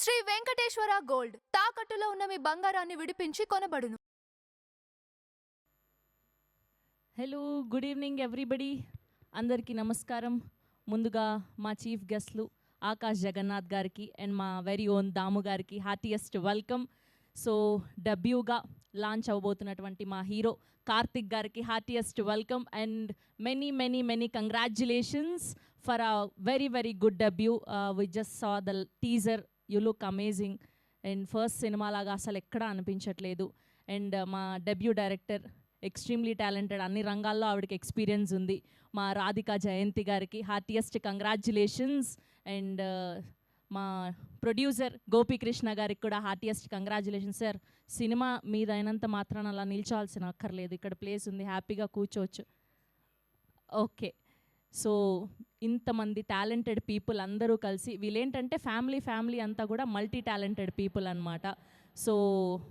Shri Venkateswara gold తాకట్టులో ఉన్న మీ బంగారాన్ని విడిపించి కొనబడును. Hello, good evening everybody. అందరికీ నమస్కారం. ముందుగా మా చీఫ్ గెస్ట్లు ఆకాష్ జగన్నాథ్ గారికి అండ్ మా వెరీ ఓన్ దాము గారికి హార్టియెస్ట్ వెల్కమ్. సో డెబ్యూగా లాంచ్ అవ్వబోతున్నటువంటి మా హీరో కార్తిక్ గారికి heartiest welcome and many many many congratulations for a very very good debut. We just saw the teaser, you look amazing and first cinema లాగా అసలు ఎక్కడా అనిపించట్లేదు. And మా డెబ్యూ డైరెక్టర్ ఎక్స్ట్రీమ్లీ టాలెంటెడ్, అన్ని రంగాల్లో ఆవిడకి ఎక్స్పీరియన్స్ ఉంది. మా రాధికా జయంతి గారికి హార్టియెస్ట్ కంగ్రాచ్యులేషన్స్ అండ్ మా ప్రొడ్యూసర్ గోపీకృష్ణ గారికి కూడా హార్టియెస్ట్ కంగ్రాచ్యులేషన్స్. సార్, సినిమా మీద అయినంత మాత్రాన అలా నిల్చోవాల్సిన అక్కర్లేదు, ఇక్కడ ప్లేస్ ఉంది, హ్యాపీగా కూర్చోవచ్చు. ఓకే, సో ఇంతమంది టాలెంటెడ్ పీపుల్ అందరూ కలిసి, వీళ్ళేంటంటే ఫ్యామిలీ అంతా కూడా మల్టీ టాలెంటెడ్ పీపుల్ అనమాట. సో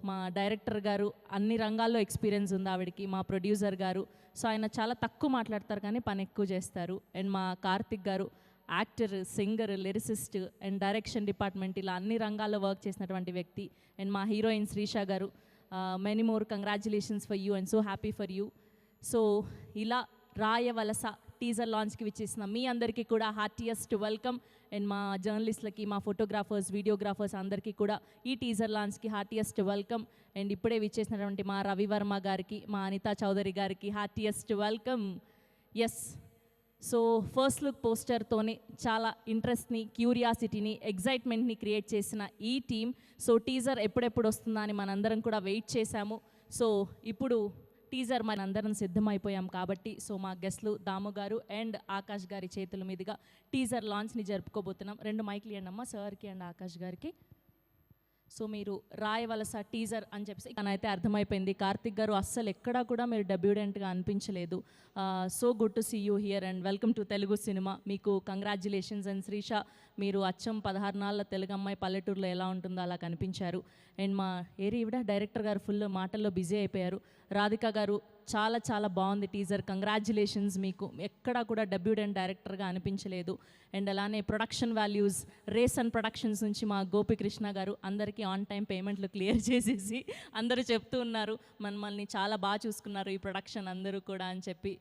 మా డైరెక్టర్ గారు అన్ని రంగాల్లో ఎక్స్పీరియన్స్ ఉంది ఆవిడకి. మా ప్రొడ్యూసర్ గారు, సో ఆయన చాలా తక్కువ మాట్లాడతారు కానీ పని ఎక్కువ చేస్తారు. అండ్ మా కార్తిక్ గారు actor, singer, lyricist and direction department, ఇలా అన్ని రంగాల్లో వర్క్ చేసినటువంటి వ్యక్తి. అండ్ మా హీరోయిన్ శ్రీషా గారు, many more congratulations for you and so happy for you. So ఇలా రాయవలస టీజర్ లాంచ్కి విచ్చేసిన మీ అందరికీ కూడా హార్టియెస్ట్ వెల్కమ్. అండ్ మా జర్నలిస్ట్లకి, మా ఫోటోగ్రాఫర్స్, వీడియోగ్రాఫర్స్ అందరికీ కూడా ఈ టీజర్ లాంచ్కి హార్టియెస్ట్ వెల్కమ్. అండ్ ఇప్పుడే విచ్చేసినటువంటి మా రవివర్మ గారికి, మా అనితా చౌదరి గారికి heartiest welcome. Yes, so first look పోస్టర్తోనే చాలా ఇంట్రెస్ట్ని, క్యూరియాసిటీని, ఎగ్జైట్మెంట్ని క్రియేట్ చేసిన ఈ టీం, సో టీజర్ ఎప్పుడెప్పుడు వస్తుందా అని మనందరం కూడా వెయిట్ చేశాము. సో ఇప్పుడు టీజర్ మనందరం సిద్ధమైపోయాం కాబట్టి, సో మా గెస్ట్లు దాము గారు అండ్ ఆకాష్ గారి చేతుల మీదుగా టీజర్ లాంచ్ని జరుపుకోబోతున్నాం. 2 మైక్లు ఇవ్వండి సార్కి అండ్ ఆకాష్ గారికి. సో మీరు రాయవలస టీజర్ అని చెప్పేసి తనైతే అర్థమైపోయింది. కార్తిక్ గారు అస్సలు ఎక్కడా కూడా మీరు డెబ్యూడెంట్గా అనిపించలేదు. So good to see you here and welcome to Telugu cinema. మీకు కంగ్రాచ్యులేషన్స్. అండ్ శ్రీష, మీరు అచ్చం 16 నాళ్ళ తెలుగు అమ్మాయి పల్లెటూరులో ఎలా ఉంటుందో అలా కనిపించారు. అండ్ మా ఈవిడ డైరెక్టర్ గారు ఫుల్ మాటల్లో బిజీ అయిపోయారు. రాధిక గారు, చాలా చాలా బాగుంది టీజర్, కంగ్రాచ్యులేషన్స్. మీకు ఎక్కడా కూడా డెబ్యూడెంట్ డైరెక్టర్గా అనిపించలేదు. అండ్ అలానే production values, race and productions నుంచి మా గోపీకృష్ణ గారు అందరికీ ఆన్ టైం పేమెంట్లు క్లియర్ చేసేసి అందరూ చెప్తూ ఉన్నారు మనల్ని చాలా బాగా చూసుకున్నారు ఈ ప్రొడక్షన్ అందరూ కూడా అని చెప్పి.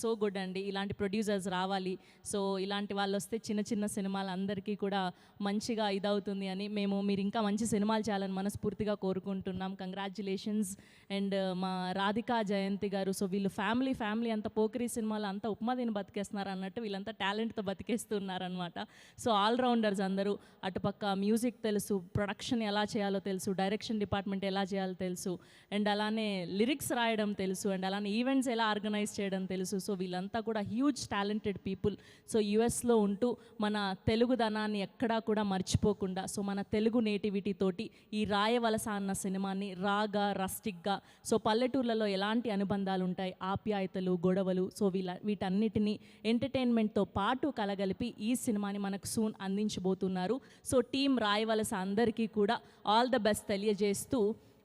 సో గుడ్ అండి, ఇలాంటి ప్రొడ్యూసర్స్ రావాలి. సో ఇలాంటి వాళ్ళు వస్తే చిన్న చిన్న సినిమాలు అందరికీ కూడా మంచిగా ఇదవుతుంది అని మీరు ఇంకా మంచి సినిమాలు చేయాలని మనస్ఫూర్తిగా కోరుకుంటున్నాం. కంగ్రాచ్యులేషన్స్. అండ్ మా రాధికా జయంతి గారు, సో వీళ్ళు ఫ్యామిలీ అంతా పోకిరి సినిమాలు అంతా ఉప్మా తిని బతికేస్తున్నారు అన్నట్టు వీళ్ళంతా టాలెంట్తో బతికేస్తున్నారనమాట. సో ఆల్రౌండర్స్ అందరూ. అటుపక్క మ్యూజిక్ తెలుసు, ప్రొడక్షన్ ఎలా చేయాలో తెలుసు, డైరెక్షన్ డిపార్ట్మెంట్ ఎలా చేయాలో తెలుసు, అండ్ అలానే లిరిక్స్ రాయడం తెలుసు, అండ్ అలానే ఈవెంట్స్ ఎలా ఆర్గనైజ్ చేయడం తెలుసు. సో వీళ్ళంతా కూడా హ్యూజ్ టాలెంటెడ్ పీపుల్. సో యుఎస్లో ఉంటూ మన తెలుగుదనాన్ని ఎక్కడా కూడా మర్చిపోకుండా, సో మన తెలుగు నేటివిటీ తోటి ఈ రాయవలస అన్న సినిమాని రాగా, రస్టిక్గా, సో పల్లెటూర్లలో ఎలాంటి అనుబంధాలు ఉంటాయి, ఆప్యాయతలు, గొడవలు, సో వీటన్నిటినీ ఎంటర్టైన్మెంట్తో పాటు కలగలిపి ఈ సినిమాని మనకు సూన్ అందించబోతున్నారు. సో టీం రాయవలస అందరికీ కూడా ఆల్ ద బెస్ట్ తెలియజేస్తూ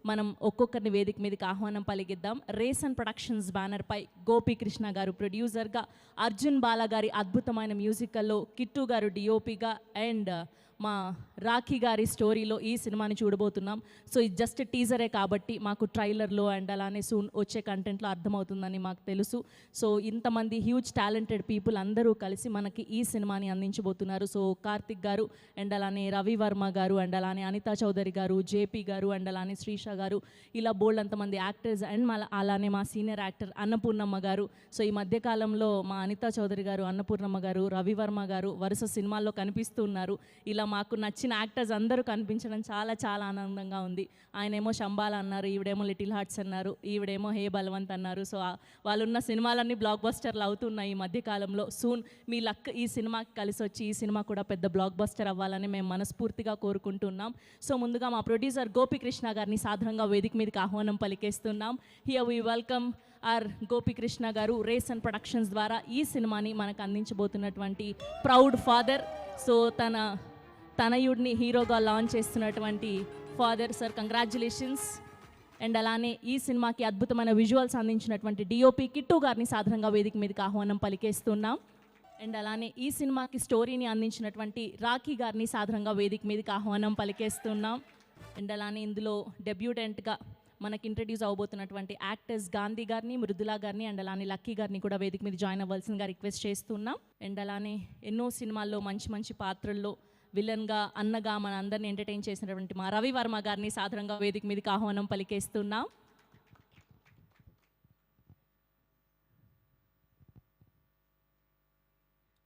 మనం ఒక్కొక్కరిని వేదిక మీదకి ఆహ్వానం పలికిద్దాం. రేస్ అండ్ ప్రొడక్షన్స్ బ్యానర్పై గోపీకృష్ణ గారు ప్రొడ్యూసర్గా, అర్జున్ బాలా గారి అద్భుతమైన మ్యూజికల్లో కిట్టు గారు డిఓపిగా, అండ్ మా రాఖీ గారి స్టోరీలో ఈ సినిమాని చూడబోతున్నాం. సో ఇది జస్ట్ టీజరే కాబట్టి మాకు ట్రైలర్లో అండ్ అలానే సూన్ వచ్చే కంటెంట్లో అర్థమవుతుందని మాకు తెలుసు. సో ఇంతమంది హ్యూజ్ టాలెంటెడ్ పీపుల్ అందరూ కలిసి మనకి ఈ సినిమాని అందించబోతున్నారు. సో కార్తిక్ గారు అండ్ అలానే రవివర్మ గారు అండ్ అలానే అనితా చౌదరి గారు, జేపీ గారు అండ్ అలానే శ్రీష గారు, ఇలా బోల్డ్ అంతమంది యాక్టర్స్ అండ్ అలానే మా సీనియర్ యాక్టర్ అన్నపూర్ణమ్మ గారు. సో ఈ మధ్యకాలంలో మా అనితా చౌదరి గారు, అన్నపూర్ణమ్మ గారు, రవివర్మ గారు వరుస సినిమాల్లో కనిపిస్తూ ఉన్నారు. ఇలా మాకు నచ్చిన యాక్టర్స్ అందరూ కనిపించడం చాలా చాలా ఆనందంగా ఉంది. ఆయనేమో శంబాల అన్నారు, ఈవిడేమో లిటిల్ హార్ట్స్ అన్నారు, ఈవిడేమో హే బలవంత్ అన్నారు. సో వాళ్ళున్న సినిమాలన్నీ బ్లాక్ బస్టర్లు అవుతున్నాయి ఈ మధ్యకాలంలో. సూన్ మీ లక్ ఈ సినిమాకి కలిసి వచ్చి ఈ సినిమా కూడా పెద్ద బ్లాక్ బస్టర్ అవ్వాలని మేము మనస్ఫూర్తిగా కోరుకుంటున్నాం. సో ముందుగా మా ప్రొడ్యూసర్ గోపీకృష్ణ గారిని సాధారణంగా వేదిక మీదకి ఆహ్వానం పలికేస్తున్నాం. Here we welcome our Gopikrishna గారు, రేస్ అండ్ ప్రొడక్షన్స్ ద్వారా ఈ సినిమాని మనకు అందించబోతున్నటువంటి ప్రౌడ్ ఫాదర్. సో తనయుడిని హీరోగా లాంచ్ చేస్తున్నటువంటి ఫాదర్. Sir, congratulations. అండ్ అలానే ఈ సినిమాకి అద్భుతమైన విజువల్స్ అందించినటువంటి డిఓపి కిట్టు గారిని సాధారణంగా వేదిక మీదకి ఆహ్వానం పలికేస్తున్నాం. అండ్ అలానే ఈ సినిమాకి స్టోరీని అందించినటువంటి రాఖీ గారిని సాధారణంగా వేదిక మీదకి ఆహ్వానం పలికేస్తున్నాం. అండ్ అలానే ఇందులో డెబ్యూటెంట్గా మనకి ఇంట్రడ్యూస్ అవబోతున్నటువంటి యాక్టర్స్ గాంధీ గారిని, మృదులా గారిని అండ్ అలానే లక్కీ గారిని కూడా వేదిక మీద జాయిన్ అవ్వాల్సిందిగా రిక్వెస్ట్ చేస్తున్నాం. అండ్ అలానే ఎన్నో సినిమాల్లో మంచి మంచి పాత్రల్లో విలన్గా, అన్నగా మన అందరిని ఎంటర్టైన్ చేసినటువంటి మా రవి వర్మ గారిని సాధారణంగా వేదిక మీదకి ఆహ్వానం పలికేస్తున్నాం.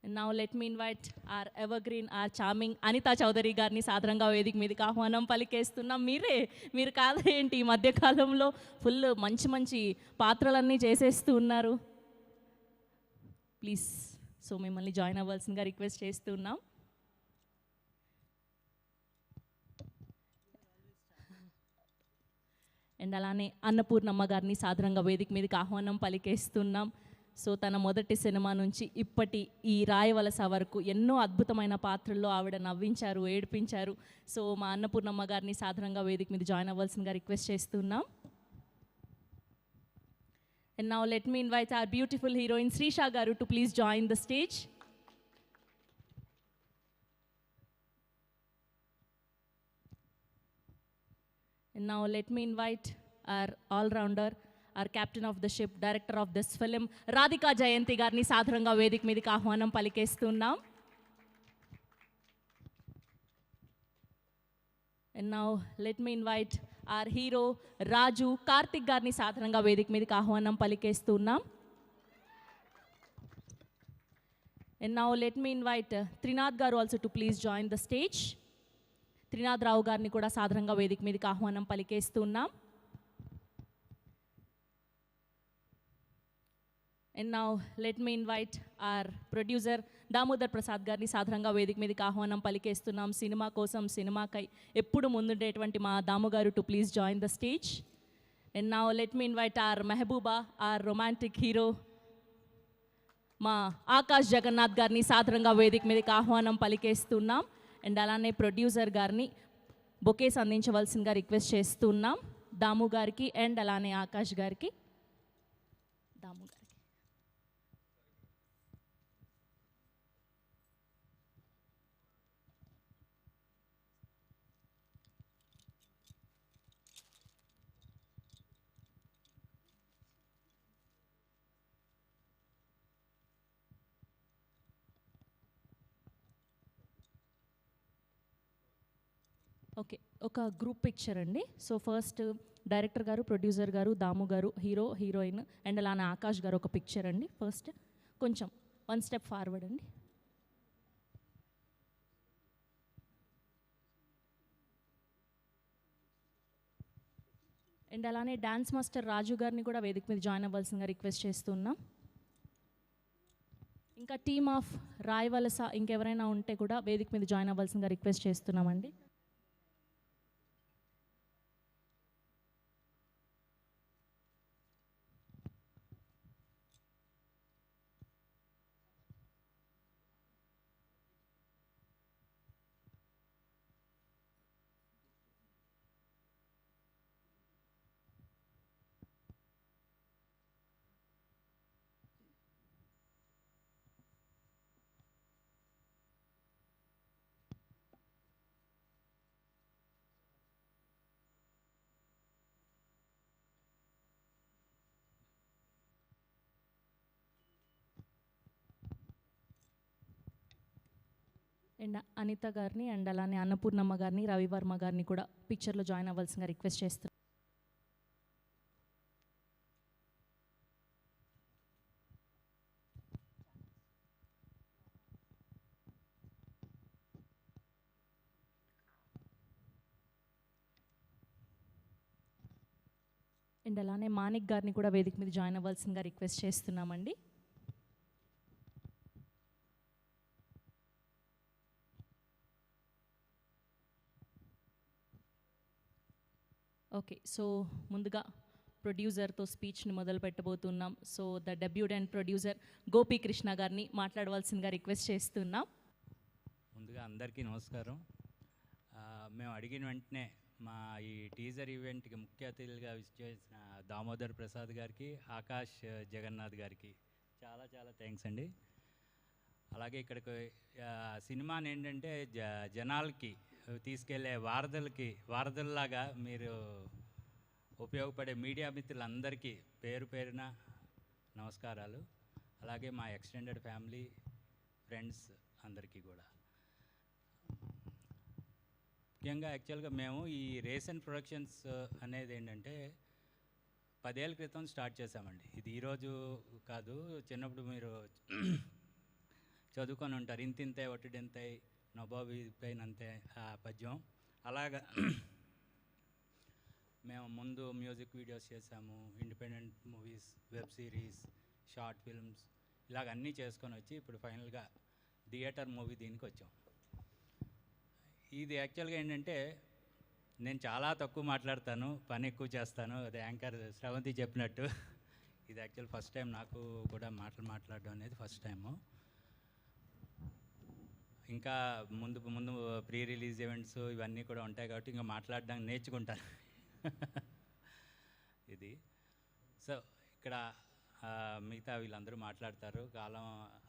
Now let me invite our evergreen, our charming Anitha Chowdary గారిని సాధారణంగా వేదిక మీదకి ఆహ్వానం పలికేస్తున్నాం. మీరు కాదేంటి ఈ మధ్యకాలంలో ఫుల్ మంచి మంచి పాత్రలన్నీ చేసేస్తూ ఉన్నారు. ప్లీజ్ సో మిమ్మల్ని జాయిన్ అవ్వాల్సిందిగా రిక్వెస్ట్ చేస్తున్నాం. అండ్ అలానే అన్నపూర్ణమ్మ గారిని సాధారణంగా వేదిక మీదకి ఆహ్వానం పలికేస్తున్నాం. సో తన మొదటి సినిమా నుంచి ఇప్పటి ఈ రాయవలస వరకు ఎన్నో అద్భుతమైన పాత్రల్లో ఆవిడ నవ్వించారు, ఏడిపించారు. సో మా అన్నపూర్ణమ్మ గారిని సాధారణంగా వేదిక మీద జాయిన్ అవ్వాల్సిందిగా రిక్వెస్ట్ చేస్తున్నాం. And now let me invite our beautiful heroine Sreesha గారు to please join the stage. And now let me invite our all-rounder, our captain of the ship, director of this film, Radhika Jayanti గారిని సాధారణంగా వేదిక మీదకి ఆహ్వానం పలికేస్తున్నాం. And now let me invite our hero రాజు కార్తిక్ గారిని సాధారణంగా వేదిక మీదకి ఆహ్వానం పలికేస్తున్నాం. And now let me invite Trinath garu also to please join the stage. Trinath రావు గారిని కూడా సాధారణంగా వేదిక మీదకి ఆహ్వానం పలికేస్తున్నాం. And now let me invite our producer Damodar Prasad గారిని సాధారణంగా వేదిక మీదకి ఆహ్వానం పలికేస్తున్నాం. సినిమా కోసం, సినిమాకై ఎప్పుడు ముందుండేటువంటి మా దాము గారు to please join the stage. And now let me invite our Mehbooba, our romantic hero మా ఆకాష్ జగన్నాథ్ గారిని సాధారణంగా వేదిక మీదకి ఆహ్వానం పలికేస్తున్నాం. అండ్ అలానే ప్రొడ్యూసర్ గారిని బొకేస్ అందించవలసిందిగా రిక్వెస్ట్ చేస్తున్నాం. దాము గారికి అండ్ అలానే ఆకాష్ గారికి. దాము గారికి ఓకే, ఒక గ్రూప్ పిక్చర్ అండి. సో ఫస్ట్ డైరెక్టర్ గారు, ప్రొడ్యూసర్ గారు, దాము గారు, హీరో, హీరోయిన్ అండ్ అలానే ఆకాష్ గారు ఒక పిక్చర్ అండి. ఫస్ట్ కొంచెం 1 స్టెప్ ఫార్వర్డ్ అండి. అండ్ అలానే డాన్స్ మాస్టర్ రాజు గారిని కూడా వేదిక మీద జాయిన్ అవ్వాల్సిందిగా రిక్వెస్ట్ చేస్తున్నాం. ఇంకా టీమ్ ఆఫ్ రాయవలస ఇంకెవరైనా ఉంటే కూడా వేదిక మీద జాయిన్ అవ్వాల్సిందిగా రిక్వెస్ట్ చేస్తున్నామండి. అండ్ అనిత గారిని అండ్ అలానే అన్నపూర్ణమ్మ గారిని, రవివర్మ గారిని కూడా పిక్చర్లో జాయిన్ అవ్వాల్సిందిగా రిక్వెస్ట్ చేస్తున్నాం. అండ్ అలానే మానిక్ గారిని కూడా వేదిక మీద జాయిన్ అవ్వాల్సిందిగా రిక్వెస్ట్ చేస్తున్నామండి. ఓకే, సో ముందుగా ప్రొడ్యూసర్తో స్పీచ్ని మొదలు పెట్టబోతున్నాం. So the debutante producer Gopikrishna గారిని మాట్లాడవలసిందిగా రిక్వెస్ట్ చేస్తున్నాం. ముందుగా అందరికీ నమస్కారం. మేము అడిగిన వెంటనే మా ఈ టీజర్ ఈవెంట్కి ముఖ్య అతిథులుగా విచ్చేసిన దామోదర్ ప్రసాద్ గారికి, ఆకాష్ జగన్నాథ్ గారికి చాలా చాలా థ్యాంక్స్ అండి. అలాగే ఇక్కడికి సినిమాని ఏంటంటే జనాలకి తీసుకెళ్లే వారధుల్లాగా మీరు ఉపయోగపడే మీడియా మిత్రులందరికీ పేరు పేరున నమస్కారాలు. అలాగే మా ఎక్స్టెండెడ్ ఫ్యామిలీ ఫ్రెండ్స్ అందరికీ కూడా. ముఖ్యంగా యాక్చువల్గా మేము ఈ రేసన్ ప్రొడక్షన్స్ అనేది ఏంటంటే 10 ఏళ్ళ క్రితం స్టార్ట్ చేసామండి. ఇది ఈరోజు కాదు, చిన్నప్పుడు మీరు చదువుకొని ఉంటారు. ఇంతింతే ఒట్టిడింతే నొబాబి పైనంతే ఆ పద్యం. అలాగా మేము ముందు మ్యూజిక్ వీడియోస్ చేసాము, independent movies, web series, short films, ఇలాగ అన్నీ చేసుకొని వచ్చి ఇప్పుడు ఫైనల్గా థియేటర్ మూవీ దీనికి వచ్చాం. ఇది యాక్చువల్గా ఏంటంటే నేను చాలా తక్కువ మాట్లాడతాను, పని ఎక్కువ చేస్తాను. అది యాంకర్ శ్రవంతి చెప్పినట్టు ఇది యాక్చువల్ ఫస్ట్ టైం నాకు కూడా మాట్లాడడం అనేది ఫస్ట్ టైము. ఇంకా ముందు ప్రీ రిలీజ్ ఈవెంట్స్ ఇవన్నీ కూడా ఉంటాయి కాబట్టి ఇంకా మాట్లాడడానికి నేర్చుకుంటాను. ఇది సో ఇక్కడ మిగతా వీళ్ళందరూ మాట్లాడతారు. కాలం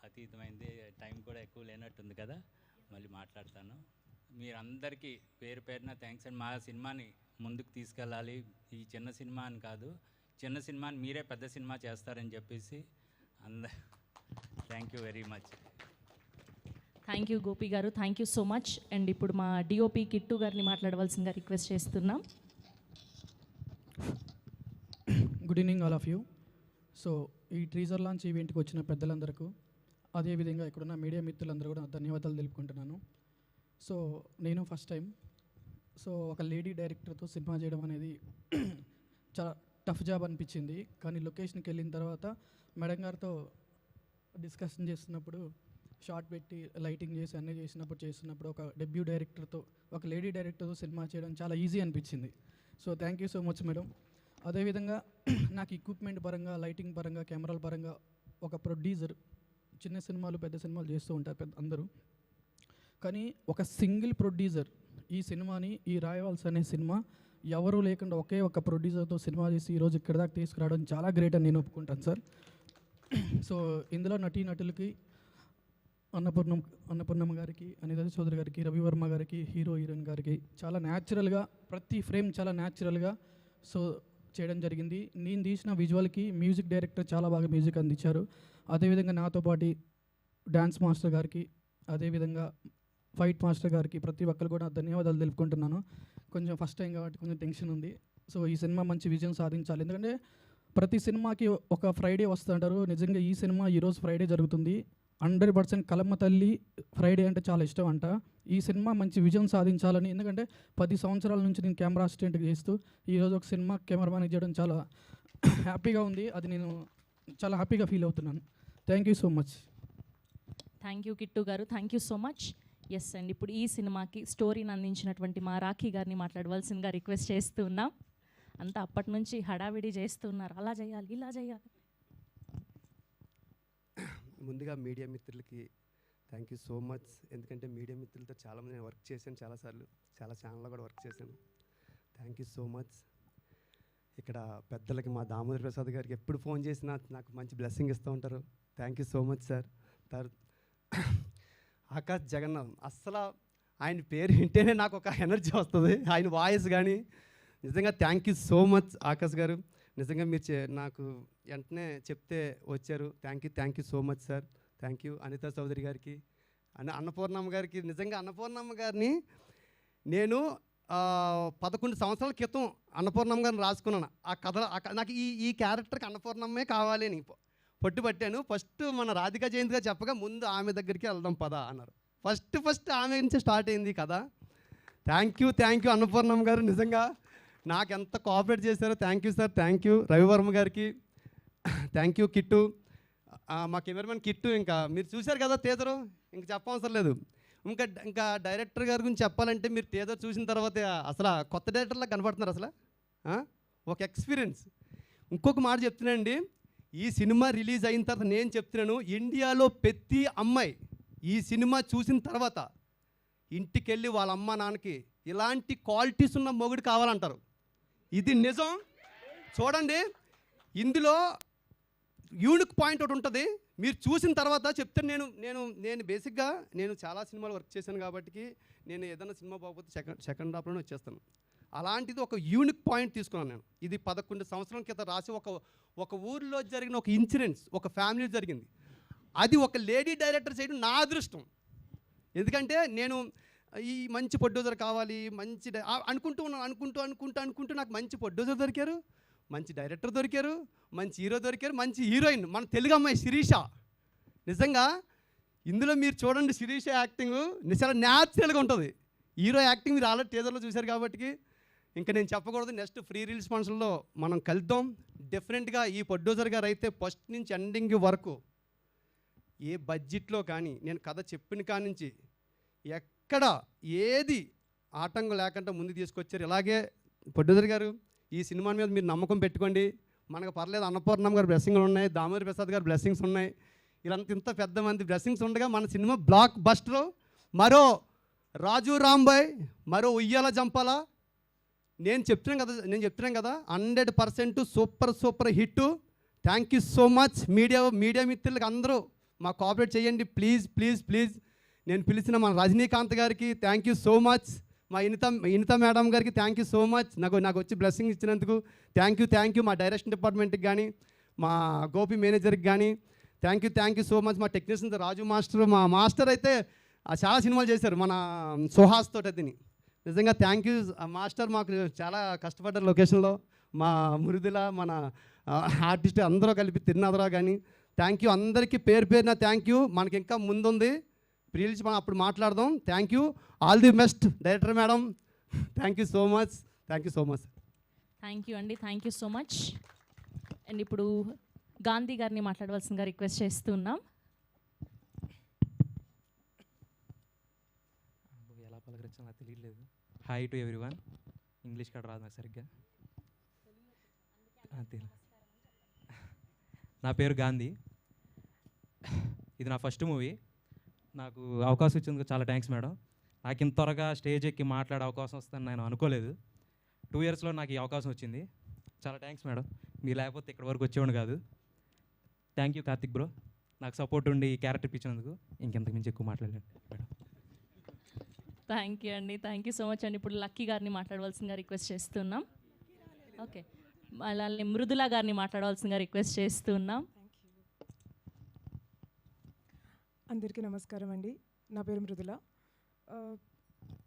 అతీతమైంది, టైం కూడా ఎక్కువ లేనట్టుంది కదా, మళ్ళీ మాట్లాడతాను. మీరందరికీ పేరు పేరున థ్యాంక్స్ అండ్ మా సినిమాని ముందుకు తీసుకెళ్ళాలి. ఈ చిన్న సినిమా అని కాదు, చిన్న సినిమాని మీరే పెద్ద సినిమా చేస్తారని చెప్పేసి thank you very much. Thank you Gopi గారు, thank you so much. And ఇప్పుడు మా డిఓపి కిట్టు గారిని మాట్లాడవలసిందిగా రిక్వెస్ట్ చేస్తున్నాం. Good evening all of you. So ఈ ట్రీజర్ లాంచ్ ఈవెంట్కి వచ్చిన పెద్దలందరికీ, అదేవిధంగా ఇక్కడున్న మీడియా మిత్రులందరూ కూడా ధన్యవాదాలు తెలుపుకుంటున్నాను. సో నేను ఫస్ట్ టైం ఒక లేడీ డైరెక్టర్తో సినిమా చేయడం అనేది చాలా టఫ్ జాబ్ అనిపించింది. కానీ లొకేషన్కి వెళ్ళిన తర్వాత మేడం గారితో డిస్కషన్ చేస్తున్నప్పుడు, షార్ట్ పెట్టి లైటింగ్ చేసి అన్నీ చేస్తున్నప్పుడు ఒక డెబ్యూ డైరెక్టర్తో, ఒక లేడీ డైరెక్టర్తో సినిమా చేయడం చాలా ఈజీ అనిపించింది. So thank you so much madam. అదేవిధంగా నాకు ఎక్విప్మెంట్ పరంగా, లైటింగ్ పరంగా, కెమెరాల పరంగా ఒక ప్రొడ్యూసర్, చిన్న సినిమాలు పెద్ద సినిమాలు చేస్తూ ఉంటారు అందరూ, కానీ ఒక సింగిల్ ప్రొడ్యూసర్ ఈ సినిమాని, ఈ రాయవాల్స్ అనే సినిమా ఎవరూ లేకుండా ఒకే ఒక ప్రొడ్యూసర్తో సినిమా చేసి ఈరోజు ఇక్కడ దాకా తీసుకురావడం చాలా గ్రేట్ అని నేను ఒప్పుకుంటాను సార్. సో ఇందులో నటీనటులకి అన్నపూర్ణమ్మ గారికి, అనిత చౌదరి గారికి, రవివర్మ గారికి, హీరోయిన్ గారికి చాలా న్యాచురల్గా, ప్రతి ఫ్రేమ్ చాలా న్యాచురల్గా చేయడం జరిగింది. నేను తీసిన విజువల్కి మ్యూజిక్ డైరెక్టర్ చాలా బాగా మ్యూజిక్ అందించారు. అదేవిధంగా నాతో పాటు డ్యాన్స్ మాస్టర్ గారికి, అదేవిధంగా ఫైట్ మాస్టర్ గారికి, ప్రతి ఒక్కరు కూడా ధన్యవాదాలు తెలుపుకుంటున్నాను. కొంచెం ఫస్ట్ టైం కాబట్టి కొంచెం టెన్షన్ ఉంది. సో ఈ సినిమా మంచి విజయం సాధించాలి. ఎందుకంటే ప్రతి సినిమాకి ఒక ఫ్రైడే వస్తుంటారు. నిజంగా ఈ సినిమా ఈరోజు ఫ్రైడే జరుగుతుంది. 100% కలమ్మ తల్లి ఫ్రైడే అంటే చాలా ఇష్టం అంట. ఈ సినిమా మంచి విజయం సాధించాలని, ఎందుకంటే 10 సంవత్సరాల నుంచి నేను కెమెరా అసిస్టెంట్గా చేస్తూ ఈరోజు ఒక సినిమా కెమెరామ్యాన్ చేయడం చాలా హ్యాపీగా ఉంది. అది నేను చాలా హ్యాపీగా ఫీల్ అవుతున్నాను. Thank you so much. Thank you Kittu గారు, thank you so much. Yes and ఇప్పుడు ఈ సినిమాకి స్టోరీని అందించినటువంటి మా రాఖీ గారిని మాట్లాడవలసిందిగా రిక్వెస్ట్ చేస్తున్నాం. అంతా అప్పటి నుంచి హడావిడి చేస్తున్నారు, అలా చేయాలి, ఇలా చేయాలి. ముందుగా మీడియా మిత్రులకి థ్యాంక్ యూ సో మచ్. ఎందుకంటే మీడియా మిత్రులతో చాలామంది నేను వర్క్ చేశాను, చాలాసార్లు చాలా ఛానల్లో కూడా వర్క్ చేశాను. Thank you so much. ఇక్కడ పెద్దలకి మా దామోదర్ ప్రసాద్ గారికి ఎప్పుడు ఫోన్ చేసినా నాకు మంచి బ్లెస్సింగ్ ఇస్తూ ఉంటారు. Thank you so much sir. Akash Jagannadh, అస్సలు ఆయన పేరు వింటేనే నాకు ఒక ఎనర్జీ వస్తుంది, ఆయన వాయిస్ కానీ. నిజంగా thank you so much Akash గారు. నిజంగా మీరు నాకు వెంటనే చెప్తే వచ్చారు. Thank you so much sir. Thank you Anitha Chowdary గారికి, అన్నపూర్ణమ్మ గారికి. నిజంగా అన్నపూర్ణమ్మ గారిని నేను 11 సంవత్సరాల క్రితం అన్నపూర్ణమ్మ గారిని రాసుకున్నాను. ఆ కథ నాకు ఈ క్యారెక్టర్కి అన్నపూర్ణమ్మే కావాలి అని పట్టుబట్టాను. ఫస్ట్ మన రాధికా జయంతి గారు చెప్పగా ముందు ఆమె దగ్గరికి వెళ్దాం పద అన్నారు. ఫస్ట్ ఆమె నుంచి స్టార్ట్ అయింది కదా. థ్యాంక్ యూ అన్నపూర్ణమ్మ గారు. నిజంగా నాకు ఎంత కోఆపరేట్ చేశారో thank you sir. Thank you Ravivarma గారికి. థ్యాంక్ యూ కిట్టు, మా కెమెరామెన్ కిట్టు. ఇంకా మీరు చూశారు కదా టీజరు, ఇంకా చెప్పవసరం లేదు. ఇంకా డైరెక్టర్ గారి గురించి చెప్పాలంటే మీరు టీజర్ చూసిన తర్వాత అసలు కొత్త డైరెక్టర్లా కనపడుతున్నారు. అసలు ఒక ఎక్స్పీరియన్స్. ఇంకొక మాట చెప్తున్నానండి, ఈ సినిమా రిలీజ్ అయిన తర్వాత నేను చెప్తున్నాను, ఇండియాలో ప్రతి అమ్మాయి ఈ సినిమా చూసిన తర్వాత ఇంటికి వెళ్ళి వాళ్ళ అమ్మ నాన్నకి ఇలాంటి క్వాలిటీస్ ఉన్న మొగుడు కావాలంటారు. ఇది నిజం. చూడండి, ఇందులో యూనిక్ పాయింట్ ఒకటి ఉంటుంది, మీరు చూసిన తర్వాత చెప్తాను. నేను బేసిక్గా నేను చాలా సినిమాలు వర్క్ చేశాను కాబట్టి నేను ఏదైనా సినిమా బాగోకపోతే సెకండ్ హాఫ్లోనే వచ్చేస్తాను. అలాంటిది ఒక యూనిక్ పాయింట్ తీసుకున్నాను నేను. ఇది 11 సంవత్సరాల క్రితం రాసి ఒక ఊరిలో జరిగిన ఒక ఇన్సిడెంట్స్, ఒక ఫ్యామిలీ జరిగింది. అది ఒక లేడీ డైరెక్టర్ చేయడం నా అదృష్టం. ఎందుకంటే నేను ఈ మంచి ప్రొడ్యూసర్ కావాలి, మంచి అనుకుంటూ నాకు మంచి ప్రొడ్యూసర్ దొరికారు, మంచి డైరెక్టర్ దొరికారు, మంచి హీరో దొరికారు, మంచి హీరోయిన్ మన తెలుగు అమ్మాయి శిరీష. నిజంగా ఇందులో మీరు చూడండి, శిరీష యాక్టింగ్ చాలా న్యాచురల్గా ఉంటుంది. హీరో యాక్టింగ్ మీరు ఆల్రెడీ టీజర్లో చూశారు కాబట్టి ఇంకా నేను చెప్పకూడదు. నెక్స్ట్ ఫ్రీ రిలీజ్ ఫంక్షన్లో మనం కలుద్దాం. డెఫినెట్గా ఈ ప్రొడ్యూసర్ గారు అయితే ఫస్ట్ నుంచి ఎండింగ్ వరకు ఏ బడ్జెట్లో కానీ, నేను కథ చెప్పిన కాడి నుంచి ఎక్కడ ఏది ఆటంకం లేకుండా ముందు తీసుకొచ్చారు. ఇలాగే ప్రొడ్యూసర్ గారు ఈ సినిమా మీద మీరు నమ్మకం పెట్టుకోండి. మనకు పర్లేదు, అన్నపూర్ణమ్మ గారి బ్లెస్సింగ్లు ఉన్నాయి, దామోదర్ ప్రసాద్ గారి బ్లెస్సింగ్స్ ఉన్నాయి. ఇలాంటి ఇంత పెద్ద మంది బ్లెస్సింగ్స్ ఉండగా మన సినిమా బ్లాక్ బస్టర్. మరో రాజు రాంబాయ్, మరో ఉయ్యాల జంపాల. నేను చెప్తున్నాను కదా 100% super hit. Thank you so much. Media మిత్రులకు అందరూ మా కోఆపరేట్ చేయండి ప్లీజ్. నేను పిలిచిన మన రజనీకాంత్ గారికి థ్యాంక్ యూ సో మచ్. మా ఇనిత మేడం గారికి థ్యాంక్ యూ సో మచ్. నాకు వచ్చి బ్లెస్సింగ్ ఇచ్చినందుకు థ్యాంక్ యూ. మా డైరెక్షన్ డిపార్ట్మెంట్కి కానీ, మా గోపి మేనేజర్కి కానీ థ్యాంక్ యూ సో మచ్. మా టెక్నీషియన్స్ రాజు మాస్టర్, మా మాస్టర్ అయితే చాలా సినిమాలు చేశారు మన సుహాస్ తోటి. అదిని నిజంగా థ్యాంక్ యూ మాస్టర్. మాకు చాలా కష్టపడ్డారు లొకేషన్లో. మా మురుదుల, మన ఆర్టిస్ట్ అందరూ కలిపి తిన్నదరా కానీ థ్యాంక్ యూ అందరికీ పేరున థ్యాంక్ యూ. మనకి ఇంకా ముందుంది ప్రీల్స్, మనం అప్పుడు మాట్లాడదాం. Thank you. All the best director madam. Thank you so much. Thank you అండి. Thank you so much. And ఇప్పుడు గాంధీ గారిని మాట్లాడవలసిందిగా రిక్వెస్ట్ చేస్తున్నాం. ఎలా పలకరించాలో నాకు తెలియలేదు. Hi to everyone. ఇంగ్లీష్ కాడ రాదు నాకు సరిగ్గా. నా పేరు గాంధీ. ఇది నా ఫస్ట్ మూవీ. నాకు అవకాశం ఇచ్చినందుకు చాలా థ్యాంక్స్ మేడం. నాకు ఇంత త్వరగా స్టేజ్ ఎక్కి మాట్లాడే అవకాశం వస్తుందని నేను అనుకోలేదు. 2 yearsలో నాకు ఈ అవకాశం వచ్చింది. చాలా థ్యాంక్స్ మేడం. మీరు లేకపోతే ఇక్కడి వరకు వచ్చేవాడు కాదు. థ్యాంక్ యూ కార్తిక్ బ్రో, నాకు సపోర్ట్ ఉండి ఈ క్యారెక్టర్ ఇప్పించినందుకు. ఇంకెంతకు మించి ఎక్కువ మాట్లాడలేండి మేడం. థ్యాంక్ యూ అండి. థ్యాంక్ యూ సో మచ్ అండి. ఇప్పుడు లక్కీ గారిని మాట్లాడవలసిందిగా రిక్వెస్ట్ చేస్తున్నాం. ఓకే, అలానే మృదుల గారిని మాట్లాడవలసిందిగా రిక్వెస్ట్ చేస్తున్నాం. అందరికీ నమస్కారం అండి. నా పేరు మృదుల.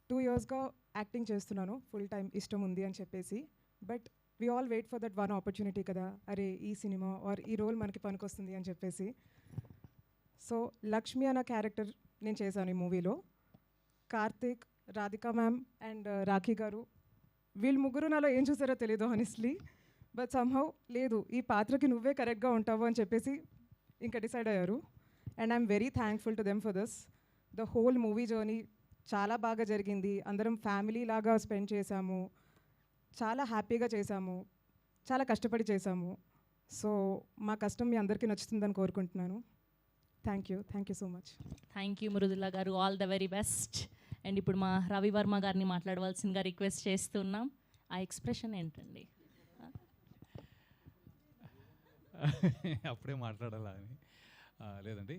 2 yearsగా యాక్టింగ్ చేస్తున్నాను. ఫుల్ టైం ఇష్టం ఉంది అని చెప్పేసి. But we all wait for that one opportunity కదా, అరే ఈ సినిమా ఆర్ ఈ రోల్ మనకి పనికొస్తుంది అని చెప్పేసి. సో లక్ష్మి అన్న క్యారెక్టర్ నేను చేశాను ఈ మూవీలో. కార్తిక్, రాధికా మ్యామ్ అండ్ రాఖీ గారు, వీళ్ళు ముగ్గురు నాలో ఏం చూసారో తెలీదు హానెస్ట్లీ. బట్ సమ్హౌ లేదు, ఈ పాత్రకి నువ్వే కరెక్ట్గా ఉంటావు అని చెప్పేసి ఇంకా డిసైడ్ అయ్యారు. And I'm very thankful to them for this. The whole movie journey చాలా బాగా జరిగింది. అందరం ఫ్యామిలీ లాగా స్పెండ్ చేశాము, చాలా హ్యాపీగా చేశాము, చాలా కష్టపడి చేశాము. సో మా కష్టం మీ అందరికీ నచ్చుతుందని కోరుకుంటున్నాను. Thank you so much. Thank you Mridula గారు. All the very best. And ఇప్పుడు మా రవివర్మ గారిని మాట్లాడవలసిందిగా రిక్వెస్ట్ చేస్తున్నాం. ఆ ఎక్స్ప్రెషన్ ఏంటండి? అప్పుడే మాట్లాడాలా అని లేదండి.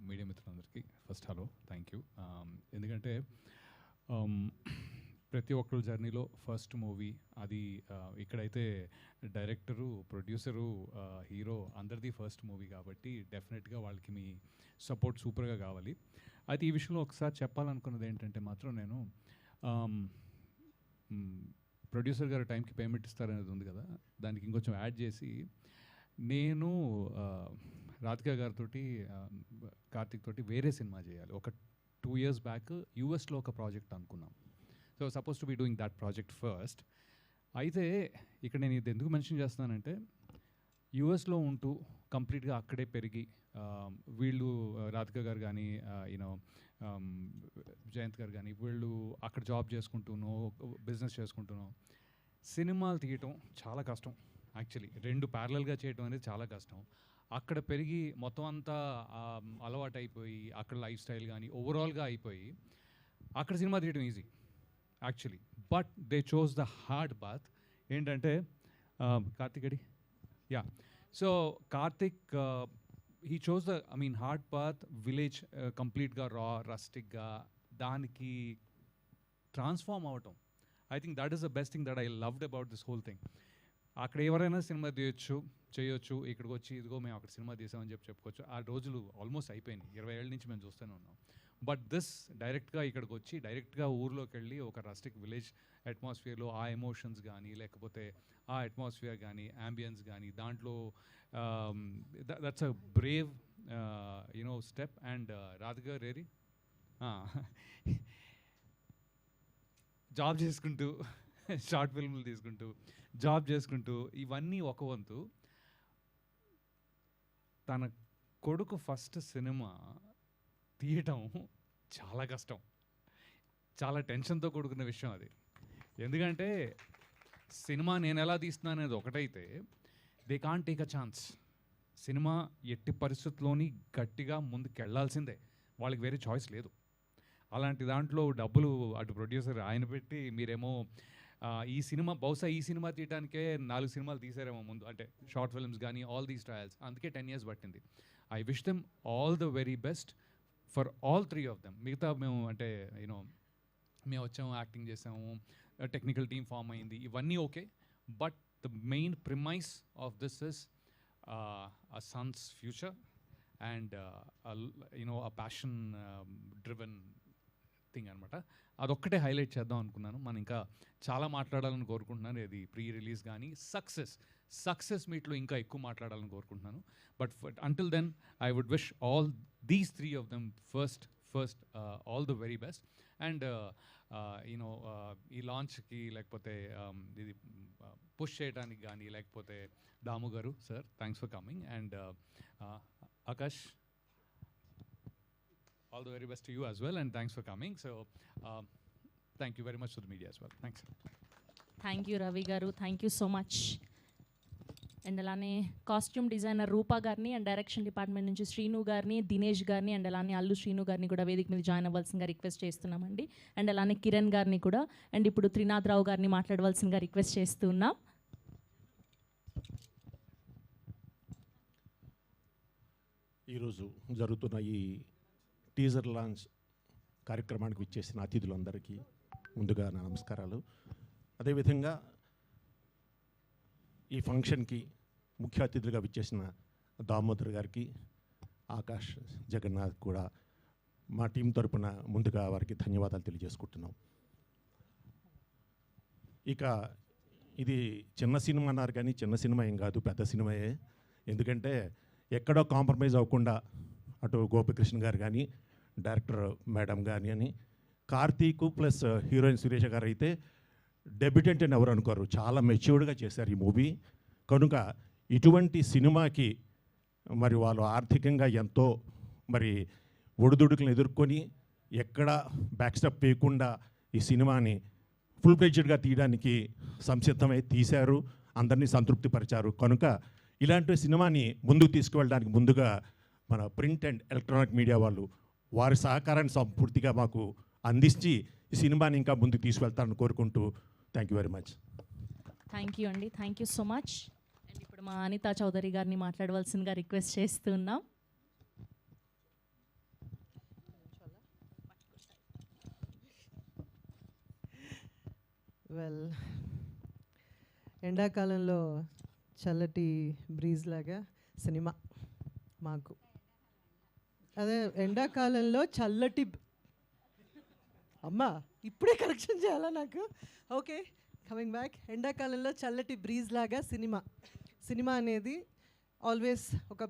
మీడియా మిత్రులందరికీ ఫస్ట్ హలో, థ్యాంక్ యూ. ఎందుకంటే ప్రతి ఒక్కరు జర్నీలో ఫస్ట్ మూవీ అది. ఇక్కడైతే డైరెక్టరు, ప్రొడ్యూసరు, హీరో అందరిది ఫస్ట్ మూవీ కాబట్టి డెఫినెట్గా వాళ్ళకి మీ సపోర్ట్ సూపర్గా కావాలి. అయితే ఈ విషయంలో ఒకసారి చెప్పాలనుకున్నది ఏంటంటే మాత్రం నేను ప్రొడ్యూసర్ గారు టైంకి పేమెంట్ ఇస్తారనేది ఉంది కదా, దానికి ఇంకొంచెం యాడ్ చేసి నేను రాధికా గారితో, కార్తిక్ తోటి వేరే సినిమా చేయాలి. ఒక 2 years బ్యాక్ యూఎస్లో ఒక ప్రాజెక్ట్ అనుకున్నాం. So suppose to be doing that project first. అయితే ఇక్కడ నేను ఇది ఎందుకు మెన్షన్ చేస్తున్నానంటే, యూఎస్లో ఉంటూ కంప్లీట్గా అక్కడే పెరిగి వీళ్ళు రాధికా గారు కానీ యూనో జయంత్ గారు కానీ వీళ్ళు అక్కడ జాబ్ చేసుకుంటూనో బిజినెస్ చేసుకుంటూనో సినిమాలు తీయటం చాలా కష్టం. యాక్చువల్లీ 2 ప్యారలల్గా చేయటం అనేది చాలా కష్టం. అక్కడ పెరిగి మొత్తం అంతా అలవాటు అయిపోయి అక్కడ లైఫ్ స్టైల్ కానీ ఓవరాల్గా అయిపోయి అక్కడ సినిమా తీయడం easy actually. But they chose the hard path. ఏంటంటే కార్తిక్ అడి so Karthik he chose the hard path village కంప్లీట్గా రా రస్టిక్గా దానికి ట్రాన్స్ఫార్మ్ అవటం. I think that is the best thing that I loved about this whole thing. అక్కడ ఎవరైనా cinema చేయొచ్చు, ఇక్కడికి వచ్చి ఇదిగో మేము అక్కడ సినిమా తీసామని చెప్పుకోవచ్చు. ఆ రోజులు ఆల్మోస్ట్ అయిపోయినాయి, 20 ఏళ్ళ నుంచి మేము చూస్తూనే ఉన్నాం. బట్ దిస్ డైరెక్ట్గా ఇక్కడికి వచ్చి డైరెక్ట్గా ఊర్లోకి వెళ్ళి ఒక రస్టిక్ విలేజ్ అట్మాస్ఫియర్లో ఆ ఎమోషన్స్ కానీ లేకపోతే ఆ అట్మాస్ఫియర్ కానీ యాంబియన్స్ కానీ దాంట్లో that's a brave step. And Radhika రేరి జాబ్ చేసుకుంటూ షార్ట్ ఫిల్మ్లు తీసుకుంటూ జాబ్ చేసుకుంటూ ఇవన్నీ ఒక వంతు. తన కొడుకు ఫస్ట్ సినిమా తీయటం చాలా కష్టం, చాలా టెన్షన్తో కూడుకున్న విషయం అది. ఎందుకంటే సినిమా నేను ఎలా తీస్తున్నాను అనేది ఒకటైతే they can't take a chance. Cinema ఎట్టి పరిస్థితుల్లోని గట్టిగా ముందుకెళ్లాల్సిందే, వాళ్ళకి వేరే చాయిస్ లేదు. అలాంటి దాంట్లో డబ్బులు అటు ప్రొడ్యూసర్ ఆయన పెట్టి మీరేమో ఈ సినిమా ఈ సినిమా తీయడానికే 4 సినిమాలు తీసారేమో ముందు, అంటే షార్ట్ ఫిల్మ్స్ కానీ ఆల్ దీస్ ట్రయల్స్, అందుకే 10 years పట్టింది. I wish them all the very best for all 3 of them. మిగతా మేము అంటే మేము వచ్చాము, యాక్టింగ్ చేసాము, టెక్నికల్ టీమ్ ఫామ్ అయింది, ఇవన్నీ okay. But the main premise of this is a Sons future and a passion driven thing అనమాట. అదొక్కటే హైలైట్ చేద్దాం అనుకున్నాను. మనం ఇంకా చాలా మాట్లాడాలని కోరుకుంటున్నాను. ఇది ప్రీ రిలీజ్ కానీ సక్సెస్ మీట్లో ఇంకా ఎక్కువ మాట్లాడాలని కోరుకుంటున్నాను. But until then I would wish all these 3 of them first all the very best. And ఈ లాంచ్కి లేకపోతే ఇది పుష్ చేయడానికి కానీ లేకపోతే దాము గారు sir, thanks for coming. And Akash, all the very best to you as well, and thanks for coming. So thank you very much to the media as well. Thanks. Thank you Ravi గారు, thank you so much. And అలానే costume designer Rupa గారిని and direction department నుంచి శ్రీను గారిని, దినేష్ గారిని and అలానే అల్లు శ్రీను గారిని కూడా వేదిక మీద జాయిన్ అవ్వాల్సిందిగా రిక్వెస్ట్ చేస్తున్నామండి. అండ్ అలానే కిరణ్ గారిని కూడా, అండ్ ఇప్పుడు త్రినాథ్ రావు గారిని మాట్లాడవలసిందిగా రిక్వెస్ట్ చేస్తున్నాం. ఈరోజు జరుగుతున్న ఈ టీజర్ లాంచ్ కార్యక్రమానికి విచ్చేసిన అతిథులందరికీ ముందుగా నా నమస్కారాలు. అదేవిధంగా ఈ ఫంక్షన్కి ముఖ్య అతిథులుగా విచ్చేసిన దామోదర్ గారికి, ఆకాష్, జగన్నాథ్ కూడా మా టీం తరపున ముందుగా వారికి ధన్యవాదాలు తెలియజేసుకుంటున్నాం. ఇక ఇది చిన్న సినిమా అన్నారు కానీ చిన్న సినిమా ఏం కాదు, పెద్ద సినిమాయే. ఎందుకంటే ఎక్కడో కాంప్రమైజ్ అవ్వకుండా అటు గోపికృష్ణ గారు కానీ డైరెక్టర్ మేడం కానీ అని కార్తీక్ ప్లస్ హీరోయిన్ సురేష గారు అయితే డెబ్యూటెంట్ అని ఎవరు అనుకోరు, చాలా మెచ్యూర్డ్గా చేశారు ఈ మూవీ. కనుక ఇటువంటి సినిమాకి మరి వాళ్ళు ఆర్థికంగా ఎంతో మరి ఒడిదుడుకులను ఎదుర్కొని ఎక్కడ బ్యాక్ స్టెప్ వేయకుండా ఈ సినిమాని ఫుల్ ఫ్లెడ్జ్డ్గా తీయడానికి సంసిద్ధమై తీశారు, అందరినీ సంతృప్తిపరిచారు. కనుక ఇలాంటి సినిమాని ముందుకు తీసుకువెళ్ళడానికి ముందుగా మన ప్రింట్ అండ్ ఎలక్ట్రానిక్ మీడియా వాళ్ళు వారి సహకారాన్ని సంపూర్తిగా మాకు అందించి ఈ సినిమాని ఇంకా ముందుకు తీసుకువెళ్తారని కోరుకుంటూ thank you very much. Thank you అండి, thank you so much. And ఇప్పుడు మా అనితా చౌదరి గారిని మాట్లాడవలసిందిగా రిక్వెస్ట్ చేస్తున్నాం. వెల్, ఎండాకాలంలో చల్లటి బ్రీజ్ లాగా సినిమా మాకు. అదే ఎండాకాలంలో చల్లటి అమ్మా ఇప్పుడే కరెక్షన్ చేయాలా నాకు? Okay, coming back. ఎండాకాలంలో చల్లటి బ్రీజ్ లాగా సినిమా అనేది ఆల్వేస్ ఒక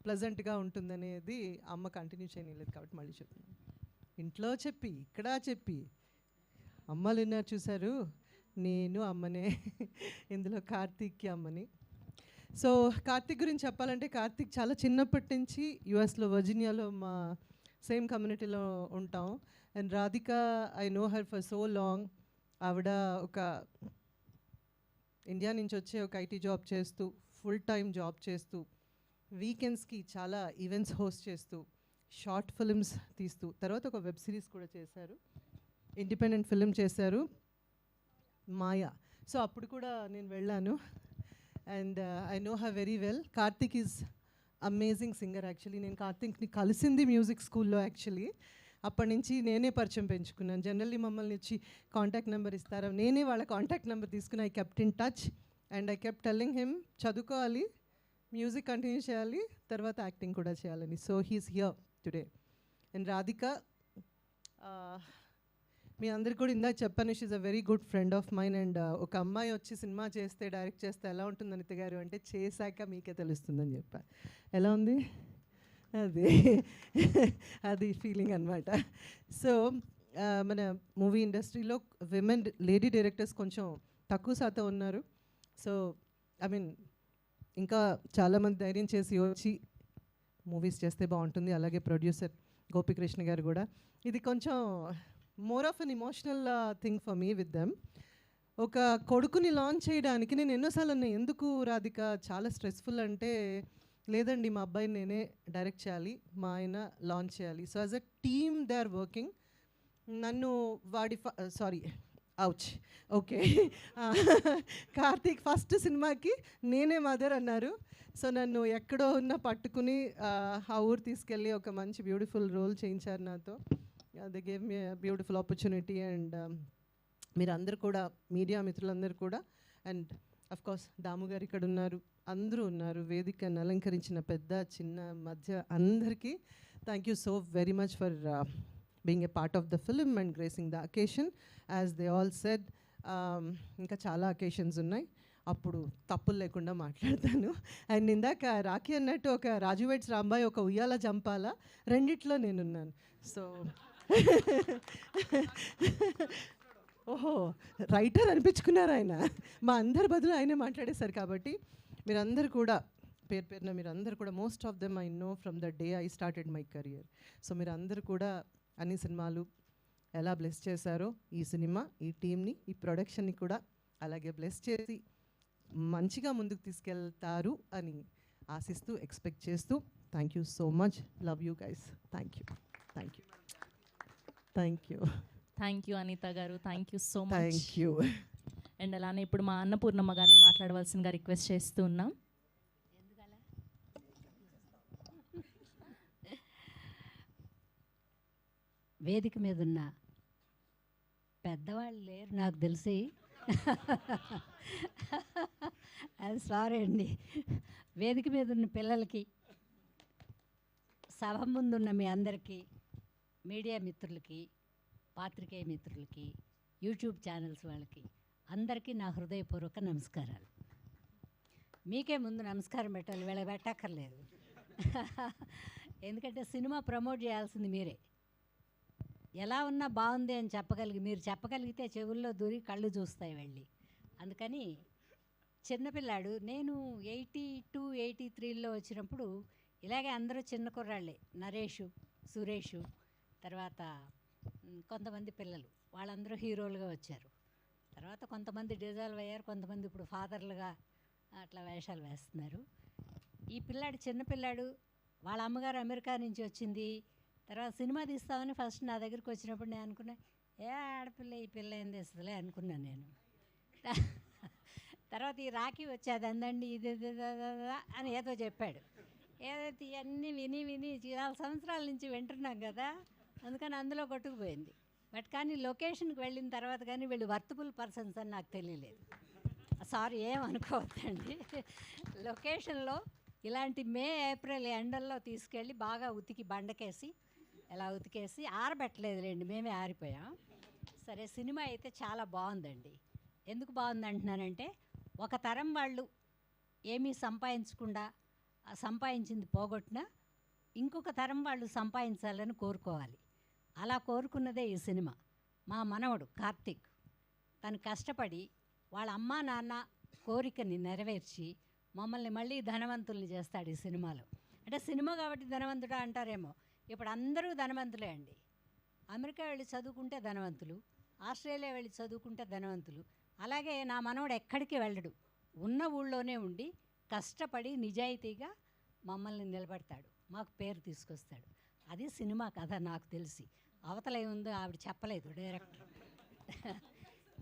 ప్లెజెంట్గా ఉంటుందనేది అమ్మ కంటిన్యూ చేయలేదు కాబట్టి మళ్ళీ చెప్తున్నాను. ఇంట్లో చెప్పి ఇక్కడ చెప్పి అమ్మలు ఉన్నారు చూశారు, నేను అమ్మనే ఇందులో కార్తీక్కి అమ్మని. సో కార్తీక్ గురించి చెప్పాలంటే కార్తీక్ చాలా చిన్నప్పటి నుంచి యుఎస్లో వర్జీనియాలో మా సేమ్ కమ్యూనిటీలో ఉంటాం. And Radhika, I know her for so long. ఆవిడ ఒక ఇండియా నుంచి వచ్చే ఒక ఐటీ జాబ్ చేస్తూ, ఫుల్ టైం జాబ్ చేస్తూ, వీకెండ్స్కి చాలా ఈవెంట్స్ హోస్ట్ చేస్తూ, షార్ట్ ఫిల్మ్స్ తీస్తూ, తర్వాత ఒక వెబ్ సిరీస్ కూడా చేశారు, ఇండిపెండెంట్ ఫిల్మ్ చేశారు మాయా. సో అప్పుడు కూడా నేను వెళ్ళాను. And I know her very well. Karthik is amazing singer. Actually నేను కార్తిక్ని కలిసింది మ్యూజిక్ స్కూల్లో. యాక్చువల్లీ అప్పటి నుంచి నేనే పరిచయం పెంచుకున్నాను. జనరల్లీ మమ్మల్ని వచ్చి కాంటాక్ట్ నెంబర్ ఇస్తారా, నేనే వాళ్ళ కాంటాక్ట్ నెంబర్ తీసుకుని I kept in touch and I kept telling him చదువుకోవాలి, మ్యూజిక్ కంటిన్యూ చేయాలి, తర్వాత యాక్టింగ్ కూడా చేయాలని. So he's here today. And Radhika, మీ అందరికి కూడా ఇందాక చెప్పాను, she's a very good friend of mine. And ఒక అమ్మాయి వచ్చి సినిమా చేస్తే, డైరెక్ట్ చేస్తే ఎలా ఉంటుంది అనిత గారు అంటే, చేశాక మీకే తెలుస్తుందని చెప్పా. ఎలా ఉంది అది ఫీలింగ్ అనమాట. సో మన మూవీ ఇండస్ట్రీలో విమెన్ లేడీ డైరెక్టర్స్ కొంచెం తక్కువ శాతం ఉన్నారు. సో ఐ మీన్ ఇంకా చాలామంది ధైర్యం చేసి వచ్చి మూవీస్ చేస్తే బాగుంటుంది. అలాగే ప్రొడ్యూసర్ గోపికృష్ణ గారు కూడా. ఇది కొంచెం more of an emotional thing for me with them. ఒక కొడుకుని లాంచ్ చేయడానికి నేను ఎన్నోసార్లు అన్నా, ఎందుకు రాధిక చాలా స్ట్రెస్ఫుల్ అంటే, లేదండి మా అబ్బాయిని నేనే డైరెక్ట్ చేయాలి, మా ఆయన లాంచ్ చేయాలి. So as a team they are working. నన్ను వాడి అవుచ్ ఓకే కార్తీక్ ఫస్ట్ సినిమాకి నేనే మదర్ అన్నారు. సో నన్ను ఎక్కడో ఉన్న పట్టుకుని ఆ ఊరు తీసుకెళ్ళి ఒక మంచి బ్యూటిఫుల్ రోల్ చేయించారు నాతో. They gave me beautiful opportunity. And మీరందరూ కూడా, మీడియా మిత్రులందరూ కూడా, అండ్ అఫ్ కోర్స్ దాము గారు ఇక్కడ ఉన్నారు, అందరూ ఉన్నారు, వేదికను అలంకరించిన పెద్ద చిన్న మధ్య అందరికీ thank you so very much for being a part of the film and gracing the occasion. As they all said, ఇంకా చాలా అకేషన్స్ ఉన్నాయి, అప్పుడు తప్పులు లేకుండా మాట్లాడతాను. అండ్ ఇందాక రాఖీ అన్నట్టు ఒక రాజు వెడ్స్ రాంబాయ్, ఒక ఉయ్యాల జంపాల, రెండిట్లో నేనున్నాను. సో ఓహో రైటర్ అనిపించుకున్నారు ఆయన. మా అందరి బదులు ఆయనే మాట్లాడేశారు. కాబట్టి మీరందరూ కూడా పేరు పేరున మీరందరూ కూడా, most of them I know from the day I started my career. So మీరందరూ కూడా అన్ని సినిమాలు ఎలా బ్లెస్ చేశారో, ఈ సినిమా, ఈ టీమ్ని, ఈ ప్రొడక్షన్ని కూడా అలాగే బ్లెస్ చేసి మంచిగా ముందుకు తీసుకెళ్తారు అని ఆశిస్తూ, ఎక్స్పెక్ట్ చేస్తూ, thank you so much. Love you guys. Thank you, thank you, thank you, thank you Anitha గారు. Thank you so much. Thank you. And అలానే ఇప్పుడు మా అన్నపూర్ణమ్మ గారిని మాట్లాడవలసిందిగా రిక్వెస్ట్ చేస్తూ ఉన్నాం. వేదిక మీద ఉన్న పెద్దవాళ్ళు లేరు నాకు తెలిసి. అది సారీ అండి. వేదిక మీద ఉన్న పిల్లలకి, సభ ముందున్న మీ అందరికీ, మీడియా మిత్రులకి, పాత్రికేయ మిత్రులకి, యూట్యూబ్ ఛానల్స్ వాళ్ళకి అందరికీ నా హృదయపూర్వక నమస్కారాలు. మీకే ముందు నమస్కారం పెట్టాలి, వీళ్ళకి పెట్టక్కర్లేదు. ఎందుకంటే సినిమా ప్రమోట్ చేయాల్సింది మీరే. ఎలా ఉన్నా బాగుంది అని మీరు చెప్పగలిగితే చెవుల్లో దూరి కళ్ళు చూస్తాయి వెళ్ళి. అందుకని చిన్నపిల్లాడు, నేను 82, 83లో వచ్చినప్పుడు ఇలాగే అందరూ చిన్న కుర్రాళ్ళే, నరేషు, సురేషు, తర్వాత కొంతమంది పిల్లలు, వాళ్ళందరూ హీరోలుగా వచ్చారు. తర్వాత కొంతమంది డిజాల్వ్ అయ్యారు, కొంతమంది ఇప్పుడు ఫాదర్లుగా అట్లా వేషాలు వేస్తున్నారు. ఈ పిల్లాడు చిన్నపిల్లాడు, వాళ్ళ అమ్మగారు అమెరికా నుంచి వచ్చింది. తర్వాత సినిమా తీస్తామని ఫస్ట్ నా దగ్గరికి వచ్చినప్పుడు నేను అనుకున్నా, ఏ ఆడపిల్ల ఈ పిల్ల ఏం తెస్తుందిలే అనుకున్నాను నేను. తర్వాత ఈ రాఖీ వచ్చేది, అందండి ఇది అని ఏదో చెప్పాడు. ఏదైతే ఇవన్నీ విని 4 సంవత్సరాల నుంచి వింటున్నాం కదా, అందుకని అందులో కొట్టుకుపోయింది. బట్ కానీ లొకేషన్కి వెళ్ళిన తర్వాత కానీ వీళ్ళు వర్తబుల్ పర్సన్స్ అని నాకు తెలియలేదు. సారీ, ఏమనుకోవద్దండి. లొకేషన్లో ఇలాంటి మే, ఏప్రిల్ ఎండల్లో తీసుకెళ్ళి బాగా ఉతికి బండకేసి, ఎలా ఉతికేసి ఆరబెట్టలేదులేండి, మేమే ఆరిపోయాం. సరే, సినిమా అయితే చాలా బాగుందండి. ఎందుకు బాగుంది అంటున్నానంటే, ఒక తరం వాళ్ళు ఏమీ సంపాదించకుండా సంపాదించింది పోగొట్టినా ఇంకొక తరం వాళ్ళు సంపాదించాలని కోరుకోవాలి. అలా కోరుకున్నదే ఈ సినిమా. మా మనవడు కార్తీక్ తను కష్టపడి వాళ్ళ అమ్మా నాన్న కోరికని నెరవేర్చి మమ్మల్ని మళ్ళీ ధనవంతుల్ని చేస్తాడు ఈ సినిమాలో. అంటే సినిమా కాబట్టి ధనవంతుడా అంటారేమో, ఇప్పుడు అందరూ ధనవంతులే అండి. అమెరికా వెళ్ళి చదువుకుంటే ధనవంతులు, ఆస్ట్రేలియా వెళ్ళి చదువుకుంటే ధనవంతులు. అలాగే నా మనవడు ఎక్కడికి వెళ్ళడు, ఉన్న ఊళ్ళోనే ఉండి కష్టపడి నిజాయితీగా మమ్మల్ని నిలబెడతాడు, మాకు పేరు తీసుకొస్తాడు. అది సినిమా కథ నాకు తెలిసి. అవతల ఏముందో ఆవిడ చెప్పలేదు డైరెక్టర్.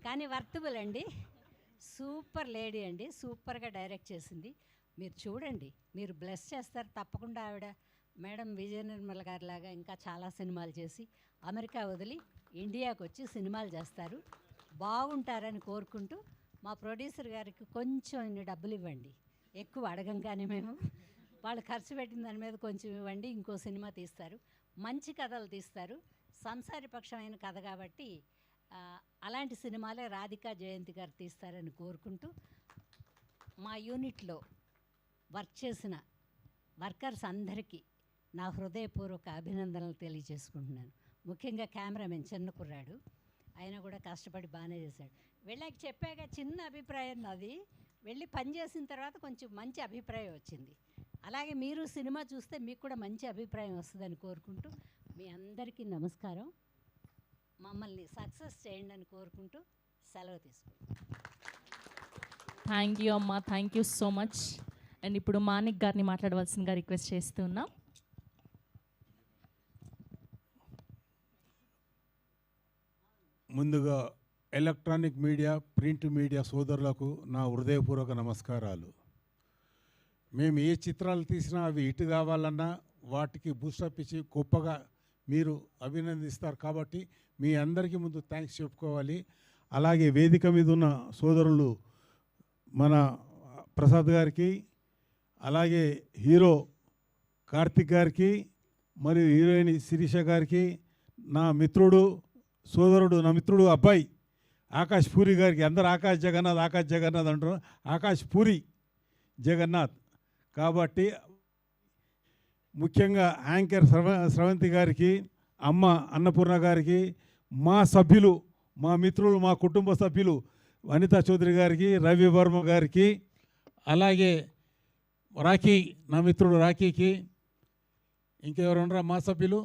కానీ వర్తబుల్ అండి. సూపర్ లేడీ అండి, సూపర్గా డైరెక్ట్ చేసింది. మీరు చూడండి, మీరు బ్లెస్ చేస్తారు తప్పకుండా. ఆవిడ మేడం విజయ నిర్మల గారి లాగా ఇంకా చాలా సినిమాలు చేసి అమెరికా వదిలి ఇండియాకి వచ్చి సినిమాలు చేస్తారు. బాగుంటారని కోరుకుంటూ మా ప్రొడ్యూసర్ గారికి కొంచెం ఇన్ని డబ్బులు ఇవ్వండి, ఎక్కువ అడగంగానే మేము. వాళ్ళు ఖర్చు పెట్టిన దాని మీద కొంచెం ఇవ్వండి, ఇంకో సినిమా తీస్తారు. మంచి కథలు తీస్తారు, సంసారపక్షమైన కథ కాబట్టి అలాంటి సినిమాలే రాధికా జయంతి గారు తీస్తారని కోరుకుంటూ, మా యూనిట్లో వర్క్ చేసిన వర్కర్స్ అందరికీ నా హృదయపూర్వక అభినందనలు తెలియజేసుకుంటున్నాను. ముఖ్యంగా కెమెరామెన్ చిన్న కుర్రాడు, ఆయన కూడా కష్టపడి బాగానే చేశాడు. వెళ్ళాక చెప్పాక చిన్న అభిప్రాయం నాది, వెళ్ళి పని చేసిన తర్వాత కొంచెం మంచి అభిప్రాయం వచ్చింది. అలాగే మీరు సినిమా చూస్తే మీకు కూడా మంచి అభిప్రాయం వస్తుందని కోరుకుంటూ మీ అందరికీ నమస్కారం. మమ్మల్ని సక్సెస్ చేయండి అని కోరుకుంటూ సెలవు తీసుకుంటాం. థ్యాంక్ యూ అమ్మా, thank you so much. And ఇప్పుడు మానిక్ గారిని మాట్లాడవలసిందిగా రిక్వెస్ట్ చేస్తున్నాం. ముందుగా ఎలక్ట్రానిక్ మీడియా, ప్రింట్ మీడియా సోదరులకు నా హృదయపూర్వక నమస్కారాలు. మేము ఏ చిత్రాలు తీసినా అవి హిట్ కావాలన్నా వాటికి బూస్టప్ ఇచ్చి గొప్పగా మీరు అభినందిస్తారు కాబట్టి మీ అందరికీ ముందు థ్యాంక్స్ చెప్పుకోవాలి. అలాగే వేదిక మీద ఉన్న సోదరులు మన ప్రసాద్ గారికి, అలాగే హీరో కార్తిక్ గారికి, మరియు హీరోయిన్ శిరీష గారికి, నా మిత్రుడు సోదరుడు, నా మిత్రుడు అబ్బాయి ఆకాష్ పూరి గారికి, అందరు ఆకాష్ జగన్నాథ్ అంటారు, ఆకాష్ పూరి జగన్నాథ్ కాబట్టి ముఖ్యంగా యాంకర్ స్రవంతి గారికి, అమ్మ అన్నపూర్ణ గారికి, మా సభ్యులు, మా మిత్రులు, మా కుటుంబ సభ్యులు వనితా చౌదరి గారికి, రవి వర్మ గారికి, అలాగే రాఖీ, నా మిత్రుడు రాఖీకి, ఇంకెవరున్నారా మా సభ్యులు,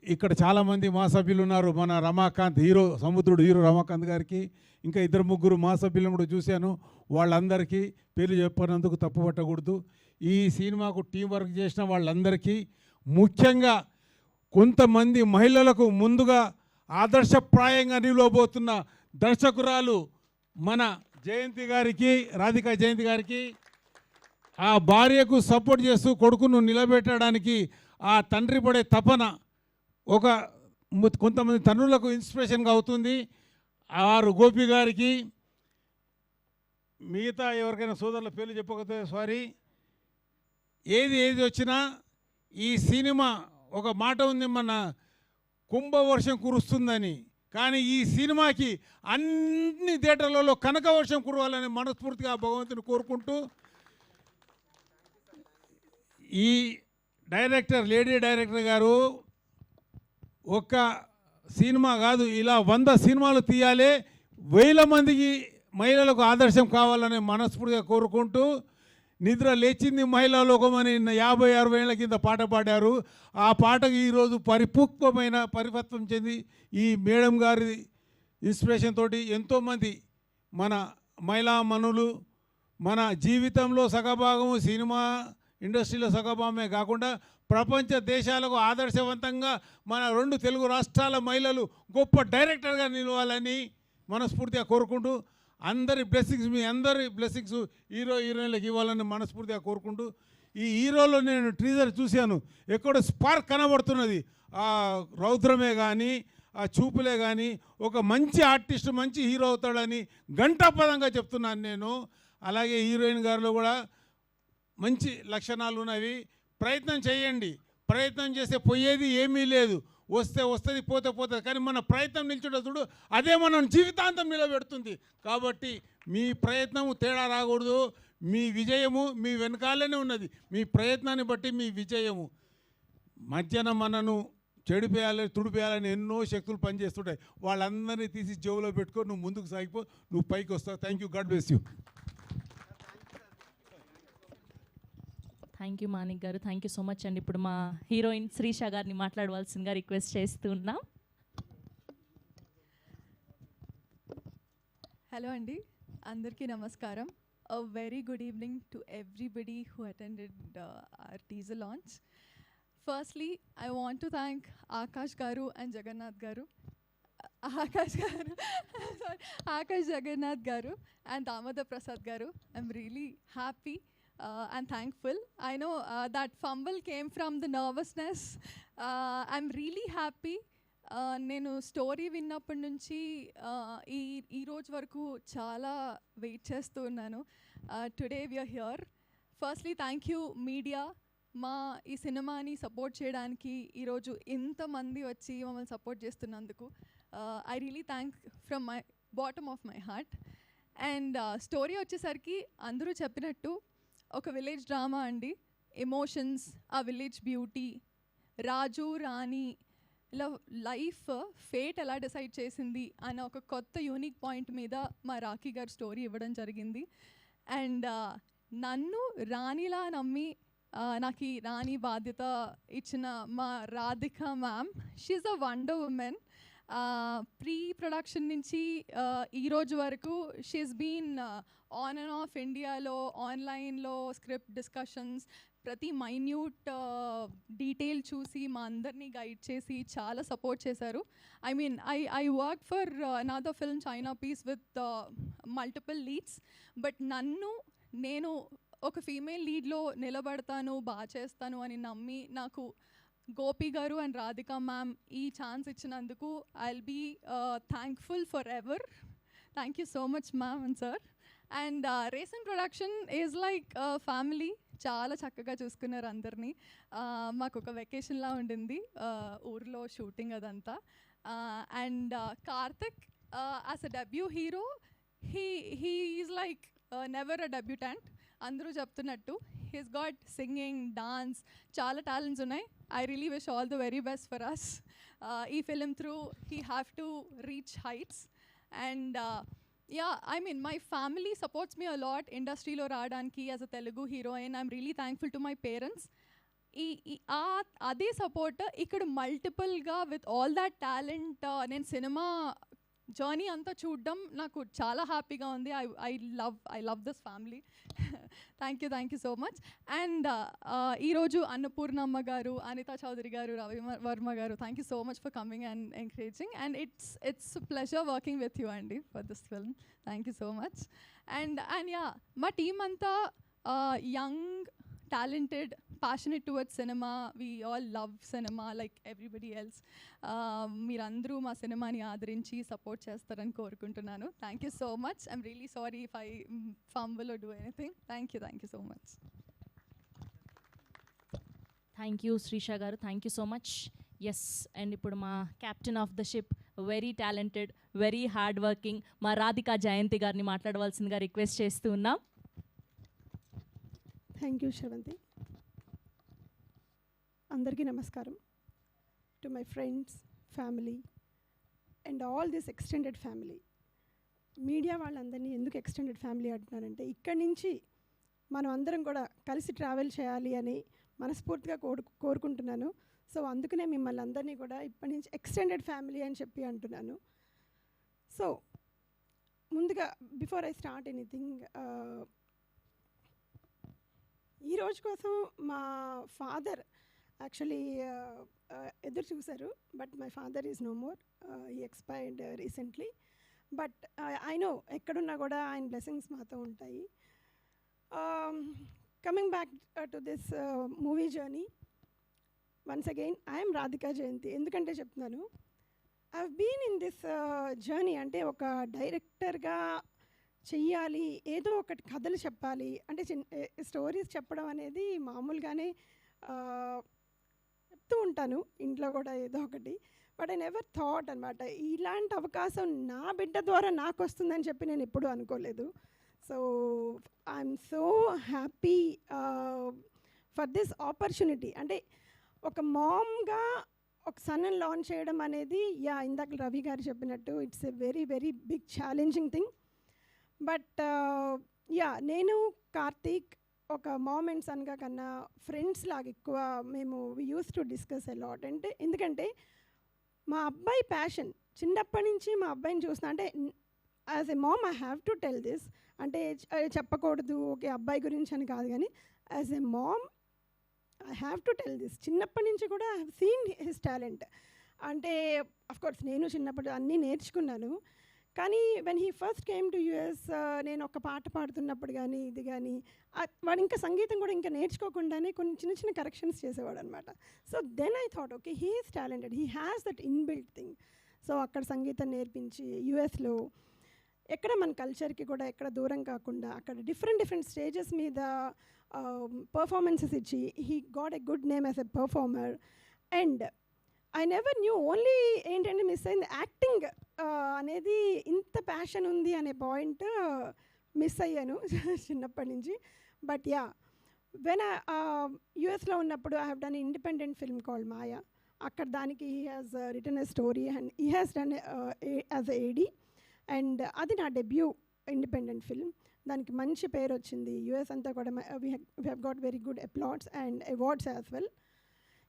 ఇక్కడ చాలామంది మా సభ్యులు ఉన్నారు. మన రమాకాంత్ హీరో, సముద్రుడు హీరో రమాకాంత్ గారికి, ఇంకా 2-3 మా సభ్యులను కూడా చూశాను. వాళ్ళందరికీ పేరు చెప్పినందుకు తప్పు పట్టకూడదు. ఈ సినిమాకు టీం వర్క్ చేసిన వాళ్ళందరికీ, ముఖ్యంగా కొంతమంది మహిళలకు ముందుగా ఆదర్శప్రాయంగా నిలవబోతున్న దర్శకురాలు మన జయంతి గారికి, రాధికా జయంతి గారికి, ఆ భార్యకు సపోర్ట్ చేస్తూ కొడుకును నిలబెట్టడానికి ఆ తండ్రి పడే తపన కొంతమంది తండ్రులకు ఇన్స్పిరేషన్గా అవుతుంది. ఆరు గోపి గారికి, మిగతా ఎవరికైనా సోదరుల పేర్లు చెప్పకపోతే సారీ. ఏది వచ్చినా ఈ సినిమా ఒక మాట ఉంది, మన కుంభవర్షం కురుస్తుందని, కానీ ఈ సినిమాకి అన్ని థియేటర్లలో కనక వర్షం కురవాలని మనస్ఫూర్తిగా భగవంతుని కోరుకుంటూ, ఈ డైరెక్టర్, లేడీ డైరెక్టర్ గారు ఒక్క సినిమా కాదు, ఇలా 100 సినిమాలు తీయాలి, 1000 మందికి మహిళలకు ఆదర్శం కావాలని మనస్ఫూర్తిగా కోరుకుంటూ, నిద్ర లేచింది మహిళా లోకమని 50-60 ఏళ్ల కింద పాట పాడారు. ఆ పాటకు ఈరోజు పరిపక్వం చెంది ఈ మేడం గారి ఇన్స్పిరేషన్ తోటి ఎంతోమంది మన మహిళా మనులు మన జీవితంలో సగభాగము, సినిమా ఇండస్ట్రీలో సగభాగమే కాకుండా ప్రపంచ దేశాలకు ఆదర్శవంతంగా మన 2 తెలుగు రాష్ట్రాల మహిళలు గొప్ప డైరెక్టర్గా నిలవాలని మనస్ఫూర్తిగా కోరుకుంటూ, అందరి బ్లెస్సింగ్స్, మీ అందరి బ్లెస్సింగ్స్ హీరోయిన్లకు ఇవ్వాలని మనస్ఫూర్తిగా కోరుకుంటూ, ఈ హీరోలో నేను ట్రీజర్ చూశాను, ఎక్కడో స్పార్క్ కనబడుతున్నది. ఆ రౌద్రమే కానీ, ఆ చూపులే కానీ, ఒక మంచి ఆర్టిస్ట్, మంచి హీరో అవుతాడని ఘంటాపదంగా చెప్తున్నాను నేను. అలాగే హీరోయిన్ గారిలో కూడా మంచి లక్షణాలు ఉన్నవి. ప్రయత్నం చేయండి, ప్రయత్నం చేస్తే పోయేది ఏమీ లేదు, వస్తే వస్తుంది, పోతే పోతుంది, కానీ మన ప్రయత్నం నిల్చుంటే అదే మనం జీవితాంతం నిలబెడుతుంది. కాబట్టి మీ ప్రయత్నం తేడా రాకూడదు, మీ విజయము మీ వెనకాలనే ఉన్నది, మీ ప్రయత్నాన్ని బట్టి మీ విజయము. మధ్యాహ్నం మనను చెడిపోయాలని, తుడిపేయాలని ఎన్నో శక్తులు పనిచేస్తుంటాయి, వాళ్ళందరినీ తీసి జేబులో పెట్టుకో, నువ్వు ముందుకు సాగిపో, నువ్వు పైకి వస్తావు. Thank you, God bless you. Thank you Manik గారు, థ్యాంక్ యూ సో మచ్ అండి. ఇప్పుడు మా హీరోయిన్ శ్రీష గారిని మాట్లాడవలసిందిగా రిక్వెస్ట్ చేస్తున్నాం. హలో అండి, అందరికీ నమస్కారం. A very good evening to everybody who attended our teaser launch. Firstly, I want to thank Akash Garu and Jagannath Garu. Akash గారు ఆకాష్ జగన్నాథ్ గారు అండ్ దామోదర్ ప్రసాద్ గారు. I'm really happy and thankful. I know that fumble came from the nervousness. I'm really happy. నేను story విన్నప్పటి నుంచి ఈ రోజు వరకు చాలా వెయిట్ చేస్తూ ఉన్నాను. Today we are here. Firstly thank you media, మా ఈ సినిమాని సపోర్ట్ చేయడానికి ఈరోజు ఇంతమంది వచ్చి మమ్మల్ని సపోర్ట్ చేస్తున్నందుకు I really thank from my bottom of my heart. And story వచ్చేసరికి అందరూ చెప్పినట్టు ఒక విలేజ్ డ్రామా అండి. ఎమోషన్స్, ఆ విలేజ్ బ్యూటీ, రాజు రాణి ఇలా లైఫ్ ఫేట్ ఎలా డిసైడ్ చేసింది అన్న ఒక కొత్త యూనిక్ పాయింట్ మీద మా రాఖీ గారు స్టోరీ ఇవ్వడం జరిగింది. అండ్ నన్ను రాణిలా నమ్మి నాకు ఈ రాణి బాధ్యత ఇచ్చిన మా Radhika ma'am, she's a wonder woman. Pre production నుంచి ఈరోజు వరకు she's been on and off ఇండియాలో, ఆన్లైన్లో స్క్రిప్ట్ డిస్కషన్స్, ప్రతి మైన్యూట్ డీటెయిల్ చూసి మా అందరినీ గైడ్ చేసి చాలా సపోర్ట్ చేశారు. I mean I work for another film China Piece with multiple leads, but నేను ఒక ఫీమేల్ లీడ్లో నిలబడతాను, బాగా చేస్తాను అని నమ్మి నాకు గోపి గారు అండ్ రాధిక మ్యామ్ ఈ ఛాన్స్ ఇచ్చినందుకు I'll be thankful for ever. Thank you so much ma'am and sir. And race and production is like family. చాలా చక్కగా చూసుకున్నారు అందరినీ. మాకు ఒక వెకేషన్లా ఉండింది ఊర్లో షూటింగ్ అదంతా. And Karthik as a debut hero, he is like never a debutant. అందరూ చెప్తున్నట్టు హీస్ గాట్ సింగింగ్, డాన్స్, చాలా టాలెంట్స్ ఉన్నాయి. I really wish all the very best for us. ఈ film through he have to reach heights. And yeah, I mean my family supports me a lot industry-lo radaniki as a Telugu heroine. I'm really thankful to my parents. అదే support ఇక్కడ మల్టిపుల్గా with all that talent నేను cinema journey అంతా చూడడం నాకు చాలా హ్యాపీగా ఉంది. I love this family. Thank you so much. And ఈరోజు అన్నపూర్ణమ్మ గారు, అనితా చౌదరి గారు, రవి వర్మ గారు, thank you so much for coming and encouraging. And it's pleasure working with you అండి for this film. Thank you so much. And yeah, మా team అంతా young, talented, passionate towards cinema. We all love cinema like everybody else. మీరందరూ మా సినిమాని ఆదరించి support చేస్తారని కోరుకుంటున్నాను. Thank you so much. I'm really sorry if I fumble or do anything. Thank you so much. Thank you Srisha గారు, thank you so much. Yes, and ఇప్పుడు మా captain of the ship, very talented, very hard working మా రాధికా జయంతి గారిని మాట్లాడవలసిందిగా request చేస్తూ ఉన్నాం. Thank you Sravanthi. అందరికీ నమస్కారం. To my friends, family and all this extended family. Media వాళ్ళందరినీ ఎందుకు ఎక్స్టెండెడ్ ఫ్యామిలీ అంటున్నానంటే, ఇక్కడి నుంచి మనం అందరం కూడా కలిసి ట్రావెల్ చేయాలి అని మనస్ఫూర్తిగా కోరుకుంటున్నాను. సో అందుకనే మిమ్మల్ని అందరినీ కూడా ఇప్పటి నుంచి ఎక్స్టెండెడ్ ఫ్యామిలీ అని చెప్పి అంటున్నాను. సో ముందుగా బిఫోర్ ఐ స్టార్ట్ ఎనీథింగ్, ఈ రోజు కోసం మా ఫాదర్ యాక్చువల్లీ ఎదురు చూశారు. But my father is no more. He expired recently. But I know ఎక్కడున్నా కూడా ఆయన బ్లెస్సింగ్స్ మాతో ఉంటాయి. Coming back to this movie journey, once again I'm Radhika Jayanthi. ఎందుకంటే చెప్తున్నాను, I have been in this journey. అంటే ఒక డైరెక్టర్గా చెయ్యాలి, ఏదో ఒకటి కథలు చెప్పాలి అంటే స్టోరీస్ చెప్పడం అనేది మామూలుగానే చెప్తూ ఉంటాను ఇంట్లో కూడా ఏదో ఒకటి. బట్ ఐ నెవర్ థాట్ అనమాట ఇలాంటి అవకాశం నా బిడ్డ ద్వారా నాకు వస్తుందని చెప్పి నేను ఎప్పుడూ అనుకోలేదు. So I'm so happy for this opportunity. అంటే ఒక మామ్గా ఒక సన్ని లాంచ్ చేయడం అనేది, ఇందాక రవి గారు చెప్పినట్టు it's a very very big challenging thing. But నేను కార్తీక్ ఒక మామ్ అండ్ సన్గా కన్నా ఫ్రెండ్స్ లాగా ఎక్కువ మేము we use to discuss a lot. అంటే ఎందుకంటే మా అబ్బాయి ప్యాషన్ చిన్నప్పటి నుంచి మా అబ్బాయిని చూస్తున్నా. అంటే as a mom I have to tell this. అంటే చెప్పకూడదు ఓకే అబ్బాయి గురించి అని కాదు, కానీ as a mom I have to tell this. చిన్నప్పటి నుంచి కూడా I have seen his talent. అంటే కోర్స్ నేను చిన్నప్పుడు అన్నీ నేర్చుకున్నాను. కానీ when he first came to US, నేను ఒక పాట పాడుతున్నప్పుడు కానీ ఇది కానీ వాడు ఇంకా సంగీతం కూడా ఇంకా నేర్చుకోకుండానే కొన్ని చిన్న చిన్న కరెక్షన్స్ చేసేవాడు అనమాట. So then I thought okay he is talented, he has that inbuilt thing. So అక్కడ సంగీతం నేర్పించి యూఎస్లో ఎక్కడ మన కల్చర్కి కూడా ఎక్కడ దూరం కాకుండా అక్కడ డిఫరెంట్ స్టేజెస్ మీద పర్ఫార్మెన్సెస్ ఇచ్చి he got a good name as a performer. And I never knew, only ఏంటంటే మిస్ అయింది యాక్టింగ్ అనేది ఇంత ప్యాషన్ ఉంది అనే పాయింట్ మిస్ అయ్యాను చిన్నప్పటి నుంచి. బట్ యా, వెన్ యూఎస్లో ఉన్నప్పుడు I have done independent film called Maya. అక్కడ దానికి he has written a story and he has done as a AD. And అది నా డెబ్యూ ఇండిపెండెంట్ ఫిల్మ్. దానికి మంచి పేరు వచ్చింది యూఎస్ అంతా కూడా. We have got very good applause and awards as well.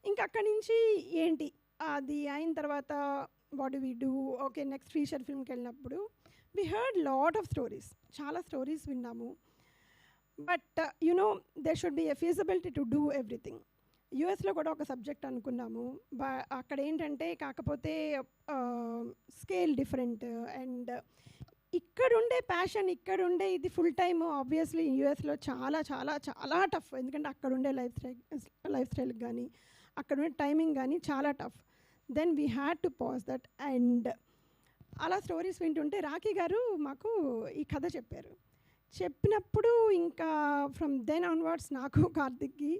ఇంకా అక్కడి నుంచి ఏంటి అది అయిన తర్వాత what do we do, okay next feature ఫిల్మ్కి వెళ్ళినప్పుడు we heard lot of stories, చాలా స్టోరీస్ విన్నాము. But you know there should be a feasibility to do everything. యూఎస్లో కూడా ఒక సబ్జెక్ట్ అనుకున్నాము, అక్కడ ఏంటంటే కాకపోతే స్కేల్ డిఫరెంట్. అండ్ ఇక్కడుండే ప్యాషన్, ఇక్కడుండే ఇది ఫుల్ టైమ్ ఆబ్వియస్లీ యూఎస్లో చాలా చాలా చాలా టఫ్. ఎందుకంటే అక్కడుండే లైఫ్ స్టైల్కి కానీ అక్కడుండే టైమింగ్ కానీ చాలా tough. Then we had to pause that. And అలా స్టోరీస్ వింటుంటే రాఖీ గారు మాకు ఈ కథ చెప్పారు. చెప్పినప్పుడు ఇంకా ఫ్రమ్ దెన్ ఆన్వర్డ్స్ నాకు కార్తిక్కి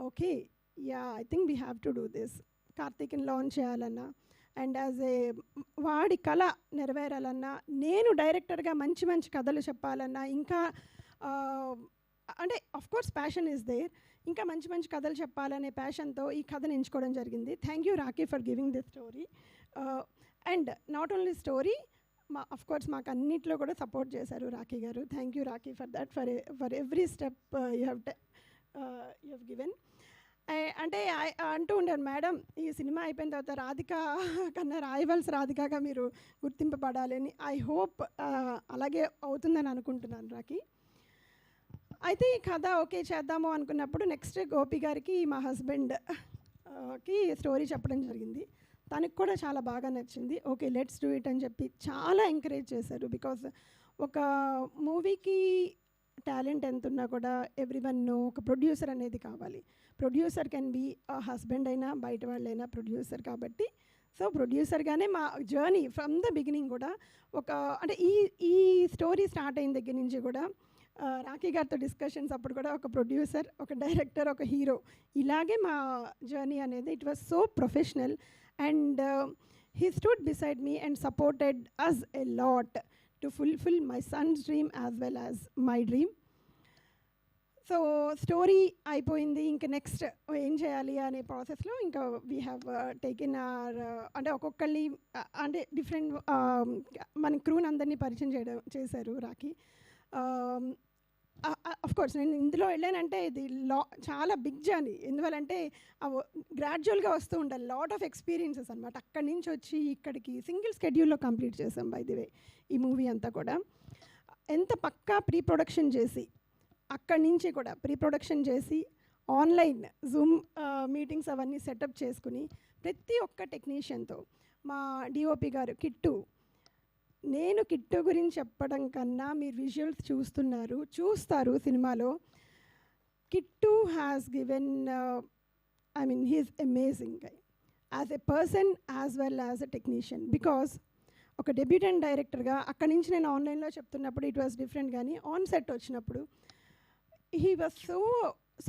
okay yeah I think we have to do this. కార్తిక్ని లాంచ్ చేయాలన్నా అండ్ యాజ్ ఏ వాడి కళ నెరవేరాలన్నా, నేను డైరెక్టర్గా మంచి మంచి కథలు చెప్పాలన్నా, ఇంకా అంటే కోర్స్ ప్యాషన్ ఈజ్ దేర్, ఇంకా మంచి మంచి కథలు చెప్పాలనే ప్యాషన్తో ఈ కథను ఎంచుకోవడం జరిగింది. Thank you Rakhi for giving this story. And not only story, course మాకు అన్నింటిలో కూడా సపోర్ట్ చేశారు రాఖీ గారు. Thank you Rakhi for that, for every step you have given. అంటే అంటూ ఉండారు మేడం ఈ సినిమా అయిపోయిన తర్వాత రాధిక కన్నా రాయవల్స్ రాధికగా మీరు గుర్తింపబడాలని. ఐ హోప్ అలాగే అవుతుందని అనుకుంటున్నాను రాఖీ. అయితే ఈ కథ ఓకే చేద్దాము అనుకున్నప్పుడు నెక్స్ట్ గోపి గారికి మా హస్బెండ్కి స్టోరీ చెప్పడం జరిగింది. తనకు కూడా చాలా బాగా నచ్చింది. ఓకే లెట్స్ డూ ఇట్ అని చెప్పి చాలా ఎంకరేజ్ చేశారు. బికాస్ ఒక మూవీకి టాలెంట్ ఎంత ఉన్నా కూడా ఎవ్రీవన్ నో ఒక ప్రొడ్యూసర్ అనేది కావాలి. ప్రొడ్యూసర్ కెన్ బీ హస్బెండ్ అయినా బయట వాళ్ళైనా ప్రొడ్యూసర్. కాబట్టి సో ప్రొడ్యూసర్గానే మా జర్నీ ఫ్రమ్ ద బిగినింగ్ కూడా ఒక అంటే ఈ స్టోరీ స్టార్ట్ అయిన దగ్గర నుంచి కూడా రాఖీ గారితో డిస్కషన్స్ అప్పుడు కూడా ఒక ప్రొడ్యూసర్, ఒక డైరెక్టర్, ఒక హీరో, ఇలాగే మా జర్నీ అనేది it was so professional. And he stood beside me and supported us a lot to fulfil my son's dream as well as my dream. So story అయిపోయింది. ఇంకా నెక్స్ట్ ఏం చేయాలి అనే ప్రాసెస్లో ఇంకా వీ హ్యావ్ టేకెన్ అవర్ అంటే ఒక్కొక్కరిని అంటే డిఫరెంట్ మన క్రూని అందరినీ పరిచయం చేశారు రాఖీ. కోర్స్ నేను ఇందులో వెళ్ళానంటే ఇది చాలా బిగ్ జర్నీ. ఎందువల్లంటే గ్రాడ్యువల్గా వస్తూ ఉండాలి, లాట్ ఆఫ్ ఎక్స్పీరియన్సెస్ అనమాట. అక్కడి నుంచి వచ్చి ఇక్కడికి సింగిల్ స్కెడ్యూల్లో కంప్లీట్ చేసాం. బై ది వే ఈ మూవీ అంతా కూడా ఎంత పక్కా ప్రీ ప్రొడక్షన్ చేసి, అక్కడి నుంచి కూడా ప్రీ ప్రొడక్షన్ చేసి ఆన్లైన్ జూమ్ మీటింగ్స్ అవన్నీ సెటప్ చేసుకుని ప్రతి ఒక్క టెక్నీషియన్తో మా డిఓపి గారు కిట్టు, నేను కిట్టు గురించి చెప్పడం కన్నా మీరు విజువల్స్ చూస్తారు సినిమాలో. Kittu has given I mean he's amazing guy as a person as well as a technician. Because ఒక డెబ్యూటెంట్ డైరెక్టర్గా అక్కడి నుంచి నేను ఆన్లైన్లో చెప్తున్నప్పుడు ఇట్ వాస్ డిఫరెంట్, కానీ ఆన్ సెట్ వచ్చినప్పుడు హీ వాజ్ సో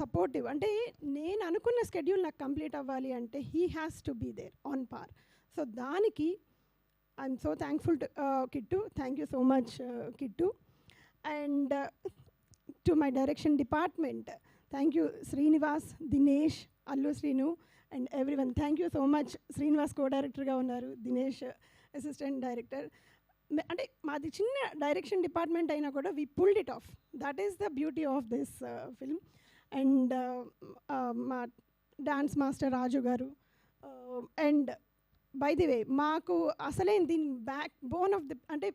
సపోర్టివ్. అంటే నేను అనుకున్న స్కెడ్యూల్ నాకు కంప్లీట్ అవ్వాలి అంటే he has to be there on par. So దానికి I'm so thankful to Kittu. Thank you so much Kittu. And to my direction department thank you Srinivas, Dinesh, Allu Srinu and everyone. Thank you so much. Srinivas co డైరెక్టర్గా ఉన్నారు, Dinesh assistant director. అంటే మాది చిన్న direction department అయినా కూడా we pulled it of. That is the beauty of this film. And మా dance master రాజు గారు. And by the way మాకు అసలే దీని బ్యాక్ బోన్ ఆఫ్ ది అంటే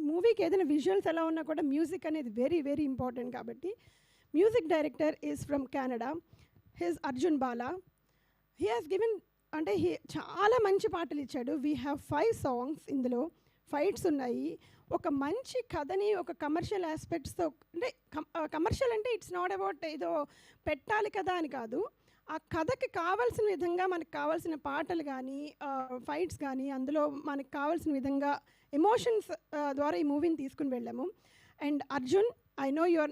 మూవీకి ఏదైనా విజువల్స్ ఎలా ఉన్నా కూడా మ్యూజిక్ అనేది వెరీ వెరీ ఇంపార్టెంట్. కాబట్టి music director is from Canada, his Arjun Bala. He has given అంటే చాలా మంచి పాటలు ఇచ్చాడు. వీ హ్యావ్ 5 సాంగ్స్, ఇందులో ఫైట్స్ ఉన్నాయి. ఒక మంచి కథని ఒక కమర్షియల్ ఆస్పెక్ట్స్తో, అంటే కమర్షియల్ అంటే ఇట్స్ నాట్ అబౌట్ ఏదో పెట్టాలి కదా అని కాదు, ఆ కథకి కావాల్సిన విధంగా మనకు కావాల్సిన పాటలు కానీ ఫైట్స్ కానీ అందులో మనకు కావాల్సిన విధంగా ఎమోషన్స్ ద్వారా ఈ మూవీని తీసుకుని వెళ్ళాము. And Arjun, I know you're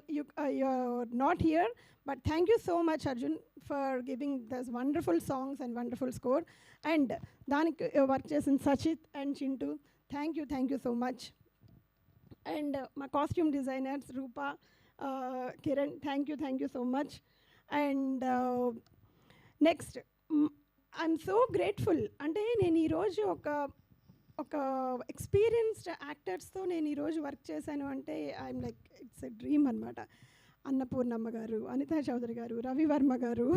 not here, but thank you so much, Arjun, for giving those wonderful songs and wonderful score. And Danik work chesin Sachit and Chintu, thank you so much. And my costume designers Rupa, Kiran, thank you so much. And next, I'm so grateful. Ante nenu ee roju ఒక experienced యాక్టర్స్తో నేను ఈరోజు work చేశాను అంటే I'm like it's a dream అనమాట. అన్నపూర్ణమ్మ గారు, అనితా చౌదరి గారు, రవివర్మ గారు,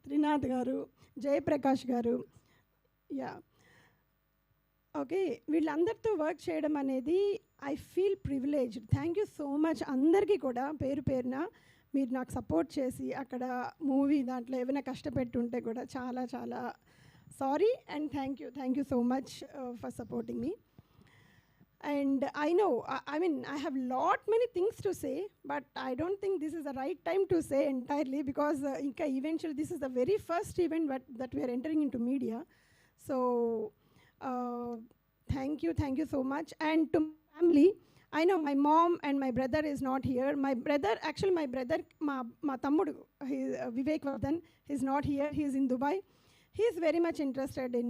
త్రినాథ్ గారు, జయప్రకాష్ గారు, యా ఓకే, వీళ్ళందరితో వర్క్ చేయడం అనేది I feel privileged. Thank you so much అందరికీ కూడా పేరు పేరున మీరు నాకు సపోర్ట్ చేసి అక్కడ మూవీ దాంట్లో ఏమైనా కష్టపెట్టుంటే కూడా చాలా చాలా sorry and thank you so much for supporting me. And I know I mean I have many things to say, but I don't think this is the right time to say entirely, because eventually this is the very first event that we are entering into media. So thank you so much. And to my family, I know my mom and my brother is not here. My brother ma tammudu, Vivek Vardhan, is not here. He is in Dubai. He is very much interested in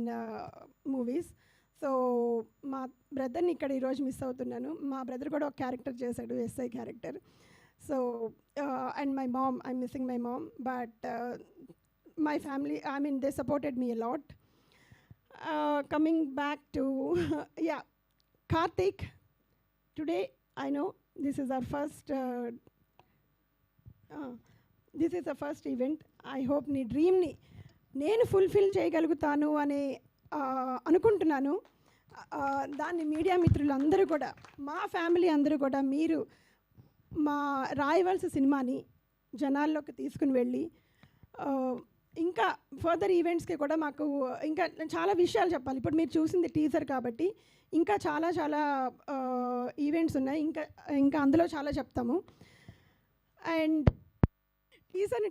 movies. So మా బ్రదర్ని ఇక్కడ ఈరోజు miss అవుతున్నాను. మా brother కూడా ఒక character చేశాడు, SI character. So and my mom, I'm missing my mom, but my family, I mean they supported me a lot. Coming back to yeah Karthik, today I know this is our first event. I hope నీ డ్రీమ్ని నేను fulfil చేయగలుగుతాను అని అనుకుంటున్నాను. దాన్ని media మిత్రులందరూ కూడా, మా family అందరూ కూడా, మీరు మా రాయవలస సినిమాని జనాల్లోకి తీసుకుని వెళ్ళి ఇంకా ఫర్దర్ ఈవెంట్స్కి కూడా మాకు ఇంకా చాలా విషయాలు చెప్పాలి. ఇప్పుడు మీరు చూసింది టీజర్ కాబట్టి ఇంకా చాలా చాలా ఈవెంట్స్ ఉన్నాయి, ఇంకా అందులో చాలా చెప్తాము. అండ్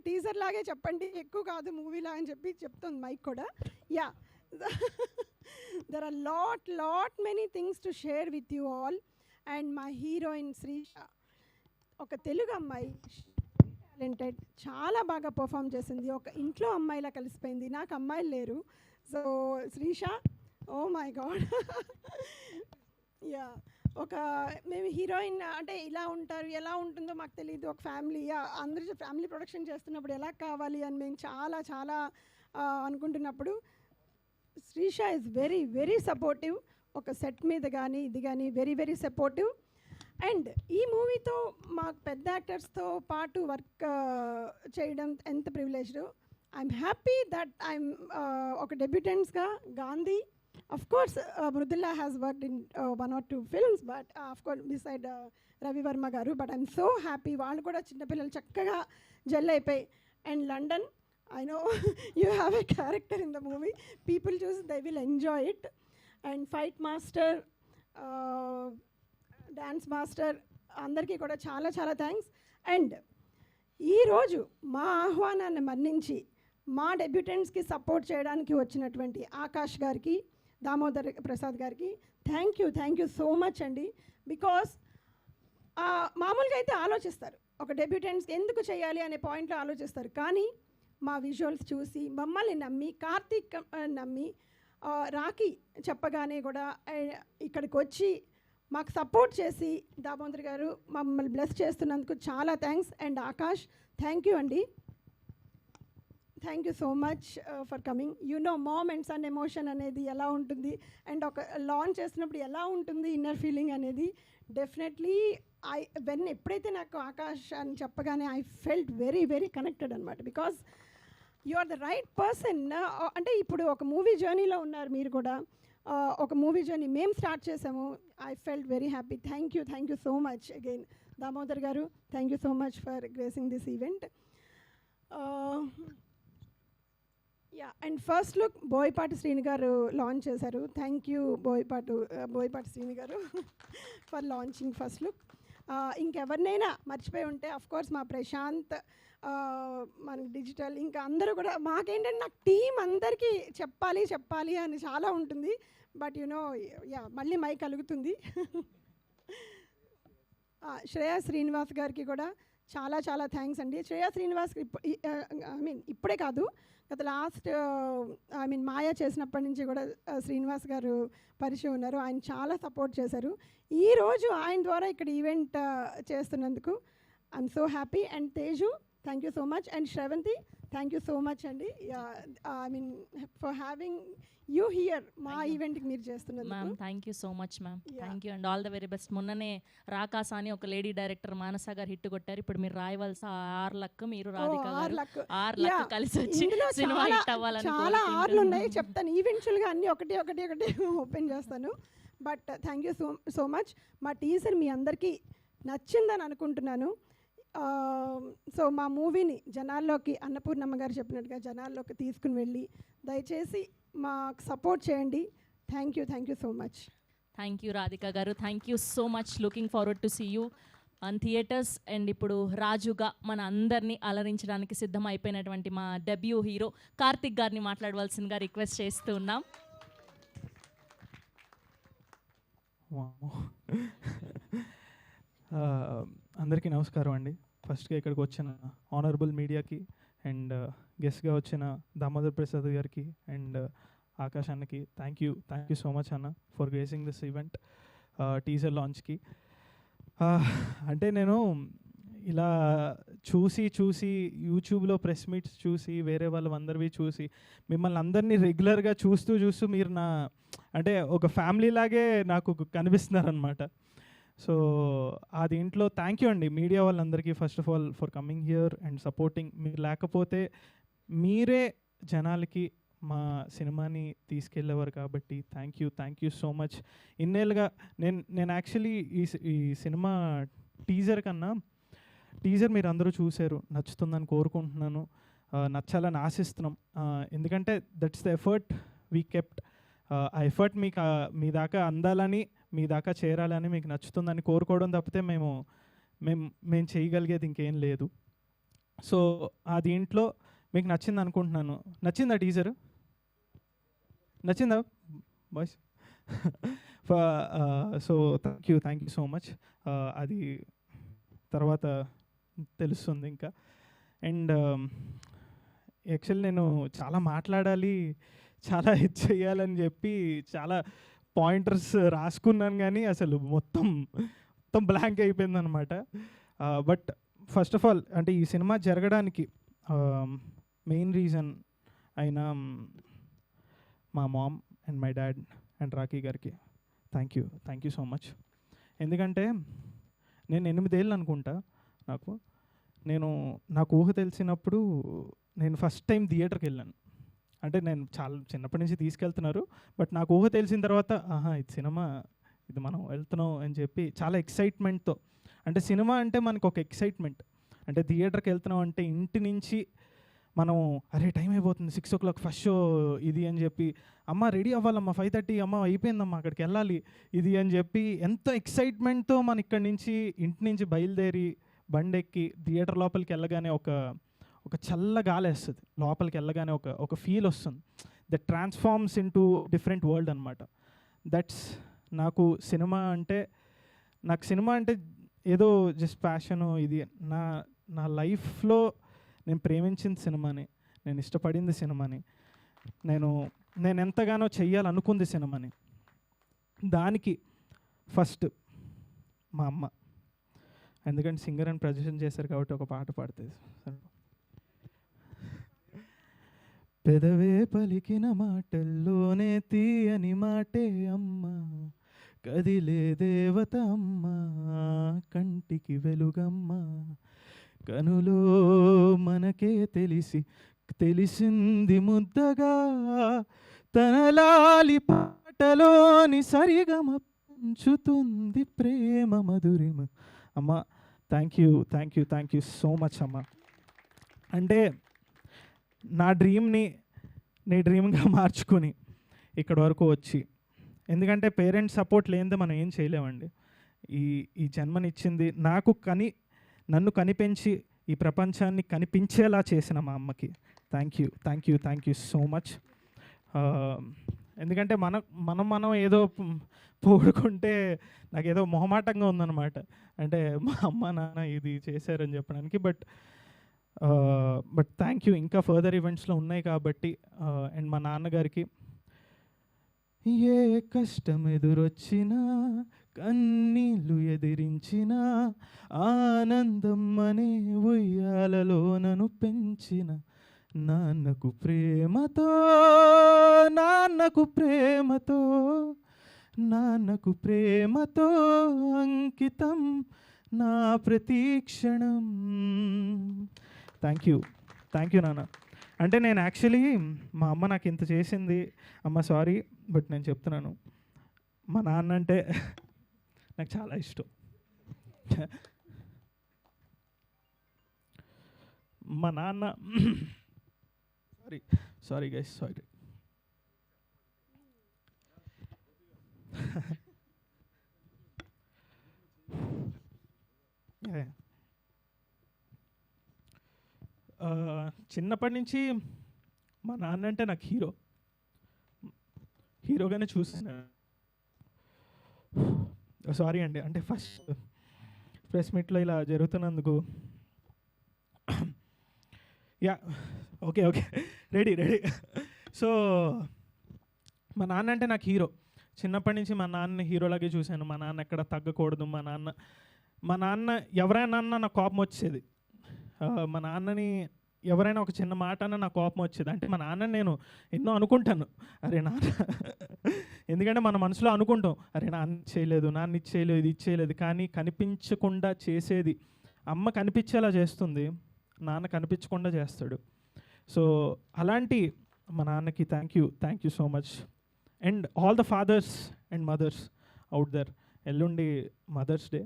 టీజర్ లాగే చెప్పండి, ఎక్కువ కాదు మూవీలా అని చెప్తుంది మైక్ కూడా. Yeah there are lot many things to share with you all. And మా హీరోయిన్ శ్రీష, ఒక తెలుగు అమ్మాయి, టాలెంటెడ్, చాలా బాగా పర్ఫామ్ చేసింది. ఒక ఇంట్లో అమ్మాయిలా కలిసిపోయింది. నాకు అమ్మాయిలు లేరు. So Srisha, oh my god, yeah ఒక మేము హీరోయిన్ అంటే ఇలా ఉంటారు, ఎలా ఉంటుందో మాకు తెలియదు. ఒక ఫ్యామిలీ, అందరూ ఫ్యామిలీ ప్రొడక్షన్ చేస్తున్నప్పుడు ఎలా కావాలి అని మేము చాలా చాలా అనుకుంటున్నప్పుడు Srisha is very very supportive. ఒక సెట్ మీద కానీ ఇది కానీ వెరీ వెరీ సపోర్టివ్. అండ్ ఈ మూవీతో మాకు పెద్ద యాక్టర్స్తో పాటు వర్క్ చేయడం ఎంత privileged. I'm happy that I'm ఒక డెబ్యూటెంట్స్గా Gandhi, of course Mrudula has worked in 1 or 2 films, but of course beside Ravi Varma garu, but I'm so happy వాళ్ళు కూడా చిన్న పిల్లలు చక్కగా జెల్ అయిపోయి. And London, I know you have a character in the movie, people choose, they will enjoy it. And fight master, dance master అందరికీ కూడా చాలా చాలా థ్యాంక్స్. అండ్ ఈరోజు మా ఆహ్వానాన్ని మన్నించి మా డెబ్యూటెంట్స్కి సపోర్ట్ చేయడానికి వచ్చినటువంటి ఆకాష్ గారికి, దామోదర్ ప్రసాద్ గారికి థ్యాంక్ యూ సో మచ్ అండి. బికాస్ మామూలుగా అయితే ఆలోచిస్తారు, ఒక డెబ్యూటెంట్స్కి ఎందుకు చేయాలి అనే పాయింట్లో ఆలోచిస్తారు, కానీ మా విజువల్స్ చూసి మమ్మల్ని నమ్మి, కార్తీక్ నమ్మి, రాఖీ చెప్పగానే కూడా ఇక్కడికి వచ్చి మాకు సపోర్ట్ చేసి దామోదర్ గారు మమ్మల్ని బ్లెస్ చేస్తున్నందుకు చాలా thanks. And Akash, thank you అండి, thank you so much for coming. You know mom and son emotion అనేది ఎలా ఉంటుంది, అండ్ ఒక లాంచ్ చేస్తున్నప్పుడు ఎలా ఉంటుంది ఇన్నర్ ఫీలింగ్ అనేది. డెఫినెట్లీ ఎప్పుడైతే నాకు ఆకాష్ అని చెప్పగానే I felt very very connected అనమాట. Because you are the right person. అంటే ఇప్పుడు ఒక మూవీ జర్నీలో ఉన్నారు మీరు కూడా, ఒక మూవీ జర్నీ మేము స్టార్ట్ చేసాము. I felt very happy. Thank you so much again Damodar గారు, thank you so much for gracing this event. Yeah and first look Boyapati Srini గారు లాంచ్ చేశారు. థ్యాంక్ యూ బోయపాటి శ్రీని గారు ఫర్ లాంచింగ్ ఫస్ట్ లుక్. ఇంకెవరినైనా మర్చిపోయి ఉంటే course మా ప్రశాంత్, మనకి డిజిటల్, ఇంకా అందరూ కూడా మాకేంటంటే నాకు టీం అందరికీ చెప్పాలి అని చాలా ఉంటుంది. బట్ మళ్ళీ మైక్ కలుగుతుంది. శ్రేయా శ్రీనివాస్ గారికి కూడా చాలా చాలా థ్యాంక్స్ అండి. శ్రేయా శ్రీనివాస్ ఇప్పుడే కాదు, గత లాస్ట్ మాయా చేసినప్పటి నుంచి కూడా శ్రీనివాస్ గారు పరిచయం ఉన్నారు. ఆయన చాలా సపోర్ట్ చేశారు. ఈరోజు ఆయన ద్వారా ఇక్కడ ఈవెంట్ చేస్తున్నందుకు I'm so happy. And Teju, thank you so much. And Sravanthi, thank you so much అండి. ఫర్ హ్యావింగ్ యూ హియర్, మా ఈవెంట్కి మీరు చేస్తున్నారు ma'am. Thank you so much ma'am. Thank you and all the very best. మొన్ననే రాకాస అని ఒక lady director మానస గారు hit కొట్టారు. ఇప్పుడు మీరు రాయవలసిన 6 లక్, మీరు రాధిక గారు 6 లక్ కలిసి వచ్చి సినిమా హిట్ అవ్వాలని చాలా ఆర్లు ఉన్నాయి, చెప్తాను. ఈవెన్చువల్గా అన్నీ ఒకటి ఓపెన్ చేస్తాను. But thank you so much. మా టీజర్ మీ అందరికీ నచ్చిందని అనుకుంటున్నాను. సో మా మూవీని జనాల్లోకి, అన్నపూర్ణమ్మ గారు చెప్పినట్టుగా జనాల్లోకి తీసుకుని వెళ్ళి దయచేసి మాకు సపోర్ట్ చేయండి. Thank you so much. Thank you Radhika గారు. Thank you so much. Looking forward to see you on theaters. And ఇప్పుడు రాజుగా మన అందరినీ అలరించడానికి సిద్ధం అయిపోయినటువంటి మా డెబ్యూ హీరో కార్తిక్ గారిని మాట్లాడవలసిందిగా రిక్వెస్ట్ చేస్తూ ఉన్నాం. అందరికీ నమస్కారం అండి. ఫస్ట్గా ఇక్కడికి వచ్చిన ఆనరబుల్ మీడియాకి అండ్ గెస్ట్గా వచ్చిన దామోదర్ ప్రసాద్ గారికి అండ్ ఆకాష్ అన్నకి థ్యాంక్ యూ సో మచ్ అన్న for gracing this event teaser లాంచ్కి. అంటే నేను ఇలా చూసి యూట్యూబ్లో ప్రెస్ మీట్స్ చూసి వేరే వాళ్ళందరివి చూసి మిమ్మల్ని అందరినీ రెగ్యులర్గా చూస్తూ మీరు నా అంటే ఒక ఫ్యామిలీ లాగే నాకు కనిపిస్తున్నారనమాట. సో ఆ దీంట్లో థ్యాంక్ యూ అండి మీడియా వాళ్ళందరికీ first of all for coming here and supporting. మీరు లేకపోతే మీరే జనాలకి మా సినిమాని తీసుకెళ్ళేవారు కాబట్టి థ్యాంక్ యూ సో మచ్. ఇన్నేళ్ళుగా నేను యాక్చువల్లీ ఈ సినిమా టీజర్ మీరు అందరూ చూశారు, నచ్చుతుందని కోరుకుంటున్నాను, నచ్చాలని ఆశిస్తున్నాం. ఎందుకంటే that's the effort we kept. ఆ ఎఫర్ట్ మీకు మీ దాకా అందాలని, మీ దాకా చేరాలని, మీకు నచ్చుతుందని కోరుకోవడం తప్పితే మేము చేయగలిగేది ఇంకేం లేదు. సో ఆ దీంట్లో మీకు నచ్చింది అనుకుంటున్నాను. నచ్చిందా టీజర్? నచ్చిందా boys? So thank you so much. అది తర్వాత తెలుస్తుంది ఇంకా. అండ్ యాక్చువల్లీ నేను చాలా మాట్లాడాలి, చాలా చేయాలని చెప్పి చాలా పాయింటర్స్ రాసుకున్నాను, కానీ అసలు మొత్తం బ్లాంక్ అయిపోయిందనమాట. బట్ ఫస్ట్ ఆఫ్ ఆల్ అంటే ఈ సినిమా జరగడానికి మెయిన్ రీజన్ అయిన మా mom and my dad and Rakhi గారికి థ్యాంక్ యూ సో మచ్. ఎందుకంటే నేను 8 ఏళ్ళు అనుకుంటా నాకు ఊహ తెలిసినప్పుడు నేను ఫస్ట్ టైం థియేటర్కి వెళ్ళాను. అంటే నేను చాలా చిన్నప్పటి నుంచి తీసుకెళ్తున్నారు, బట్ నాకు ఊహ తెలిసిన తర్వాత ఇది సినిమా, ఇది మనం వెళ్తున్నాం అని చెప్పి చాలా ఎక్సైట్మెంట్తో. అంటే సినిమా అంటే మనకు ఒక ఎక్సైట్మెంట్. అంటే థియేటర్కి వెళ్తున్నాం అంటే ఇంటి నుంచి మనం అరే టైం అయిపోతుంది 6 o'clock ఫస్ట్ షో ఇది అని చెప్పి, అమ్మ రెడీ అవ్వాలమ్మా 5:30, అమ్మ అయిపోయిందమ్మా అక్కడికి వెళ్ళాలి ఇది అని చెప్పి ఎంతో ఎక్సైట్మెంట్తో మన ఇక్కడి నుంచి ఇంటి నుంచి బయలుదేరి బండెక్కి థియేటర్ లోపలికి వెళ్ళగానే ఒక చల్ల గాలి వేస్తుంది, లోపలికి వెళ్ళగానే ఒక ఫీల్ వస్తుంది. That transforms in to different world అనమాట. దట్స్ నాకు సినిమా అంటే ఏదో జస్ట్ ప్యాషను. ఇది నా లైఫ్లో నేను ప్రేమించిన సినిమాని, నేను ఇష్టపడింది సినిమాని, నేను ఎంతగానో చెయ్యాలనుకుంది సినిమాని. దానికి ఫస్ట్ మా అమ్మ, ఎందుకంటే సింగర్ అని ప్రజెంట్ చేశారు కాబట్టి ఒక పాట పాడుతుంది. పెదవే పలికిన మాటల్లోనే తీయని మాటే అమ్మ, కదిలే దేవత అమ్మ, కంటికి వెలుగమ్మ, కనులో మనకే తెలిసింది ముద్దగా, తన లాలి పాటలోని సరిగమ పంచుతుంది ప్రేమ మధురిమ. అమ్మ థ్యాంక్ యూ సో మచ్ అమ్మ. అంటే నా డ్రీమ్ని నీ డ్రీమ్గా మార్చుకుని ఇక్కడ వరకు వచ్చి, ఎందుకంటే పేరెంట్స్ సపోర్ట్ లేనిదే మనం ఏం చేయలేమండి. ఈ జన్మనిచ్చింది నన్ను కనిపెంచి ఈ ప్రపంచాన్ని కనిపించేలా చేసిన మా అమ్మకి థ్యాంక్ యూ సో మచ్. ఎందుకంటే మనం ఏదో పోడుకుంటే నాకేదో మొహమాటంగా ఉందన్నమాట, అంటే మా అమ్మ నాన్న ఇది చేశారని చెప్పడానికి. But thank you. ఇంకా ఫర్దర్ ఈవెంట్స్లో ఉన్నాయి కాబట్టి. అండ్ మా నాన్నగారికి, ఏ కష్టం ఎదురొచ్చినా కన్నీళ్ళు ఎదిరించిన ఆనందం అనే ఉయ్యాలలో నన్ను పెంచిన నాన్నకు ప్రేమతో అంకితం నా ప్రతీక్షణం. థ్యాంక్ యూ నాన్న. అంటే నేను యాక్చువల్లీ మా అమ్మ నాకు ఇంత చేసింది, అమ్మ సారీ బట్ నేను చెప్తున్నాను, మా నాన్న అంటే నాకు చాలా ఇష్టం. మా నాన్న సారీ గైస్ సారీ. చిన్నప్పటి నుంచి మా నాన్న అంటే నాకు హీరోగానే చూసాను. సారీ అండి, అంటే ఫస్ట్ ప్రెస్ మీట్లో ఇలా జరుగుతున్నందుకు. Yeah okay ready. సో మా నాన్న అంటే నాకు హీరో. చిన్నప్పటి నుంచి మా నాన్నని హీరోలాగే చూశాను. మా నాన్న ఎక్కడ తగ్గకూడదు. మా నాన్న ఎవరైనా నాకు కోపం వచ్చేది. మా నాన్నని ఎవరైనా ఒక చిన్న మాట అన్నా నాకు కోపం వచ్చేది. అంటే మా నాన్న నేను ఎన్నో అనుకుంటాను, అరే నాన్న, ఎందుకంటే మన మనసులో అనుకుంటాం, అరే నాన్న చేయలేదు, నాన్న ఇది చేయలేదు, ఇది చేయలేదు. కానీ కనిపించకుండా చేసేది అమ్మ కనిపించేలా చేస్తుంది, నాన్న కనిపించకుండా చేస్తాడు. సో అలాంటి మా నాన్నకి thank you so much. And all the fathers and mothers out there. ఎల్లుండి Mother's Day,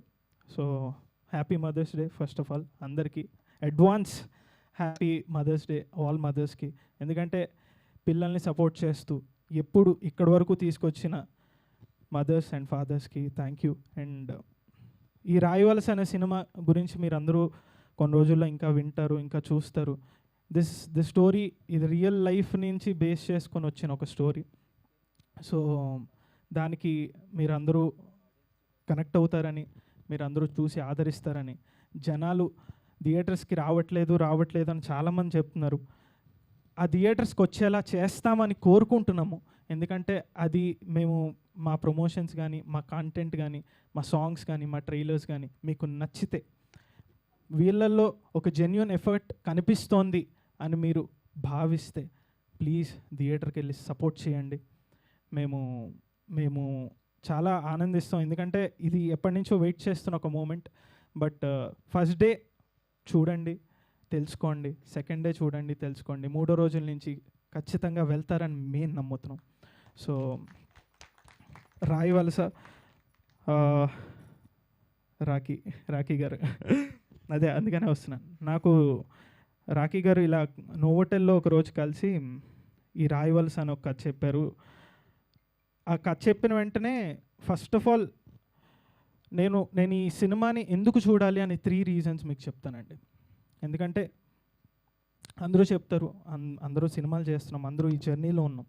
so happy Mother's Day first of all అందరికీ. Advance happy Mother's Day all మదర్స్కి. ఎందుకంటే పిల్లల్ని సపోర్ట్ చేస్తూ ఎప్పుడు ఇక్కడి వరకు తీసుకొచ్చిన మదర్స్ అండ్ ఫాదర్స్కి థ్యాంక్ యూ. అండ్ ఈ రాయవలస అనే సినిమా గురించి మీరు అందరూ కొన్ని రోజుల్లో ఇంకా వింటారు, ఇంకా చూస్తారు. దిస్ స్టోరీ ఇది రియల్ లైఫ్ నుంచి బేస్ చేసుకొని వచ్చిన ఒక స్టోరీ. సో దానికి మీరందరూ కనెక్ట్ అవుతారని, మీరందరూ చూసి ఆదరిస్తారని. జనాలు థియేటర్స్కి రావట్లేదు అని చాలామంది చెప్తున్నారు. ఆ థియేటర్స్కి వచ్చేలా చేస్తామని కోరుకుంటున్నాము. ఎందుకంటే అది మేము మా ప్రమోషన్స్ కానీ, మా కంటెంట్ కానీ, మా సాంగ్స్ కానీ, మా ట్రైలర్స్ కానీ మీకు నచ్చితే, వీళ్ళల్లో ఒక జెన్యూన్ ఎఫర్ట్ కనిపిస్తోంది అని మీరు భావిస్తే ప్లీజ్ థియేటర్కి వెళ్ళి సపోర్ట్ చేయండి. మేము చాలా ఆనందిస్తాం. ఎందుకంటే ఇది ఎప్పటి నుంచో వెయిట్ చేస్తున్న ఒక మూమెంట్. బట్ ఫస్ట్ డే చూడండి, తెలుసుకోండి. సెకండ్ డే చూడండి, తెలుసుకోండి. 3వ రోజుల నుంచి ఖచ్చితంగా వెళ్తారని మేము నమ్ముతున్నాం. సో రాయవలస రాఖీ గారు అదే అందుకనే వస్తున్నాను. నాకు రాఖీ గారు ఇలా నోవోటెల్లో ఒకరోజు కలిసి ఈ రాయవలస అని ఒక కథ చెప్పారు. ఆ కథ చెప్పిన వెంటనే ఫస్ట్ ఆఫ్ ఆల్ నేను ఈ సినిమాని ఎందుకు చూడాలి అని 3 రీజన్స్ మీకు చెప్తానండి. ఎందుకంటే అందరూ చెప్తారు, అందరూ సినిమాలు చేస్తున్నాం, అందరూ ఈ జర్నీలో ఉన్నాం,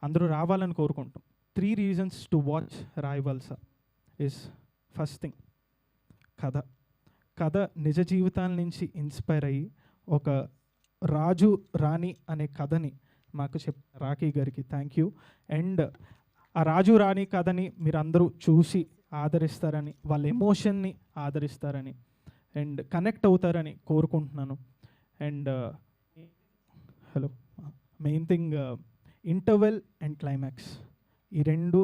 అందరూ రావాలని కోరుకుంటాం. 3 reasons to watch Rayavalasa is first thing కథ నిజ జీవితాల నుంచి ఇన్స్పైర్ అయ్యి ఒక రాజు రాణి అనే కథని మాకు రాఖీ గారికి థ్యాంక్ యూ. అండ్ ఆ రాజు రాణి కథని మీరు అందరూ చూసి ఆదరిస్తారని, వాళ్ళ ఎమోషన్ని ఆదరిస్తారని అండ్ కనెక్ట్ అవుతారని కోరుకుంటున్నాను. And main thing interval and climax, ఈ 2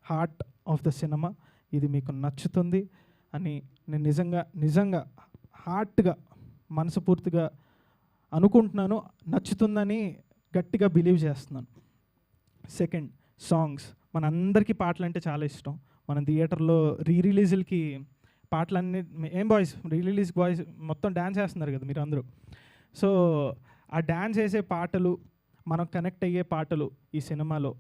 హార్ట్ ఆఫ్ ద సినిమా. ఇది మీకు నచ్చుతుంది అని నేను నిజంగా హార్ట్గా మనస్ఫూర్తిగా అనుకుంటున్నాను, నచ్చుతుందని గట్టిగా బిలీవ్ చేస్తున్నాను. Second, songs. మనందరికీ పాటలు అంటే చాలా ఇష్టం. మన థియేటర్లో రిలీజులకి పాటలన్నీ ఏం బాయ్స్, రిలీజ్ బాయ్స్ మొత్తం డ్యాన్స్ చేస్తున్నారు కదా మీరు అందరూ. సో ఆ డ్యాన్స్ వేసే పాటలు మనం కనెక్ట్ అయ్యే పాటలు ఈ సినిమాలో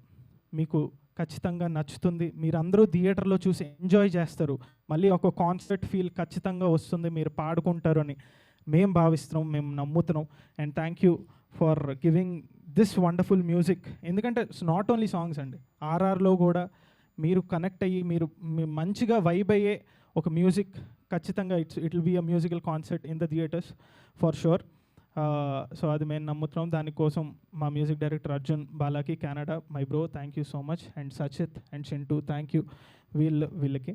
మీకు ఖచ్చితంగా నచ్చుతుంది. మీరందరూ థియేటర్లో చూసి ఎంజాయ్ చేస్తారు. మళ్ళీ ఒక కాన్సర్ట్ ఫీల్ ఖచ్చితంగా వస్తుంది, మీరు పాడుకుంటారు అని మేము భావిస్తున్నాం, మేము నమ్ముతున్నాం. And thank you for giving this wonderful music. ఎందుకంటే ఇట్స్ నాట్ ఓన్లీ సాంగ్స్ అండి, ఆర్ఆర్లో కూడా మీరు కనెక్ట్ అయ్యి మీరు మంచిగా వైబ్ అయ్యే ఒక మ్యూజిక్ ఖచ్చితంగా it will be a musical concert in the theatres for sure. So అది మేము నమ్ముతున్నాం. దానికోసం మా మ్యూజిక్ డైరెక్టర్ అర్జున్ బాలాకి కెనడా, my bro, thank you so much. And Sachit and Chintu, thank you వీళ్ళకి.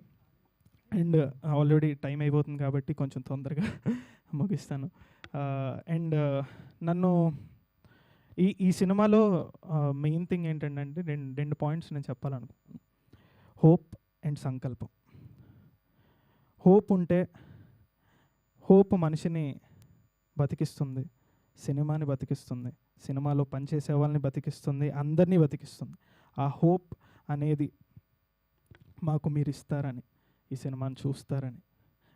అండ్ ఆల్రెడీ టైం అయిపోతుంది కాబట్టి కొంచెం తొందరగా ముగిస్తాను. అండ్ నన్ను ఈ సినిమాలో మెయిన్ థింగ్ ఏంటంటే రెండు పాయింట్స్ నేను చెప్పాలనుకుంటున్నాను. హోప్ అండ్ సంకల్పం. హోప్ ఉంటే హోప్ మనిషిని బతికిస్తుంది, సినిమాని బతికిస్తుంది, సినిమాలో పనిచేసే వాళ్ళని బతికిస్తుంది, అందరినీ బతికిస్తుంది. ఆ హోప్ అనేది మాకు మీరు ఇస్తారని, ఈ సినిమాని చూస్తారని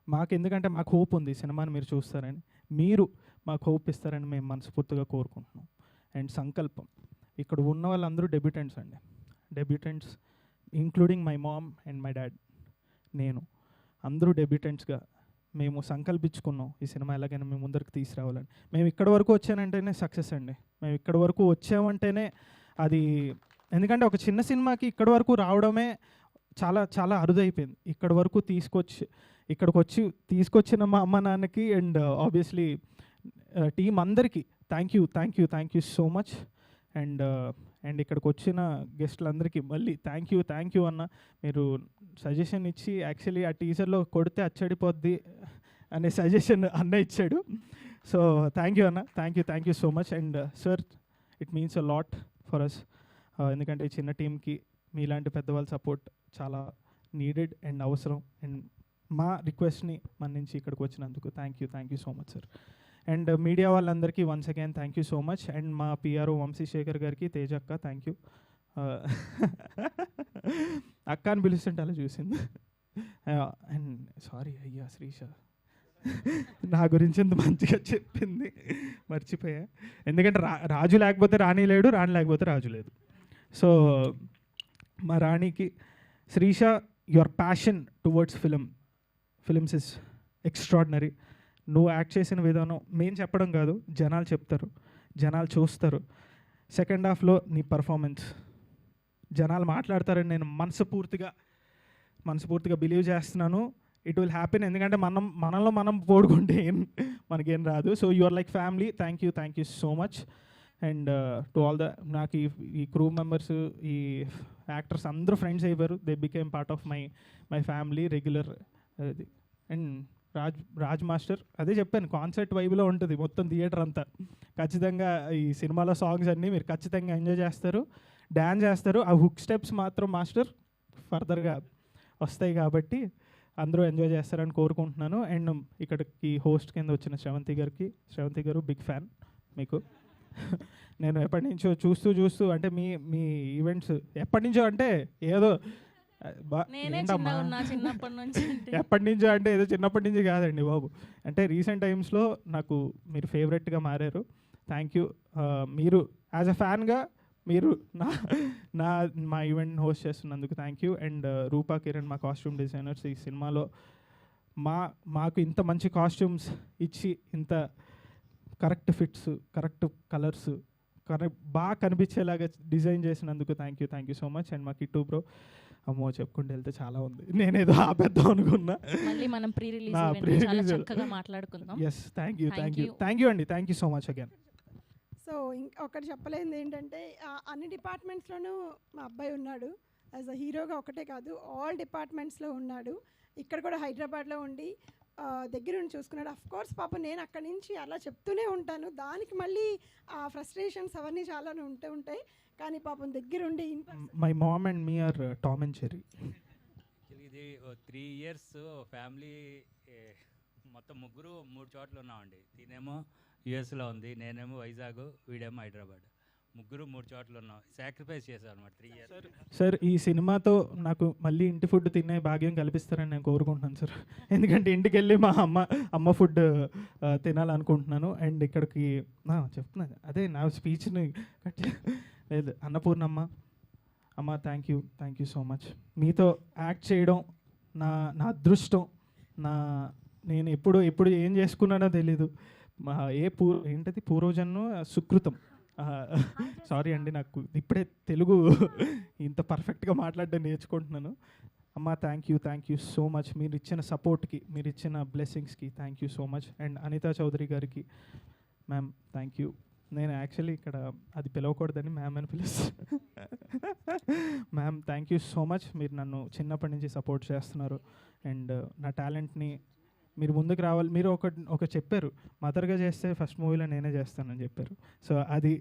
మాకు, ఎందుకంటే మాకు హోప్ ఉంది ఈ సినిమాని మీరు చూస్తారని, మీరు మాకు హోప్ ఇస్తారని మేము మనస్ఫూర్తిగా కోరుకుంటున్నాం. అండ్ సంకల్పం, ఇక్కడ ఉన్న వాళ్ళందరూ డెబ్యూటెంట్స్ అండి, debutants including my mom and my dad, నేను, అందరూ డెబ్యూటెంట్స్గా మేము సంకల్పించుకున్నాం ఈ సినిమా ఎలాగైనా మేము ముందరికి తీసుకురావాలని. మేము ఇక్కడ వరకు వచ్చానంటేనే సక్సెస్ అండి, మేము ఇక్కడ వరకు వచ్చామంటేనే అది, ఎందుకంటే ఒక చిన్న సినిమాకి ఇక్కడ వరకు రావడమే చాలా చాలా అరుదైపోయింది. ఇక్కడ వరకు ఇక్కడికి తీసుకొచ్చిన మా అమ్మ నాన్నకి అండ్ ఆబ్వియస్లీ టీం అందరికీ thank you so much. And ఇక్కడికి వచ్చిన గెస్టులందరికీ మళ్ళీ థ్యాంక్ యూ అన్న. మీరు సజెషన్ ఇచ్చి యాక్చువల్లీ ఆ టీజర్లో కొడితే అచ్చడిపోద్ది అనే సజెషన్ అన్న ఇచ్చాడు. సో థ్యాంక్ యూ అన్న, thank you so much. And sir, it means a lot for us, ఎందుకంటే ఈ చిన్న టీంకి మీలాంటి పెద్దవాళ్ళ సపోర్ట్ చాలా నీడెడ్ అండ్ అవసరం. అండ్ మా రిక్వెస్ట్ని మన్నించి ఇక్కడికి వచ్చినందుకు thank you so much sir. And media వాళ్ళందరికీ once again thank you so much. And మా పిఆర్ఓ వంశీశేఖర్ గారికి, తేజ అక్క, థ్యాంక్ యూ. అక్క అని పిలుస్తుంటే అలా చూసింది. అండ్ సారీ అయ్యా శ్రీష, నా గురించి ఎంత మంచిగా చెప్పింది, మర్చిపోయా. ఎందుకంటే రాజు లేకపోతే రాణి లేడు, రాణి లేకపోతే రాజు లేదు. సో మా రాణికి, Srisha, your passion towards films is extraordinary. నువ్వు యాక్ట్ చేసిన విధానం మేము చెప్పడం కాదు, జనాలు చెప్తారు, జనాలు చూస్తారు. సెకండ్ హాఫ్లో నీ పర్ఫార్మెన్స్ జనాలు మాట్లాడతారని నేను మనస్ఫూర్తిగా బిలీవ్ చేస్తున్నాను. ఇట్ విల్ హ్యాపెన్, ఎందుకంటే మనలో మనం పోడుకుంటే మనకేం రాదు. So you are like family. Thank you so much. And to all నాకు ఈ క్రూ మెంబర్స్, ఈ యాక్టర్స్ అందరూ ఫ్రెండ్స్ అయిపోయారు. They became part of my family regular. And Raj master, అదే చెప్పాను, కాన్సర్ట్ వైబ్లో ఉంటుంది మొత్తం థియేటర్ అంతా. ఖచ్చితంగా ఈ సినిమాలో సాంగ్స్ అన్నీ మీరు ఖచ్చితంగా ఎంజాయ్ చేస్తారు, డ్యాన్స్ చేస్తారు. ఆ హుక్ స్టెప్స్ మాత్రం మాస్టర్ ఫర్దర్గా వస్తాయి కాబట్టి అందరూ ఎంజాయ్ చేస్తారని కోరుకుంటున్నాను. అండ్ ఇక్కడికి హోస్ట్ కింద వచ్చిన శ్రవంతి గారు బిగ్ ఫ్యాన్ మీకు. నేను ఎప్పటి నుంచో చూస్తూ అంటే మీ ఈవెంట్స్ ఎప్పటి నుంచో అంటే ఏదో ఎప్పటి నుంచో అంటే ఏదో చిన్నప్పటి నుంచి కాదండి బాబు, అంటే రీసెంట్ టైమ్స్లో నాకు మీరు ఫేవరెట్గా మారారు. Thank you. మీరు యాజ్ అ ఫ్యాన్గా మీరు మా ఈవెంట్ హోస్ట్ చేస్తున్నందుకు థ్యాంక్ యూ. అండ్ రూపా కిరణ్, మా కాస్ట్యూమ్ డిజైనర్స్, ఈ సినిమాలో మాకు ఇంత మంచి కాస్ట్యూమ్స్ ఇచ్చి, ఇంత కరెక్ట్ ఫిట్స్, కరెక్ట్ కలర్స్, బాగా కనిపించేలాగా డిజైన్ చేసినందుకు thank you so much. And మా కిట్టు బ్రో, అమ్మో చెప్పుకుంటూ వెళ్తే చాలా ఉంది, నేనేదో ఆపేద్దాం అనుకున్నా. మళ్ళీ మనం ప్రీ రిలీజ్ చక్కగా మాట్లాడుకుందాం. ఎస్, థ్యాంక్ యూ అండి, thank you so much again. So ఒకటి చెప్పలేనిది ఏంటంటే అన్ని డిపార్ట్మెంట్స్లోనూ మా అబ్బాయి ఉన్నాడు. యాజ్ అ హీరోగా ఒకటే కాదు, ఆల్ డిపార్ట్మెంట్స్లో ఉన్నాడు. ఇక్కడ కూడా హైదరాబాద్లో ఉండి దగ్గర నుండి చూసుకున్నాడు. కోర్స్ పాపం నేను అక్కడి నుంచి అలా చెప్తూనే ఉంటాను, దానికి మళ్ళీ ఆ ఫ్రస్ట్రేషన్స్ అవన్నీ చాలా ఉంటాయి. కానీ పాపం దగ్గరుండి my mom and me are Tom and Cherry. ఇది 3 years ఫ్యామిలీ మొత్తం ముగ్గురు 3 చోట్ల ఉన్నామండి. తినేమో యుఎస్లో ఉంది, నేనేమో వైజాగ్, వీడేమో హైదరాబాద్. ముగ్గురు 3 చోట్ల ఉన్నాం. సాక్రిఫైస్ చేసాం అనమాట 3 ఇయర్స్. సార్ ఈ సినిమాతో నాకు మళ్ళీ ఇంటి ఫుడ్ తినే భాగ్యం కల్పిస్తారని నేను కోరుకుంటున్నాను సార్. ఎందుకంటే ఇంటికి వెళ్ళి మా అమ్మ ఫుడ్ తినాలనుకుంటున్నాను. అండ్ ఇక్కడికి చెప్తున్నాను అదే నా స్పీచ్ని లేదు అన్నపూర్ణమ్మ అమ్మ, థ్యాంక్ యూ సో మచ్. మీతో యాక్ట్ చేయడం నా అదృష్టం. నేను ఎప్పుడు ఏం చేసుకున్నానో తెలీదు. ఏంటది పూర్వజన్మ సుకృతం. సారీ అండి, నాకు ఇప్పుడే తెలుగు ఇంత పర్ఫెక్ట్గా మాట్లాడడం నేర్చుకుంటున్నాను. అమ్మ థ్యాంక్ యూ సో మచ్. మీరు ఇచ్చిన సపోర్ట్కి, మీరు ఇచ్చిన బ్లెస్సింగ్స్కి thank you so much. And Anitha Chowdary గారికి మ్యామ్ థ్యాంక్ యూ. నేను యాక్చువల్లీ ఇక్కడ అది పిలవకూడదని మ్యామ్ అని పిలుస్తాను. Ma'am thank you so much. మీరు నన్ను చిన్నప్పటి నుంచి సపోర్ట్ చేస్తున్నారు. అండ్ నా టాలెంట్ని మీరు ముందుకు రావాలి. మీరు ఒక చెప్పారు, మదర్గా చేస్తే ఫస్ట్ మూవీలో నేనే చేస్తానని చెప్పారు. సో అది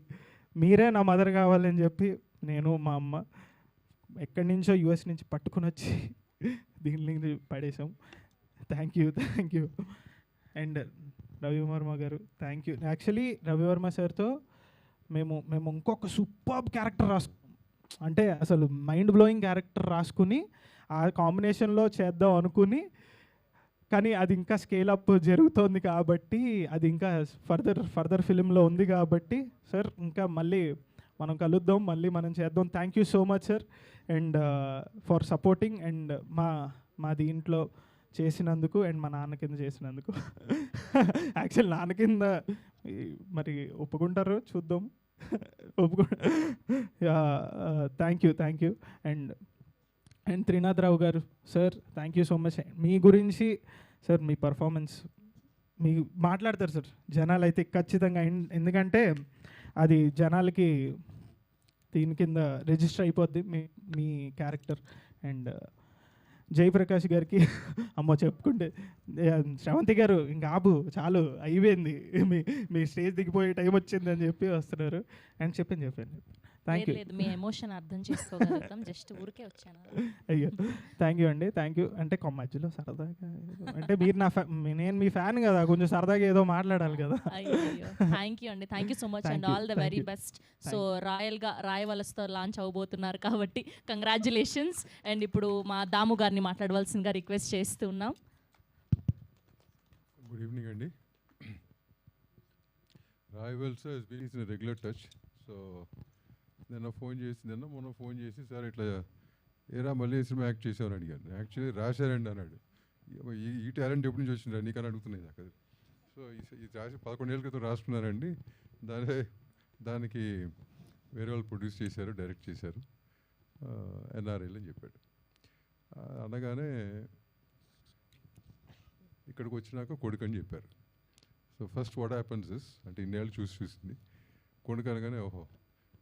మీరే నా మదర్ కావాలని చెప్పి నేను మా అమ్మ ఎక్కడి నుంచో యూఎస్ నుంచి పట్టుకుని వచ్చి దీన్ని పడేసాం. Thank you. అండ్ రవివర్మ గారు థ్యాంక్ యూ. యాక్చువల్లీ రవివర్మ సార్తో మేము ఇంకొక సూపర్బ్ క్యారెక్టర్ అంటే అసలు మైండ్ బ్లోయింగ్ క్యారెక్టర్ రాసుకుని ఆ కాంబినేషన్లో చేద్దాం అనుకుని, కానీ అది ఇంకా స్కేల్ అప్ జరుగుతోంది కాబట్టి, అది ఇంకా ఫర్దర్ ఫిలింలో ఉంది కాబట్టి సార్ ఇంకా మళ్ళీ మనం కలుద్దాం, మళ్ళీ మనం చేద్దాం. Thank you so much sir. And for supporting and మా దీంట్లో చేసినందుకు అండ్ మా నాన్న కింద చేసినందుకు. యాక్చువల్ నాన్న కింద మరి ఒప్పుకుంటారో చూద్దాం. Thank you. And Trinath Rao గారు sir thank you so much. మీ గురించి సార్ మీ పర్ఫార్మెన్స్ మీ మాట్లాడతారు సార్, జనాలు అయితే ఖచ్చితంగా. ఎందుకంటే అది జనాలకి దీని కింద రిజిస్టర్ అయిపోద్ది మీ క్యారెక్టర్. అండ్ జయప్రకాష్ గారికి అమ్మో చెప్పుకుంటే, శ్రవంతి గారు ఇంకా ఆపు చాలు అయిపోయింది, మీ స్టేజ్ దిగిపోయే టైం వచ్చింది అని చెప్పి వస్తున్నారు. అండ్ చెప్పాను థ్యాంక్ యూ. మీ ఎమోషన్ అర్థం చేసుకోగలుగుతాం, జస్ట్ ఊరికే వచ్చాను. అయ్యో థ్యాంక్ యూ అండి. అంటే మధ్యలో సరదాగా అంటే మీరు నేను మీ ఫ్యాన్ కదా, కొంచెం సరదాగా ఏదో మాట్లాడాలి కదా. అయ్యో థ్యాంక్ యూ అండి, thank you so much and all the very best. So రాయవలసతో లాంచ్ అవబోతున్నారు కాబట్టి కంగ్రాచులేషన్స్. అండ్ ఇప్పుడు మా దాము గారిని మాట్లాడవలసిందిగా రిక్వెస్ట్ చేస్తూ ఉన్నాం. గుడ్ ఈవినింగ్ అండి. Rayavalasa is been in regular touch. So మొన్న ఫోన్ చేసి సార్ ఇట్లా ఏరా మళ్ళీ సినిమా యాక్ట్ చేసామని అడిగాను. యాక్చువల్లీ రాశారండి అన్నాడు. ఈ టాలెంట్ ఎప్పటి నుంచి వచ్చిందా నీకని అడుగుతున్నాయి నాకు. సో ఇది రాసి 11 ఏళ్ళ క్రితం రాసుకున్నారండి. దానికి వేరే వాళ్ళు ప్రొడ్యూస్ చేశారు, డైరెక్ట్ చేశారు, ఎన్ఆర్ఐలు అని చెప్పాడు. అనగానే ఇక్కడికి వచ్చినాక కొడుకు అని చెప్పారు. So first what happens is అంటే ఇన్నేళ్ళు చూసింది కొడుకు అనగానే ఓహో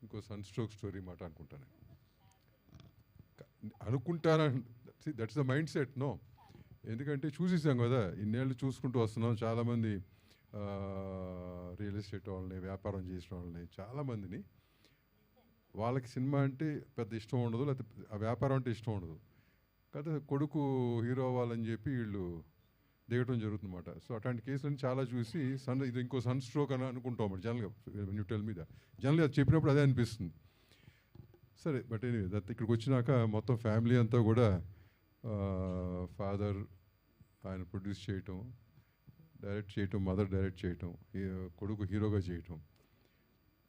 ఇంకో సన్ స్ట్రోక్ స్టోరీ మాట అనుకుంటాను. That's the mindset. No, ఎందుకంటే చూసేసాం కదా, ఇన్నేళ్ళు చూసుకుంటూ వస్తున్నాం. చాలామంది రియల్ ఎస్టేట్ వాళ్ళని, వ్యాపారం చేసిన వాళ్ళని, చాలామందిని వాళ్ళకి సినిమా అంటే పెద్ద ఇష్టం ఉండదు, లేకపోతే ఆ వ్యాపారం అంటే ఇష్టం ఉండదు కదా. కొడుకు హీరో అవ్వాలని చెప్పి వీళ్ళు దిగటం జరుగుతుందన్నమాట. సో అట్లాంటి కేసులను చాలా చూసి ఇది ఇంకో సన్ స్ట్రోక్ అని అనుకుంటాం అన్నమాట. జనరల్గా న్యూ టెల్ మీద జనరల్గా అది చెప్పినప్పుడు అదే అనిపిస్తుంది. సరే, బట్ ఎనీవే ఇక్కడికి వచ్చినాక మొత్తం ఫ్యామిలీ అంతా కూడా ఫాదర్ ఆయన ప్రొడ్యూస్ చేయటం, డైరెక్ట్ చేయటం, మదర్ డైరెక్ట్ చేయటం, కొడుకు హీరోగా చేయటం.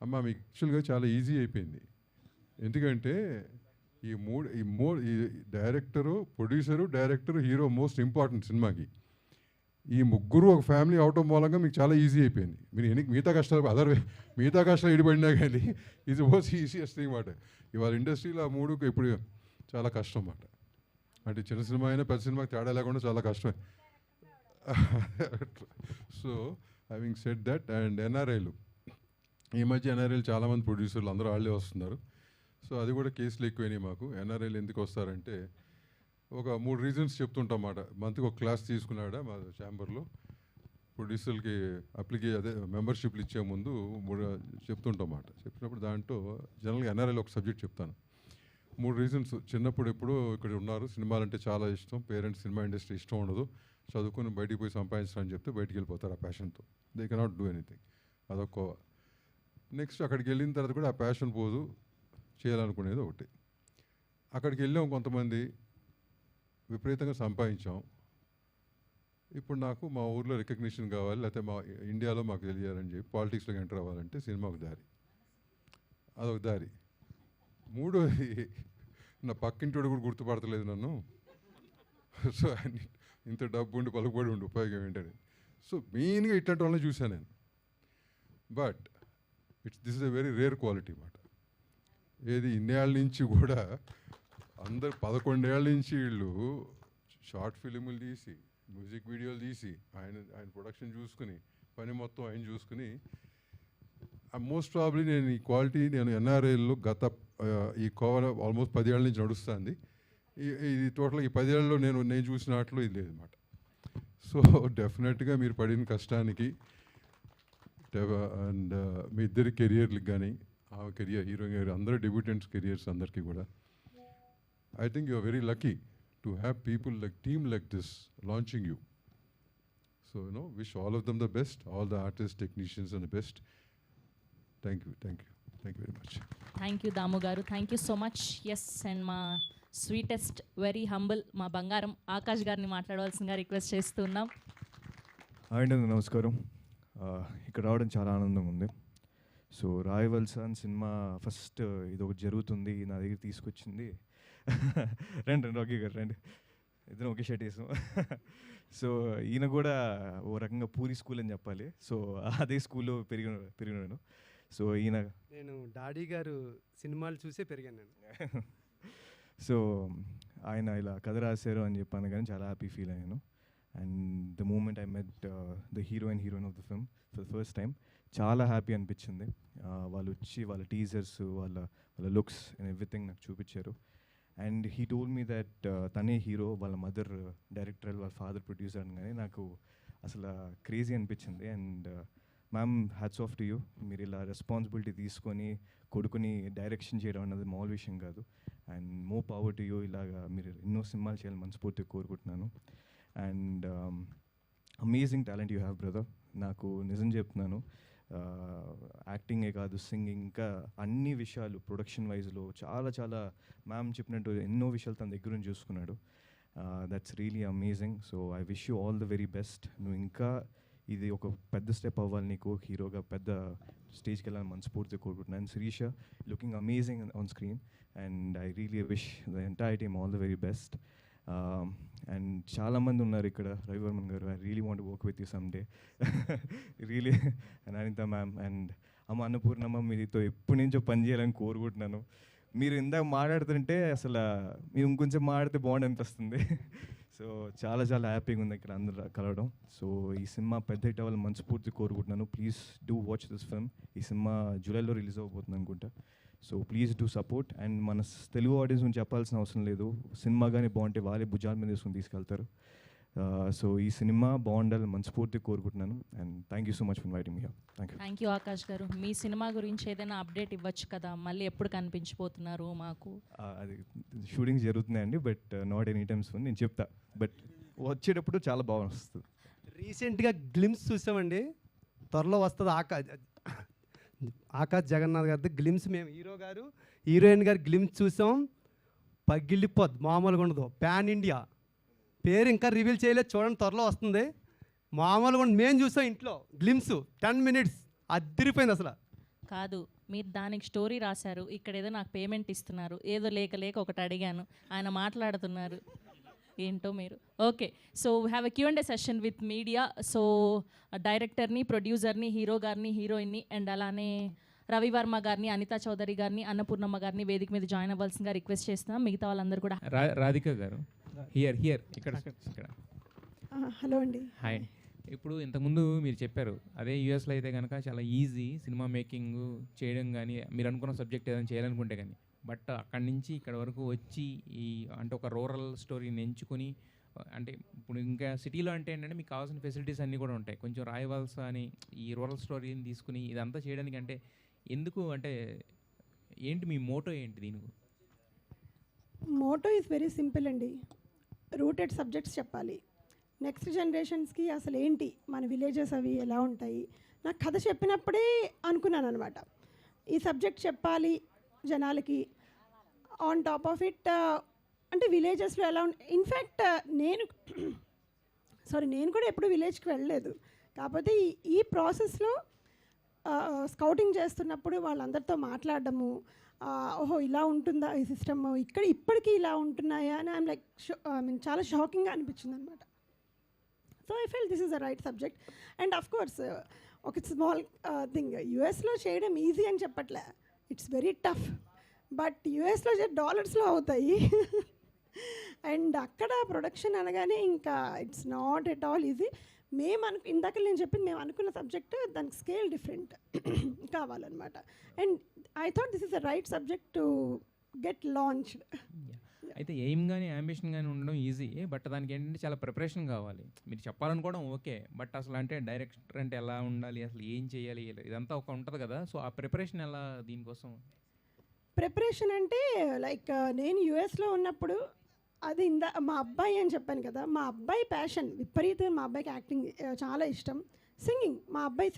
అమ్మ మీకు యాక్చువల్గా చాలా ఈజీ అయిపోయింది. ఎందుకంటే ఈ director, producer, director, hero most important సినిమాకి. ఈ ముగ్గురు ఒక ఫ్యామిలీ అవటం మూలంగా మీకు చాలా ఈజీ అయిపోయింది. మీరు మిగతా కష్టాలు ఇడిపడినా కానీ ఇది మోస్ట్ ఈజీయెస్ట్ థింగ్ మాట. ఇవాళ ఇండస్ట్రీలో ఆ మూడు ఇప్పుడు చాలా కష్టం అన్నమాట. అంటే చిన్న సినిమా అయినా పెద్ద సినిమాకి తేడా లేకుండా చాలా కష్టమే. So having said that, and ఎన్ఆర్ఐలు ఈ మధ్య ఎన్ఆర్ఐలు చాలామంది ప్రొడ్యూసర్లు అందరూ వాళ్ళే వస్తున్నారు. సో అది కూడా కేసులు ఎక్కువైనాయి మాకు. ఎన్ఆర్ఐలు ఎందుకు వస్తారంటే ఒక 3 రీజన్స్ చెప్తుంటాం అన్నమాట. మంత్కి ఒక క్లాస్ తీసుకున్నాడా మా ఛాంబర్లో ప్రొడ్యూసర్లకి మెంబర్షిప్లు ఇచ్చే ముందు 3 చెప్తుంటాం అన్నమాట. చెప్పినప్పుడు దాంట్లో జనరల్గా ఎన్ఆర్ఐలో ఒక సబ్జెక్ట్ చెప్తాను. 3 రీజన్స్. చిన్నప్పుడు ఎప్పుడో ఇక్కడ ఉన్నారు, సినిమాలంటే చాలా ఇష్టం, పేరెంట్స్ సినిమా ఇండస్ట్రీ ఇష్టం ఉండదు, చదువుకొని బయటికి పోయి సంపాదించడం అని చెప్తే బయటికి వెళ్ళిపోతారు ఆ ప్యాషన్తో. They cannot do anything. అదొక నెక్స్ట్ అక్కడికి వెళ్ళిన తర్వాత కూడా ఆ ప్యాషన్ పోదు, చేయాలనుకునేది ఒకటి. అక్కడికి వెళ్ళాం, కొంతమంది విపరీతంగా సంపాదించాం. ఇప్పుడు నాకు మా ఊర్లో రికగ్నిషన్ కావాలి, లేకపోతే మా ఇండియాలో మాకు తెలియాలని చెప్పి పాలిటిక్స్లోకి ఎంటర్ అవ్వాలంటే సినిమా ఒక దారి, అదొక దారి. మూడోది, నా పక్కింటోడు కూడా గుర్తుపడతలేదు నన్ను. సో ఇంత డబ్బు ఉండి పలుకుబడి ఉండి ఉపయోగం ఏంటని. సో మెయిన్గా ఇట్లాంటి వాళ్ళని చూశాను నేను. But this is a very rare quality అన్నమాట. ఏది ఇన్నేళ్ళ నుంచి కూడా అందరు 11 ఏళ్ళ నుంచి వీళ్ళు షార్ట్ ఫిలిములు తీసి, మ్యూజిక్ వీడియోలు తీసి, ఆయన ప్రొడక్షన్ చూసుకుని, పని మొత్తం ఆయన చూసుకుని, మోస్ట్ ప్రాబ్లీ నేను ఈ క్వాలిటీ నేను ఎన్ఆర్ఐలో ఈ కోవల ఆల్మోస్ట్ 10 ఏళ్ళ నుంచి నడుస్తుంది. ఇది టోటల్ ఈ 10 ఏళ్ళలో నేను చూసిన వాటిలో ఇది లేదన్నమాట. సో డెఫినెట్గా మీరు పడిన కష్టానికి అండ్ మీ ఇద్దరి కెరియర్లకు కానీ, ఆ కెరియర్ హీరోయిన్ గారు అందరూ డెబ్యూటెంట్స్ కెరియర్స్ అందరికీ కూడా I think you are very lucky to have people like team like this launching you. So, wish all of them the best, all the artists, technicians and the best. Thank you very much. Thank you Damu గారు, thank you so much. Yes, and మా sweetest, very humble, మా బంగారం ఆకాష్ గారిని మాట్లాడవలసిందిగా request చేస్తున్నాం. అండి, నమస్కారం. ఇక్కడ రావడం చాలా ఆనందంగా ఉంది. సో రాయవల్సా అని సినిమా ఫస్ట్ ఇది ఒకటి జరుగుతుంది నా దగ్గర తీసుకొచ్చింది. రండి రాకీ గారు రండి, ఇద్దరం ఒకే షర్ట్ వేసాం. సో ఈయన కూడా ఓ రకంగా పూరి స్కూల్ అని చెప్పాలి. సో అదే స్కూల్లో పెరిగినాను. సో నేను డాడీ గారు సినిమాలు చూసే పెరిగాను నేను. సో ఆయన ఇలా కథ రాశారు అని చెప్పాను కానీ చాలా హ్యాపీ ఫీల్ అయ్యాను. And the moment I met the heroine of the film for the first time చాలా హ్యాపీ అనిపించింది. వాళ్ళు వచ్చి వాళ్ళ టీజర్స్, వాళ్ళ లుక్స్ అండ్ ఎవ్రీథింగ్ నాకు చూపించారు. And he told me that తనే హీరో, వాళ్ళ మదర్ డైరెక్టర్, వాళ్ళ ఫాదర్ ప్రొడ్యూసర్ అనగానే నాకు అసలు క్రేజీ అనిపించింది. And ma'am, hats off to you. మీరు ఇలా రెస్పాన్సిబిలిటీ తీసుకొని కొడుకుని డైరెక్షన్ చేయడం అన్నది మామూలు విషయం కాదు. And more power to you. ఇలాగా మీరు ఎన్నో సినిమాలు చేయాలని మనస్ఫూర్తిగా కోరుకుంటున్నాను. And amazing talent you have brother. నాకు నిజం చెప్తున్నాను, యాక్టింగే కాదు, సింగింగ్, ఇంకా అన్ని విషయాలు ప్రొడక్షన్ వైజ్లో చాలా మ్యామ్ చెప్పినట్టు ఎన్నో విషయాలు తన దగ్గర నుంచి చూసుకున్నాడు. That's really amazing. So I wish you all the very best. నువ్వు ఇంకా ఇది ఒక పెద్ద స్టెప్ అవ్వాలి, నీకు హీరోగా పెద్ద స్టేజ్కి వెళ్ళాలని మనస్ఫూర్తిగా కోరుకుంటున్నాను. Sirisha looking amazing on screen and I really wish the entire team all the very best. And చాలామంది ఉన్నారు ఇక్కడ, రవివర్మన్ గారు, I really want work with you some day really. And Anitha ma'am and అమ్మ అన్నపూర్ణమ్మ, మీతో ఎప్పటి నుంచో పని చేయాలని కోరుకుంటున్నాను. మీరు ఇందాక మాట్లాడుతుంటే అసలు మీరు ఇంకొంచెం మాట్లాడితే బాగుండి అనిపిస్తుంది. సో చాలా హ్యాపీగా ఉంది ఇక్కడ అందరూ కలవడం. సో ఈ సినిమా పెద్ద హిట్ అవ్వాలని మనస్ఫూర్తి కోరుకుంటున్నాను. Please do watch this film. ఈ సినిమా జూలైలో రిలీజ్ అవ్వబోతుంది అనుకుంటా. So please do support. And మన తెలుగు ఆడియన్స్ నుంచి చెప్పాల్సిన అవసరం లేదు, సినిమా కానీ బాగుంటే వాళ్ళే భుజాల మీద తీసుకుని తీసుకెళ్తారు. సో ఈ సినిమా బాగుండాలని మనస్ఫూర్తి కోరుకుంటున్నాను. And thank you so much for inviting me here. Thank you Akash గారు. మీ సినిమా గురించి ఏదైనా అప్డేట్ ఇవ్వచ్చు కదా, మళ్ళీ ఎప్పుడు కనిపించిపోతున్నారు మాకు? అది షూటింగ్ జరుగుతున్నాయండి, బట్ నాట్ ఎనీ టైమ్స్ నేను చెప్తా, బట్ వచ్చేటప్పుడు చాలా బాగా వస్తుంది. రీసెంట్గా గ్లిమ్స్ చూసామండి, త్వరలో వస్తుంది. ఆకాష్ జగన్నాథ్ గారి గ్లిమ్స్, మేము హీరో గారు హీరోయిన్ గారు గ్లిమ్స్ చూసాం. పగిలిపోద్ది, మామూలుగా ఉండదు. పాన్ ఇండియా, పేరు ఇంకా రివీల్ చేయలేదు, చూడండి త్వరలో వస్తుంది. మామూలుగా ఉండదు. మేము చూసాం ఇంట్లో గ్లిమ్స్ 10 minutes, అదిరిపోయింది అసలు. కాదు, మీరు దానికి స్టోరీ రాశారు, ఇక్కడ ఏదో నాకు పేమెంట్ ఇస్తున్నారు, ఏదో లేక ఒకటి అడిగాను, ఆయన మాట్లాడుతున్నారు ఏంటో మీరు. Okay, so have a Q&A session with media. So డైరెక్టర్ని, ప్రొడ్యూసర్ని, హీరో గారిని, హీరోయిన్ని, అండ్ అలానే రవివర్మ గారిని, అనితా చౌదరి గారిని, అన్నపూర్ణమ్మ గారిని వేదిక మీద జాయిన్ అవ్వాల్సిందిగా రిక్వెస్ట్ చేస్తున్నాం. మిగతా వాళ్ళందరూ కూడా. రాధిక గారు హియర్ ఇక్కడ. హలో అండి. హాయ్. ఇప్పుడు ఇంతకుముందు మీరు చెప్పారు, అదే యూఎస్లో అయితే కనుక చాలా ఈజీ సినిమా మేకింగ్ చేయడం, కానీ మీరు అనుకున్న సబ్జెక్ట్ ఏదైనా చేయాలనుకుంటే కానీ. బట్ అక్కడి నుంచి ఇక్కడ వరకు వచ్చి ఈ అంటే ఒక రూరల్ స్టోరీని ఎంచుకొని, అంటే ఇప్పుడు ఇంకా సిటీలో అంటే ఏంటంటే మీకు కావాల్సిన ఫెసిలిటీస్ అన్నీ కూడా ఉంటాయి. కొంచెం రాయవలస అని ఈ రూరల్ స్టోరీని తీసుకుని ఇదంతా చేయడానికి అంటే ఎందుకు, అంటే ఏంటి మీ మోటో ఏంటి దీనికి? మోటో ఈజ్ వెరీ సింపుల్ అండి. రూటెడ్ సబ్జెక్ట్స్ చెప్పాలి. నెక్స్ట్ జనరేషన్స్కి అసలు ఏంటి మన విలేజెస్ అవి ఎలా ఉంటాయి. నాకు కథ చెప్పినప్పుడే అనుకున్నాను అనమాట, ఈ సబ్జెక్ట్ చెప్పాలి జనాలకి. ఆన్ టాప్ ఆఫ్ ఇట్ అంటే విలేజెస్లో ఎలా ఇన్ఫ్యాక్ట్ నేను కూడా ఎప్పుడు విలేజ్కి వెళ్ళలేదు. కాకపోతే ఈ ప్రాసెస్లో స్కౌటింగ్ చేస్తున్నప్పుడు వాళ్ళందరితో మాట్లాడడము, ఓహో ఇలా ఉంటుందా ఈ సిస్టమ్, ఇప్పటికీ ఇలా ఉంటున్నాయా అని ఐమ్ లైక్ చాలా షాకింగ్గా అనిపించింది అనమాట. So I feel this is the right subject. And of course ఒక స్మాల్ థింగ్, యుఎస్లో చేయడం ఈజీ అని చెప్పట్లే, ఇట్స్ వెరీ టఫ్. బట్ యుఎస్లో డాలర్స్లో అవుతాయి అండ్ అక్కడ ప్రొడక్షన్ అనగానే ఇంకా it's not at all easy. ఇందాక నేను చెప్పింది, మేము అనుకున్న సబ్జెక్ట్ దానికి స్కేల్ డిఫరెంట్ కావాలన్నమాట. And I thought this is the right subject to get launched. అయితే ఎయిమ్ కానీ అంబిషన్ కానీ ఉండడం ఈజీ, బట్ దానికి ఏంటంటే చాలా ప్రిపరేషన్ కావాలి. మీరు చెప్పాలనుకోవడం ఓకే, బట్ అసలు అంటే డైరెక్టర్ అంటే ఎలా ఉండాలి, అసలు ఏం చేయాలి, ఇదంతా ఒక ఉంటుంది కదా. సో ఆ ప్రిపరేషన్ ఎలా దీనికోసం? ప్రిపరేషన్ అంటే లైక్ నేను యుఎస్లో ఉన్నప్పుడు అది మా అబ్బాయి అని చెప్పాను కదా, మా అబ్బాయి ప్యాషన్ విపరీతంగా, మా అబ్బాయికి యాక్టింగ్ చాలా ఇష్టం, సింగింగ్. మా అబ్బాయి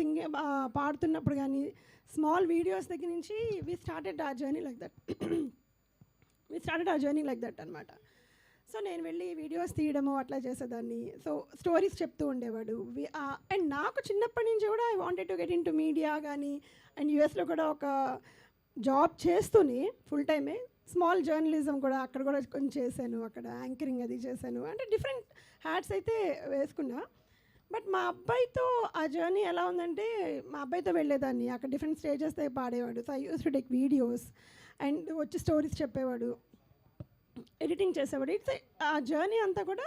పాడుతున్నప్పుడు కానీ స్మాల్ వీడియోస్ దగ్గర నుంచి వీ స్టార్టెడ్ ఆ జర్నీ లైక్ దట్ అనమాట. సో నేను వెళ్ళి వీడియోస్ తీయడము అట్లా చేసేదాన్ని. సో స్టోరీస్ చెప్తూ ఉండేవాడు. అండ్ నాకు చిన్నప్పటి నుంచి కూడా I wanted to get in to media కానీ, అండ్ యూఎస్లో కూడా ఒక జాబ్ చేస్తూనే ఫుల్ టైమే స్మాల్ జర్నలిజం కూడా అక్కడ కూడా కొంచెం చేశాను, అక్కడ యాంకరింగ్ అది చేశాను, అంటే డిఫరెంట్ హ్యాట్స్ అయితే వేసుకున్నా. బట్ మా అబ్బాయితో ఆ జర్నీ ఎలా ఉందంటే, మా అబ్బాయితో వెళ్ళేదాన్ని, అక్కడ డిఫరెంట్ స్టేజెస్ దగ్గర పాడేవాడు. So I use to take videos and వచ్చి స్టోరీస్ చెప్పేవాడు, ఎడిటింగ్ చేసేవాడు. ఆ జర్నీ అంతా కూడా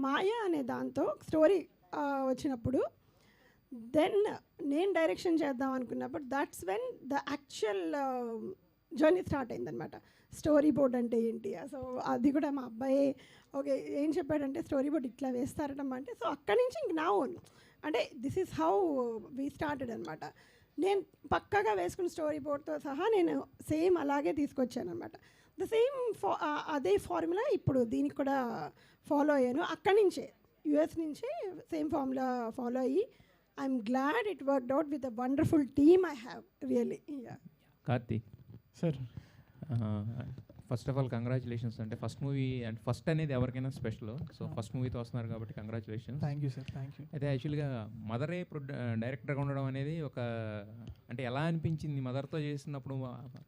మాయా అనే దాంతో స్టోరీ వచ్చినప్పుడు, దెన్ నేను డైరెక్షన్ చేద్దాం అనుకున్నప్పుడు that's when the actual journey start అయిందనమాట. స్టోరీ బోర్డ్ అంటే ఏంటి, సో అది కూడా మా అబ్బాయి ఓకే ఏం చెప్పాడంటే స్టోరీ బోర్డ్ ఇట్లా వేస్తారటం అంటే, సో అక్కడి నుంచి ఇంక నా ఓన్ అంటే this is how we started అనమాట. నేను పక్కాగా వేసుకున్న స్టోరీ బోర్డ్తో సహా నేను సేమ్ అలాగే తీసుకొచ్చాను అనమాట. ద సేమ్ అదే ఫార్ములా ఇప్పుడు దీనికి కూడా ఫాలో అయ్యాను. అక్కడి నుంచే యుఎస్ నుంచే సేమ్ ఫార్ములా ఫాలో అయ్యి I'm glad it worked out with a wonderful team I have really. Karthik sir, first of all congratulations. అంటే ఫస్ట్ మూవీ అండ్ ఫస్ట్ అనేది ఎవరికైనా స్పెషల్. సో ఫస్ట్ మూవీతో వస్తున్నారు కాబట్టి congratulations. Thank you sir, thank you. అయితే యాక్చువల్గా మదరే డైరెక్టర్గా ఉండడం అనేది ఒక అంటే ఎలా అనిపించింది? మదర్తో చేసినప్పుడు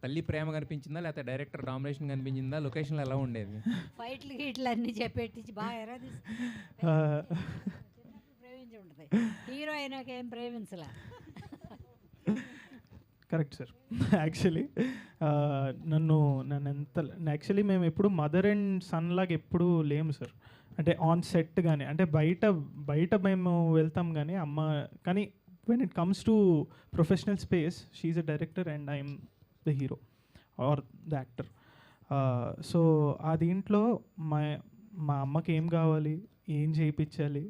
తల్లి ప్రేమగా అనిపించిందా, లేకపోతే డైరెక్టర్ డామినేషన్ అనిపించిందా, లొకేషన్లో ఎలా ఉండేది? ఫైట్లు గీట్లు అన్నీ చెప్పేటి బాగా ఎరా ప్రేమించి ఉంటుంది. హీరో అయినాక ఏం ప్రేమించలా. Correct sir. యాక్చువల్లీ నన్ను యాక్చువల్లీ మేము ఎప్పుడు మదర్ అండ్ సన్ లాగా ఎప్పుడు లేము సార్. అంటే ఆన్ సెట్ కానీ, అంటే బయట మేము వెళ్తాం కానీ అమ్మ, కానీ when it comes to professional space she's a director and I'm the hero or the actor. So ఆ దీంట్లో మా అమ్మకి ఏం కావాలి, ఏం చేయించాలి,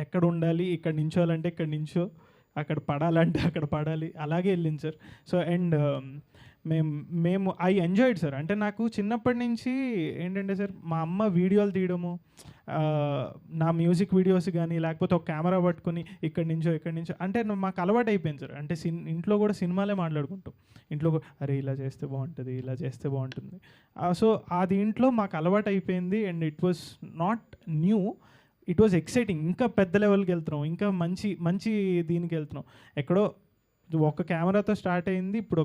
ఎక్కడ ఉండాలి, ఇక్కడ నించోాలంటే ఇక్కడ నించో, అక్కడ పడాలంటే అక్కడ పడాలి, అలాగే వెళ్ళింది సార్. సో అండ్ మేము ఐ ఎంజాయ్డ్ సార్. అంటే నాకు చిన్నప్పటి నుంచి ఏంటంటే సార్, మా అమ్మ వీడియోలు తీయడము, నా మ్యూజిక్ వీడియోస్ కానీ లేకపోతే ఒక కెమెరా పట్టుకొని ఇక్కడి నుంచో అంటే మాకు అలవాటు అయిపోయింది సార్. అంటే ఇంట్లో కూడా సినిమాలే మాట్లాడుకుంటాం. ఇంట్లో అరే ఇలా చేస్తే బాగుంటుంది, ఇలా చేస్తే బాగుంటుంది. సో ఆ దీంట్లో మాకు అలవాటు అయిపోయింది. And it was not new, it was exciting. ఇంకా పెద్ద లెవెల్కి వెళ్తున్నాం, ఇంకా మంచి దీనికి వెళ్తున్నాం. ఎక్కడో ఒక కెమెరాతో స్టార్ట్ అయింది, ఇప్పుడు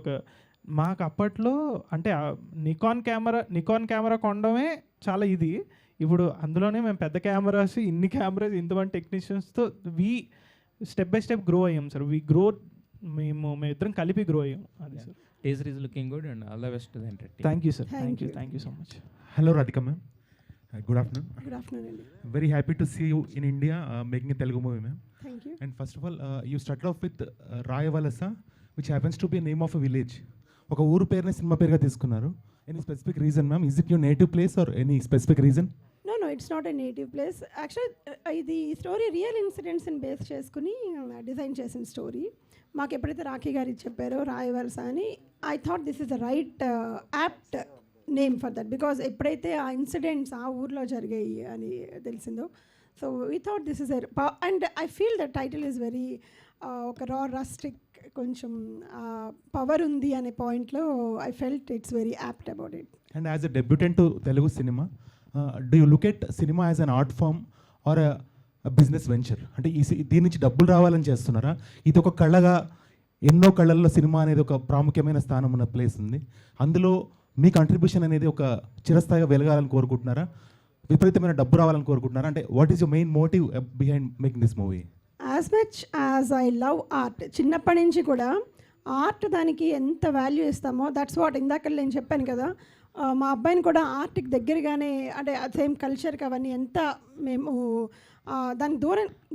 మాకు అప్పట్లో అంటే నికాన్ కెమెరా కొనడమే చాలా ఇది. ఇప్పుడు అందులోనే మేము పెద్ద కెమెరాస్, ఇన్ని కెమెరాస్, ఇంతమంది టెక్నీషియన్స్తో స్టెప్ బై స్టెప్ గ్రో అయ్యాం సార్. మేము ఇద్దరం కలిపి గ్రో అయ్యాం. అది sir. Teaser is looking good and all the best. Thank you sir, thank you so much. Hello Radhika ma'am. Good afternoon. Good afternoon. Very happy to see you in India making a Telugu movie ma'am. Thank you. And first of all, you started off with Rayavalasa, which happens to be a name of a village. ఒక ఊరు పేరుని cinema పేరుగా తీసుకున్నారు. Any specific reason ma'am? Is it your native place or any specific reason? No, it's not a native place. Actually, ఇది story real ఇన్సిడెంట్స్ని base చేసుకుని design చేసిన story. మాకు ఎప్పుడైతే రాఖీ గారు చెప్పారో రాయవలస అని, I thought this is the right apt name for that. Because ఎప్పుడైతే ఆ ఇన్సిడెంట్స్ ఆ ఊర్లో జరిగాయి అని తెలిసిందో, so we thought this is and I feel the title is very ఒక రస్టిక్ కొంచెం పవర్ ఉంది అనే పాయింట్లో I felt it's very apt about it. And as a debutante to Telugu cinema, do you look at cinema as an art form or business venture? అంటే దీని నుంచి డబ్బులు రావాలని చేస్తున్నారా? ఇది ఒక కళగా, ఎన్నో కళల్లో సినిమా అనేది ఒక ప్రాముఖ్యమైన స్థానం ఉన్న ప్లేస్ ఉంది. అందులో మీ కంట్రిబ్యూషన్ అనేది ఒక చిరస్థాయిగా వెలగాలని కోరుకుంటున్నారా? విపరీతమైన డబ్బు రావాలని కోరుకుంటున్నారా? అంటే what is your main motive behind making this movie? As much as I love art, చిన్నప్పటి నుంచి కూడా ఆర్ట్ దానికి ఎంత వాల్యూ ఇస్తామో దట్స్ వాట్ ఇందాక నేను చెప్పాను కదా, మా అబ్బాయిని కూడా ఆర్ట్కి దగ్గరగానే, అంటే సేమ్ కల్చర్కి అవన్నీ ఎంత మేము దానికి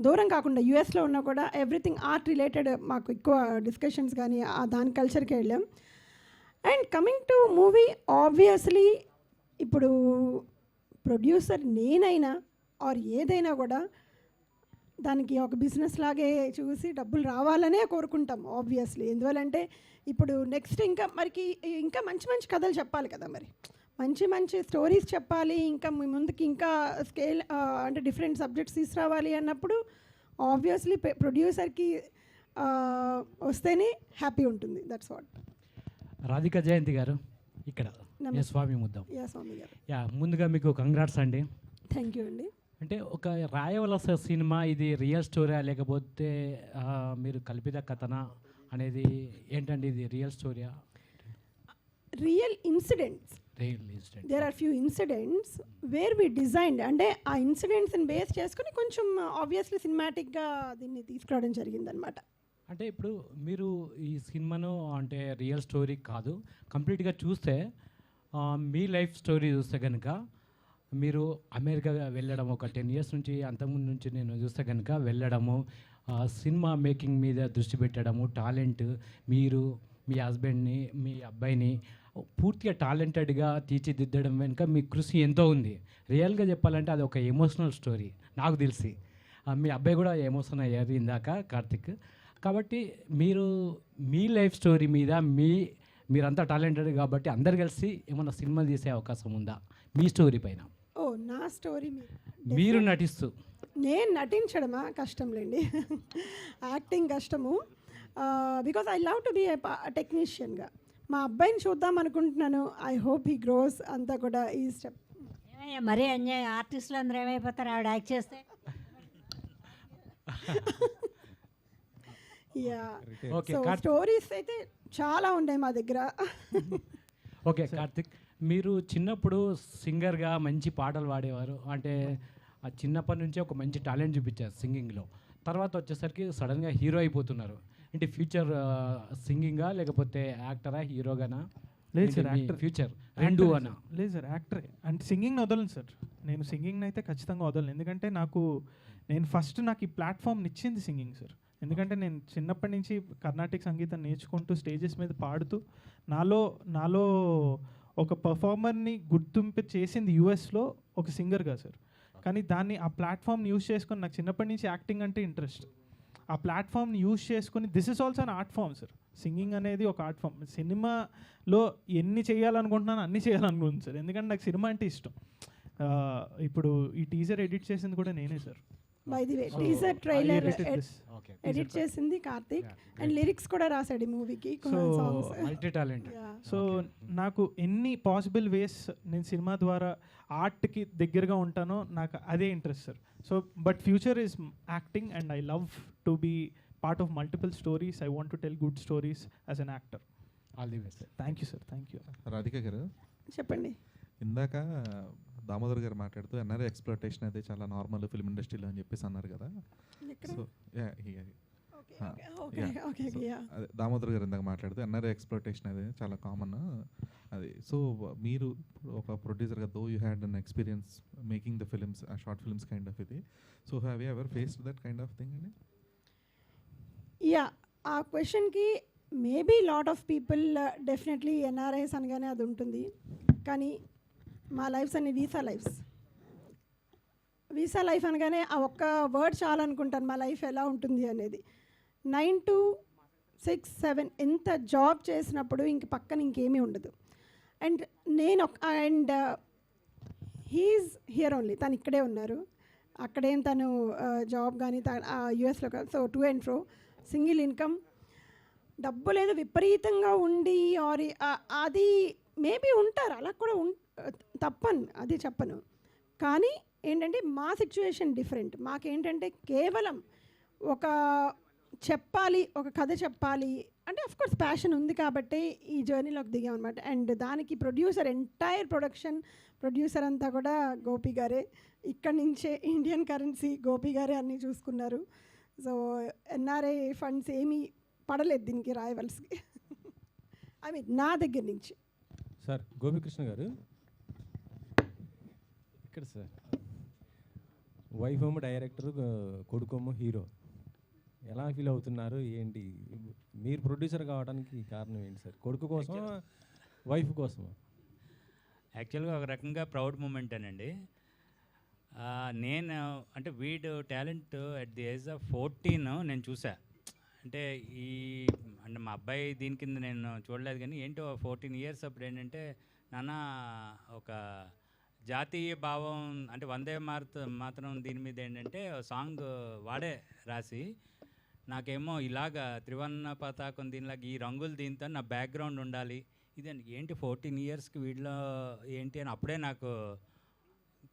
దూరం కాకుండా యూఎస్లో ఉన్నా కూడా ఎవ్రీథింగ్ ఆర్ట్ రిలేటెడ్ మాకు ఎక్కువ డిస్కషన్స్ కానీ దాని కల్చర్కి వెళ్ళాం. And coming to movie, obviously ఇప్పుడు ప్రొడ్యూసర్ నేనైనా ఆర్ ఏదైనా కూడా దానికి ఒక బిజినెస్ లాగే చూసి డబ్బులు రావాలనే కోరుకుంటాం ఆబ్వియస్లీ. ఎందువల్లంటే ఇప్పుడు నెక్స్ట్ ఇంకా మంచి మంచి కథలు చెప్పాలి కదా, మరి మంచి మంచి స్టోరీస్ చెప్పాలి, ఇంకా మీ ముందుకి ఇంకా స్కేల్ అంటే డిఫరెంట్ సబ్జెక్ట్స్ తీసుకురావాలి అన్నప్పుడు ఆబ్వియస్లీ ప్రొడ్యూసర్కి వస్తేనే హ్యాపీ ఉంటుంది. That's what. రాధిక జయంతి గారు ఇక్కడ స్వామి ముద్దాం. స్వామి గారు, ముందుగా మీకు కంగ్రాట్స్ అండి. థ్యాంక్ యూ అండి. అంటే ఒక రాయవలస సినిమా ఇది రియల్ స్టోరీ లేకపోతే మీరు కల్పిత కథనా అనేది ఏంటండి? ఇది రియల్ స్టోరీయా? Real incidents. There are few incidents where we designed, అంటే ఆ ఇన్సిడెంట్స్ని బేస్ చేసుకుని కొంచెం ఆబ్వియస్లీ సినిమాటిక్గా దీన్ని తీసుకురావడం జరిగిందనమాట. అంటే ఇప్పుడు మీరు ఈ సినిమాను అంటే రియల్ స్టోరీ కాదు, కంప్లీట్గా చూస్తే మీ లైఫ్ స్టోరీ చూస్తే కనుక మీరు అమెరికా వెళ్ళడం ఒక 10 years నుంచి అంతకుముందు నుంచి నేను చూస్తే కనుక వెళ్ళడము, సినిమా మేకింగ్ మీద దృష్టి పెట్టడము, టాలెంట్, మీరు మీ హస్బెండ్ని మీ అబ్బాయిని పూర్తిగా టాలెంటెడ్గా తీర్చిదిద్దడం వెనుక మీ కృషి ఎంతో ఉంది. రియల్గా చెప్పాలంటే అది ఒక ఎమోషనల్ స్టోరీ నాకు తెలిసి. మీ అబ్బాయి కూడా ఎమోషన్ అయ్యారు ఇందాక కార్తిక్. కాబట్టి మీరు మీ లైఫ్ స్టోరీ మీద మీరంతా టాలెంటెడ్ కాబట్టి అందరు కలిసి ఏమన్నా సినిమా తీసే అవకాశం ఉందా మీ స్టోరీ పైన? ఓ, నా స్టోరీ మీరు నటిస్తూ? నేను నటించడమా కష్టంలేండి, యాక్టింగ్ కష్టము. Because I love to be టెక్నీషియన్గా. మా అబ్బాయిని చూద్దాం అనుకుంటున్నాను. ఐ హోప్ హీ గ్రోస్ అంతా కూడా ఈ స్టెప్. మరీ అన్యాయం, ఆర్టిస్టులు అందరూ ఏమైపోతారు ఆవిడ యాక్ట్ చేస్తే? స్టోరీస్ అయితే చాలా ఉన్నాయి మా దగ్గర. ఓకే కార్తిక్, మీరు చిన్నప్పుడు సింగర్గా మంచి పాటలు పాడేవారు, అంటే ఆ చిన్నప్పటి నుంచే ఒక మంచి టాలెంట్ చూపించారు సింగింగ్లో. తర్వాత వచ్చేసరికి సడన్గా హీరో అయిపోతున్నారు. అంటే ఫ్యూచర్ సింగింగా లేకపోతే యాక్టరా హీరోగానా? లేదు సార్, యాక్టర్. ఫ్యూచర్ రెండు అన్నా? లేదు సార్, యాక్టరే. అంటే సింగింగ్ వదలను సార్, నేను సింగింగ్ని అయితే ఖచ్చితంగా వదలను. ఎందుకంటే నాకు ఈ ప్లాట్ఫామ్ని ఇచ్చింది సింగింగ్ సార్. ఎందుకంటే నేను చిన్నప్పటి నుంచి కర్ణాటక సంగీతం నేర్చుకుంటూ స్టేజెస్ మీద పాడుతూ నాలో ఒక పర్ఫార్మర్ని గుర్తింపు చేసింది యూఎస్లో ఒక సింగర్గా సార్. కానీ ఆ ప్లాట్ఫామ్ని యూజ్ చేసుకొని నాకు చిన్నప్పటి నుంచి యాక్టింగ్ అంటే ఇంట్రెస్ట్. ఆ ప్లాట్ఫామ్ని యూజ్ చేసుకొని this is also an art form sir. Singing అనేది ఒక ఆర్ట్ ఫామ్. సినిమాలో ఎన్ని చేయాలనుకుంటున్నాను అన్నీ చేయాలనుకుంటున్నాను సార్. ఎందుకంటే నాకు సినిమా అంటే ఇష్టం. ఇప్పుడు ఈ టీజర్ ఎడిట్ చేసింది కూడా నేనే sir. By the way teaser trailer edit చేసింది కార్తిక్, అండ్ లిరిక్స్ కూడా రాశాడు ఈ మూవీకి. Multi talent. సో నాకు ఎన్ని పాసిబుల్ వేస్ నేను సినిమా ద్వారా ఆర్ట్కి దగ్గరగా ఉంటానో నాకు అదే interest sir. So but future is acting and I love to be part of multiple stories. I want to tell good stories as an actor. All the best. Thank you sir. Thank you. Radhika గారు, చెప్పండి. ఇందాక దామోదర్ గారు మాట్లాడుతూ NRI exploitation అయితే చాలా normal film ఇండస్ట్రీలో అని చెప్పేసి అన్నారు కదా. సో అదే దామోదర్ గారు ఇందాక మాట్లాడుతూ ఎన్ఆర్ఐ ఎక్స్ప్లోటేషన్ అది చాలా కామన్ అది. సో మీరు ఒక ప్రొడ్యూసర్గా though you had an experience making the films, short films kind of ఇది. So have you ever faced that kind of thing అని? యా, ఆ క్వశ్చన్కి maybe lot of people definitely ఎన్ఆర్ఐస్ అనగానే అది ఉంటుంది. కానీ మా లైఫ్స్ అన్ని వీసా లైఫ్స్. వీసా లైఫ్ అనగానే ఆ ఒక్క వర్డ్ చాలా అనుకుంటాను మా లైఫ్ ఎలా ఉంటుంది అనేది. 9 to 6, 7 ఎంత జాబ్ చేసినప్పుడు ఇంక పక్కన ఇంకేమీ ఉండదు. అండ్ హీఈస్ హియర్ ఓన్లీ, తను ఇక్కడే ఉన్నారు. అక్కడేం తను జాబ్ కానీ యుఎస్లో కాదు. So to and fro, single income. డబ్బు లేదు విపరీతంగా ఉండి ఆర్ అది మేబీ ఉంటారు, అలా కూడా తప్పను, అది చెప్పను. కానీ ఏంటంటే మా సిచ్యువేషన్ డిఫరెంట్. మాకేంటంటే కేవలం ఒక చెప్పాలి, ఒక కథ చెప్పాలి అంటే అఫ్కోర్స్ ప్యాషన్ ఉంది కాబట్టి ఈ జర్నీలోకి దిగాం అనమాట. అండ్ దానికి ప్రొడ్యూసర్, ఎంటైర్ ప్రొడ్యూసర్ అంతా కూడా గోపి గారే. ఇక్కడి నుంచే ఇండియన్ కరెన్సీ గోపి గారే అన్నీ చూసుకున్నారు. సో ఎన్ఆర్ఐ ఫండ్స్ ఏమీ పడలేదు దీనికి రాయవలసి, ఐ మీన్ నా దగ్గర నుంచి. సార్ గోపికృష్ణ గారు ఇక్కడ సార్, వైఫ్ ఏమో డైరెక్టర్, కొడుకేమో హీరో, ఎలా ఫీల్ అవుతున్నారు ఏంటి? మీరు ప్రొడ్యూసర్ కావడానికి కారణం ఏంటి సార్? కొడుకు కోసం, వైఫ్ కోసం? యాక్చువల్గా ఒక రకంగా ప్రౌడ్ మూమెంటేనండి. నేను అంటే వీడు talent at the age of 14 నేను చూసా. అంటే అంటే మా అబ్బాయి దీని కింద నేను చూడలేదు, కానీ ఏంటో 14 ఇయర్స్ అప్పుడు ఏంటంటే నాన్న ఒక జాతీయ భావం అంటే వందే మాతరం దీని మీద ఏంటంటే సాంగ్ వాడే రాసి, నాకేమో ఇలాగా త్రివర్ణ పతాకం దీనిలాగా ఈ రంగులు దీంతో నా బ్యాక్గ్రౌండ్ ఉండాలి. ఇదండి ఏంటి 14 ఇయర్స్కి వీడిలో ఏంటి అని అప్పుడే నాకు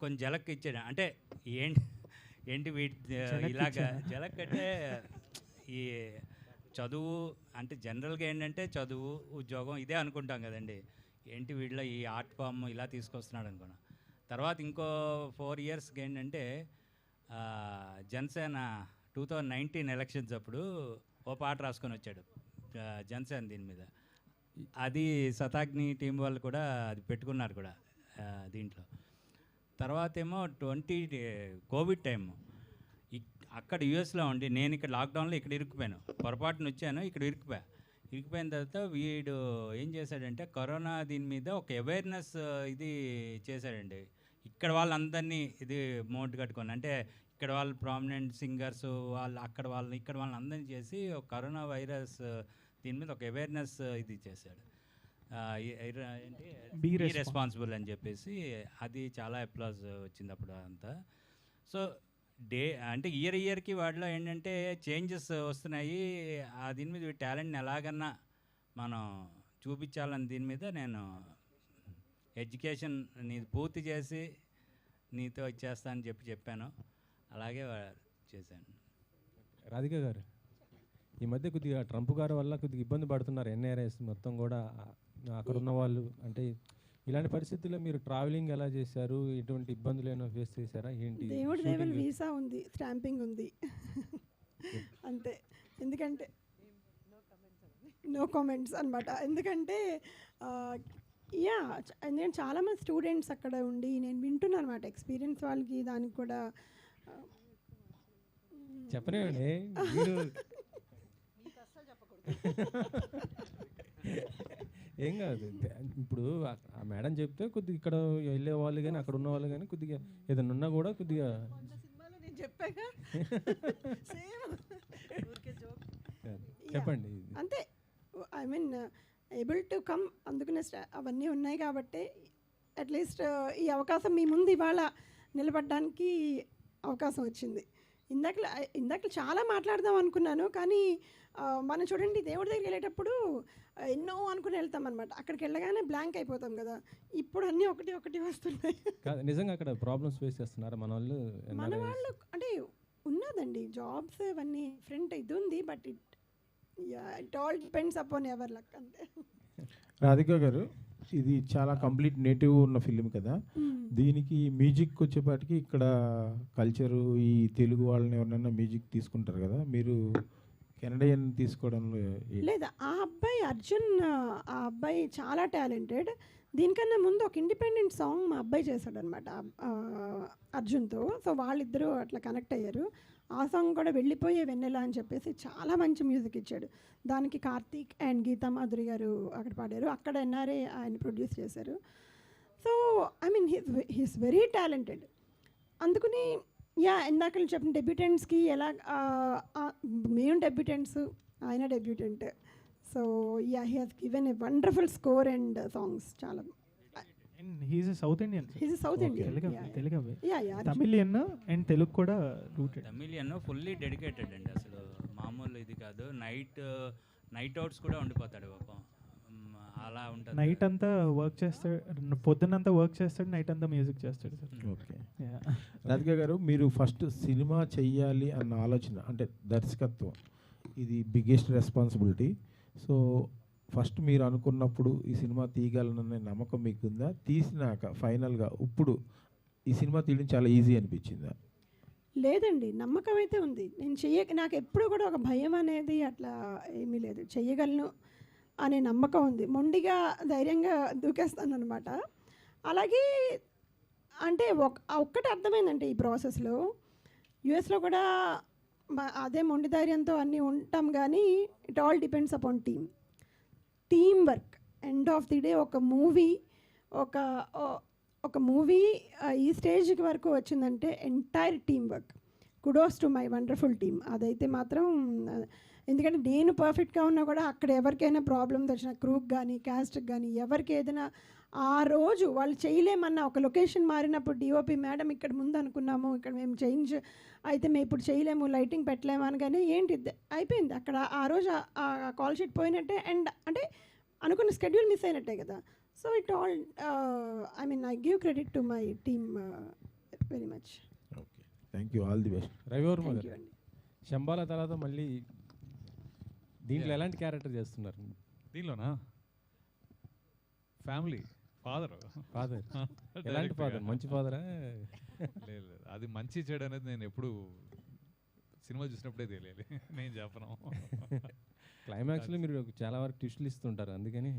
కొంచెం జలక్ ఇచ్చాడు. అంటే ఏంటి వీటి ఇలాగా జలక్ అంటే ఈ చదువు అంటే జనరల్గా ఏంటంటే చదువు ఉద్యోగం ఇదే అనుకుంటాం కదండి. ఏంటి వీడిలో ఈ ఆర్ట్ ఫామ్ ఇలా తీసుకొస్తున్నాడు అనుకున్నా. తర్వాత ఇంకో 4 ఇయర్స్కి ఏంటంటే జనసేన 2019 ఎలక్షన్స్ అప్పుడు ఓ పాట రాసుకొని వచ్చాడు జనసేన దీని మీద. అది శతాగ్ని టీం వాళ్ళు కూడా అది పెట్టుకున్నారు కూడా దీంట్లో. తర్వాత ఏమో కోవిడ్ టైము అక్కడ యూఎస్లో ఉండి నేను ఇక్కడ లాక్డౌన్లో ఇక్కడ ఇరుక్కుపోయాను. పొరపాటున వచ్చాను, ఇక్కడ ఇరుక్కుపోయిన తర్వాత వీడు ఏం చేశాడంటే కరోనా దీని మీద ఒక అవేర్నెస్ ఇది చేశాడండి. ఇక్కడ వాళ్ళందరినీ ఇది మోట్ కట్టుకొని, అంటే ఇక్కడ వాళ్ళు ప్రామినెంట్ సింగర్స్ వాళ్ళు ఇక్కడ వాళ్ళని అందరినీ చేసి ఒక కరోనా వైరస్ దీని మీద ఒక అవేర్నెస్ ఇది చేశాడు. ఏంటి బీ రెస్పాన్సిబుల్ అని చెప్పేసి అది చాలా అప్లాజ్ వచ్చింది అప్పుడు అంతా. సో అంటే ఇయర్కి వాటిలో ఏంటంటే చేంజెస్ వస్తున్నాయి. దీని మీద టాలెంట్ని ఎలాగన్నా మనం చూపించాలని దీని మీద నేను ఎడ్యుకేషన్ నీది పూర్తి చేసి నీతో ఇచ్చేస్తా అని చెప్పాను. అలాగే చేశాను. రాధిక గారు, ఈ మధ్య కొద్దిగా ట్రంప్ గారి వల్ల కొద్దిగా ఇబ్బంది పడుతున్నారు ఎన్ఆర్ఐస్ మొత్తం కూడా, అక్కడ ఉన్న వాళ్ళు. అంటే ఇలాంటి పరిస్థితుల్లో మీరు ట్రావెలింగ్ ఎలా చేశారు? ఎటువంటి ఇబ్బందులు ఏమైనా ఫేస్ చేశారా ఏంటి? దేవుడి దేవుని వీసా ఉంది, స్టాంపింగ్ ఉంది అంతే. ఎందుకంటే నో కామెంట్స్ అనమాట. ఎందుకంటే నేను చాలామంది స్టూడెంట్స్ అక్కడ ఉండి నేను వింటున్నాను అనమాట ఎక్స్పీరియన్స్ వాళ్ళకి, దానికి కూడా చెప్పనివ్వండి. ఏం కాదు, ఇప్పుడు ఆ మేడం చెప్తే కొద్దిగా ఇక్కడ వెళ్ళే వాళ్ళు కానీ అక్కడ ఉన్న వాళ్ళు కానీ కొద్దిగా ఏదైనా ఉన్నా కూడా కొద్దిగా చెప్పండి అంతే. I mean able to come, అందుకనే అవన్నీ ఉన్నాయి కాబట్టి అట్లీస్ట్ ఈ అవకాశం మీ ముందు ఇవాళ నిలబడడానికి అవకాశం వచ్చింది. ఇందాక చాలా మాట్లాడదాం అనుకున్నాను, కానీ మనం చూడండి దేవుడి దగ్గరికి వెళ్ళేటప్పుడు ఎన్నో అనుకుని వెళ్తాం అనమాట. అక్కడికి వెళ్ళగానే బ్లాంక్ అయిపోతాం కదా. ఇప్పుడు అన్నీ ఒకటి వస్తున్నాయి. నిజంగా అక్కడ ప్రాబ్లమ్స్ ఫేస్ చేస్తున్నారు మన వాళ్ళు అంటే ఉన్నదండి జాబ్స్ అవన్నీ డిఫరెంట్ ఇది ఉంది, but it all depends upon ever luck అంతే. రాధిక గారు, ఇది చాలా కంప్లీట్ నేటివ్ ఉన్న ఫిలిం కదా, దీనికి మ్యూజిక్ వచ్చేపాటికి ఇక్కడ కల్చరు ఈ తెలుగు వాళ్ళని ఎవరైనా మ్యూజిక్ తీసుకుంటారు కదా, మీరు కెనడియన్ తీసుకోవడంలో లేదా? ఆ అబ్బాయి అర్జున్, ఆ అబ్బాయి చాలా టాలెంటెడ్. దీనికన్నా ముందు ఒక ఇండిపెండెంట్ సాంగ్ మా అబ్బాయి చేశాడు అనమాట అర్జున్తో. సో వాళ్ళిద్దరూ అట్లా కనెక్ట్ అయ్యారు. ఆ సాంగ్ కూడా వెళ్ళిపోయే వెన్నెల అని చెప్పేసి చాలా మంచి మ్యూజిక్ ఇచ్చాడు. దానికి కార్తీక్ అండ్ గీతా మాధురి గారు అక్కడ పాడారు. అక్కడ ఎన్ఆర్ఏ ఆయన ప్రొడ్యూస్ చేశారు. So I mean he's very talented. అందుకని ఇందాక చెప్పిన డెబ్యూటెంట్స్కి ఎలా మేము డెబ్యూటెంట్స్, ఆయన debutant. So he has given a wonderful score and songs చాలా. He's a South Indian. He's a South Indian. Telugu. Yeah. Tamilian and Telugu కూడా rooted. తమిళియన్ ఫుల్లీ డెడికేటెడ్ అండి. అసలు మామూలు ఇది కాదు. నైట్ నైట్ అవుట్స్ కూడా ఉండిపోతాడు పాపం. అలా ఉంటుంది. నైట్ అంతా వర్క్ చేస్తాడు, పొద్దున్నంతా వర్క్ చేస్తాడు, నైట్ అంతా మ్యూజిక్ చేస్తాడు సార్. ఓకే. రాధిక గారు, మీరు ఫస్ట్ సినిమా చెయ్యాలి అన్న ఆలోచన, అంటే దర్శకత్వం, ఇది బిగ్గెస్ట్ రెస్పాన్సిబిలిటీ. సో ఫస్ట్ మీరు అనుకున్నప్పుడు ఈ సినిమా తీయగలననే నమ్మకం మీకుందా? తీసినాక ఫైనల్గా ఇప్పుడు ఈ సినిమా తీయడం చాలా ఈజీ అనిపించిందా? లేదండి, నమ్మకం అయితే ఉంది. నేను నాకు ఎప్పుడు కూడా ఒక భయం అనేది అట్లా ఏమీ లేదు. చెయ్యగలను అనే నమ్మకం ఉంది. మొండిగా ధైర్యంగా దూకేస్తాను అనమాట. అలాగే అంటే ఒక్కటి అర్థమైందంటే ఈ ప్రాసెస్లో, యుఎస్లో కూడా అదే మొండి ధైర్యంతో అన్నీ ఉంటాం, కానీ it all depends upon team work. End of the day ఒక మూవీ ఈ స్టేజ్కి వరకు వచ్చిందంటే entire team work. Kudos to my wonderful team. అదైతే మాత్రం, ఎందుకంటే నేను పర్ఫెక్ట్గా ఉన్నా కూడా అక్కడ ఎవరికైనా ప్రాబ్లమ్స్ వచ్చిన, క్రూకి కానీ క్యాస్ట్కి కానీ ఎవరికి ఏదైనా ఆ రోజు వాళ్ళు చేయలేమన్నా, ఒక లొకేషన్ మారినప్పుడు డిఓపి మేడం ఇక్కడ ముందు అనుకున్నాము, ఇక్కడ మేము చేంజ్ అయితే మేము ఇప్పుడు చేయలేము, లైటింగ్ పెట్టలేము అనగానే ఏంటి అయిపోయింది అక్కడ. ఆ రోజు ఆ కాల్ షీట్ పోయినట్టే. అండ్ అంటే అనుకున్న స్కెడ్యూల్ మిస్ అయినట్టే కదా. So it all I give credit to my team very much. Okay, thank you, all the best. Ravivarma గారు, శంబాల తర్వాత మళ్ళీ దీంట్లో ఎలాంటి క్యారెక్టర్ చేస్తున్నారు? దీనిలోనా ఫ్యామిలీ ఫాదర్. ఎలాంటి ఫాదర్? మంచి ఫాదరా? లేదు, అది మంచి చెడు అనేది నేను ఎప్పుడు సినిమా చూసినప్పుడే తెలియాలి, నేను చెప్పను. క్లైమాక్స్లో మీరు చాలా వరకు ట్విస్టులు ఇస్తుంటారు, అందుకని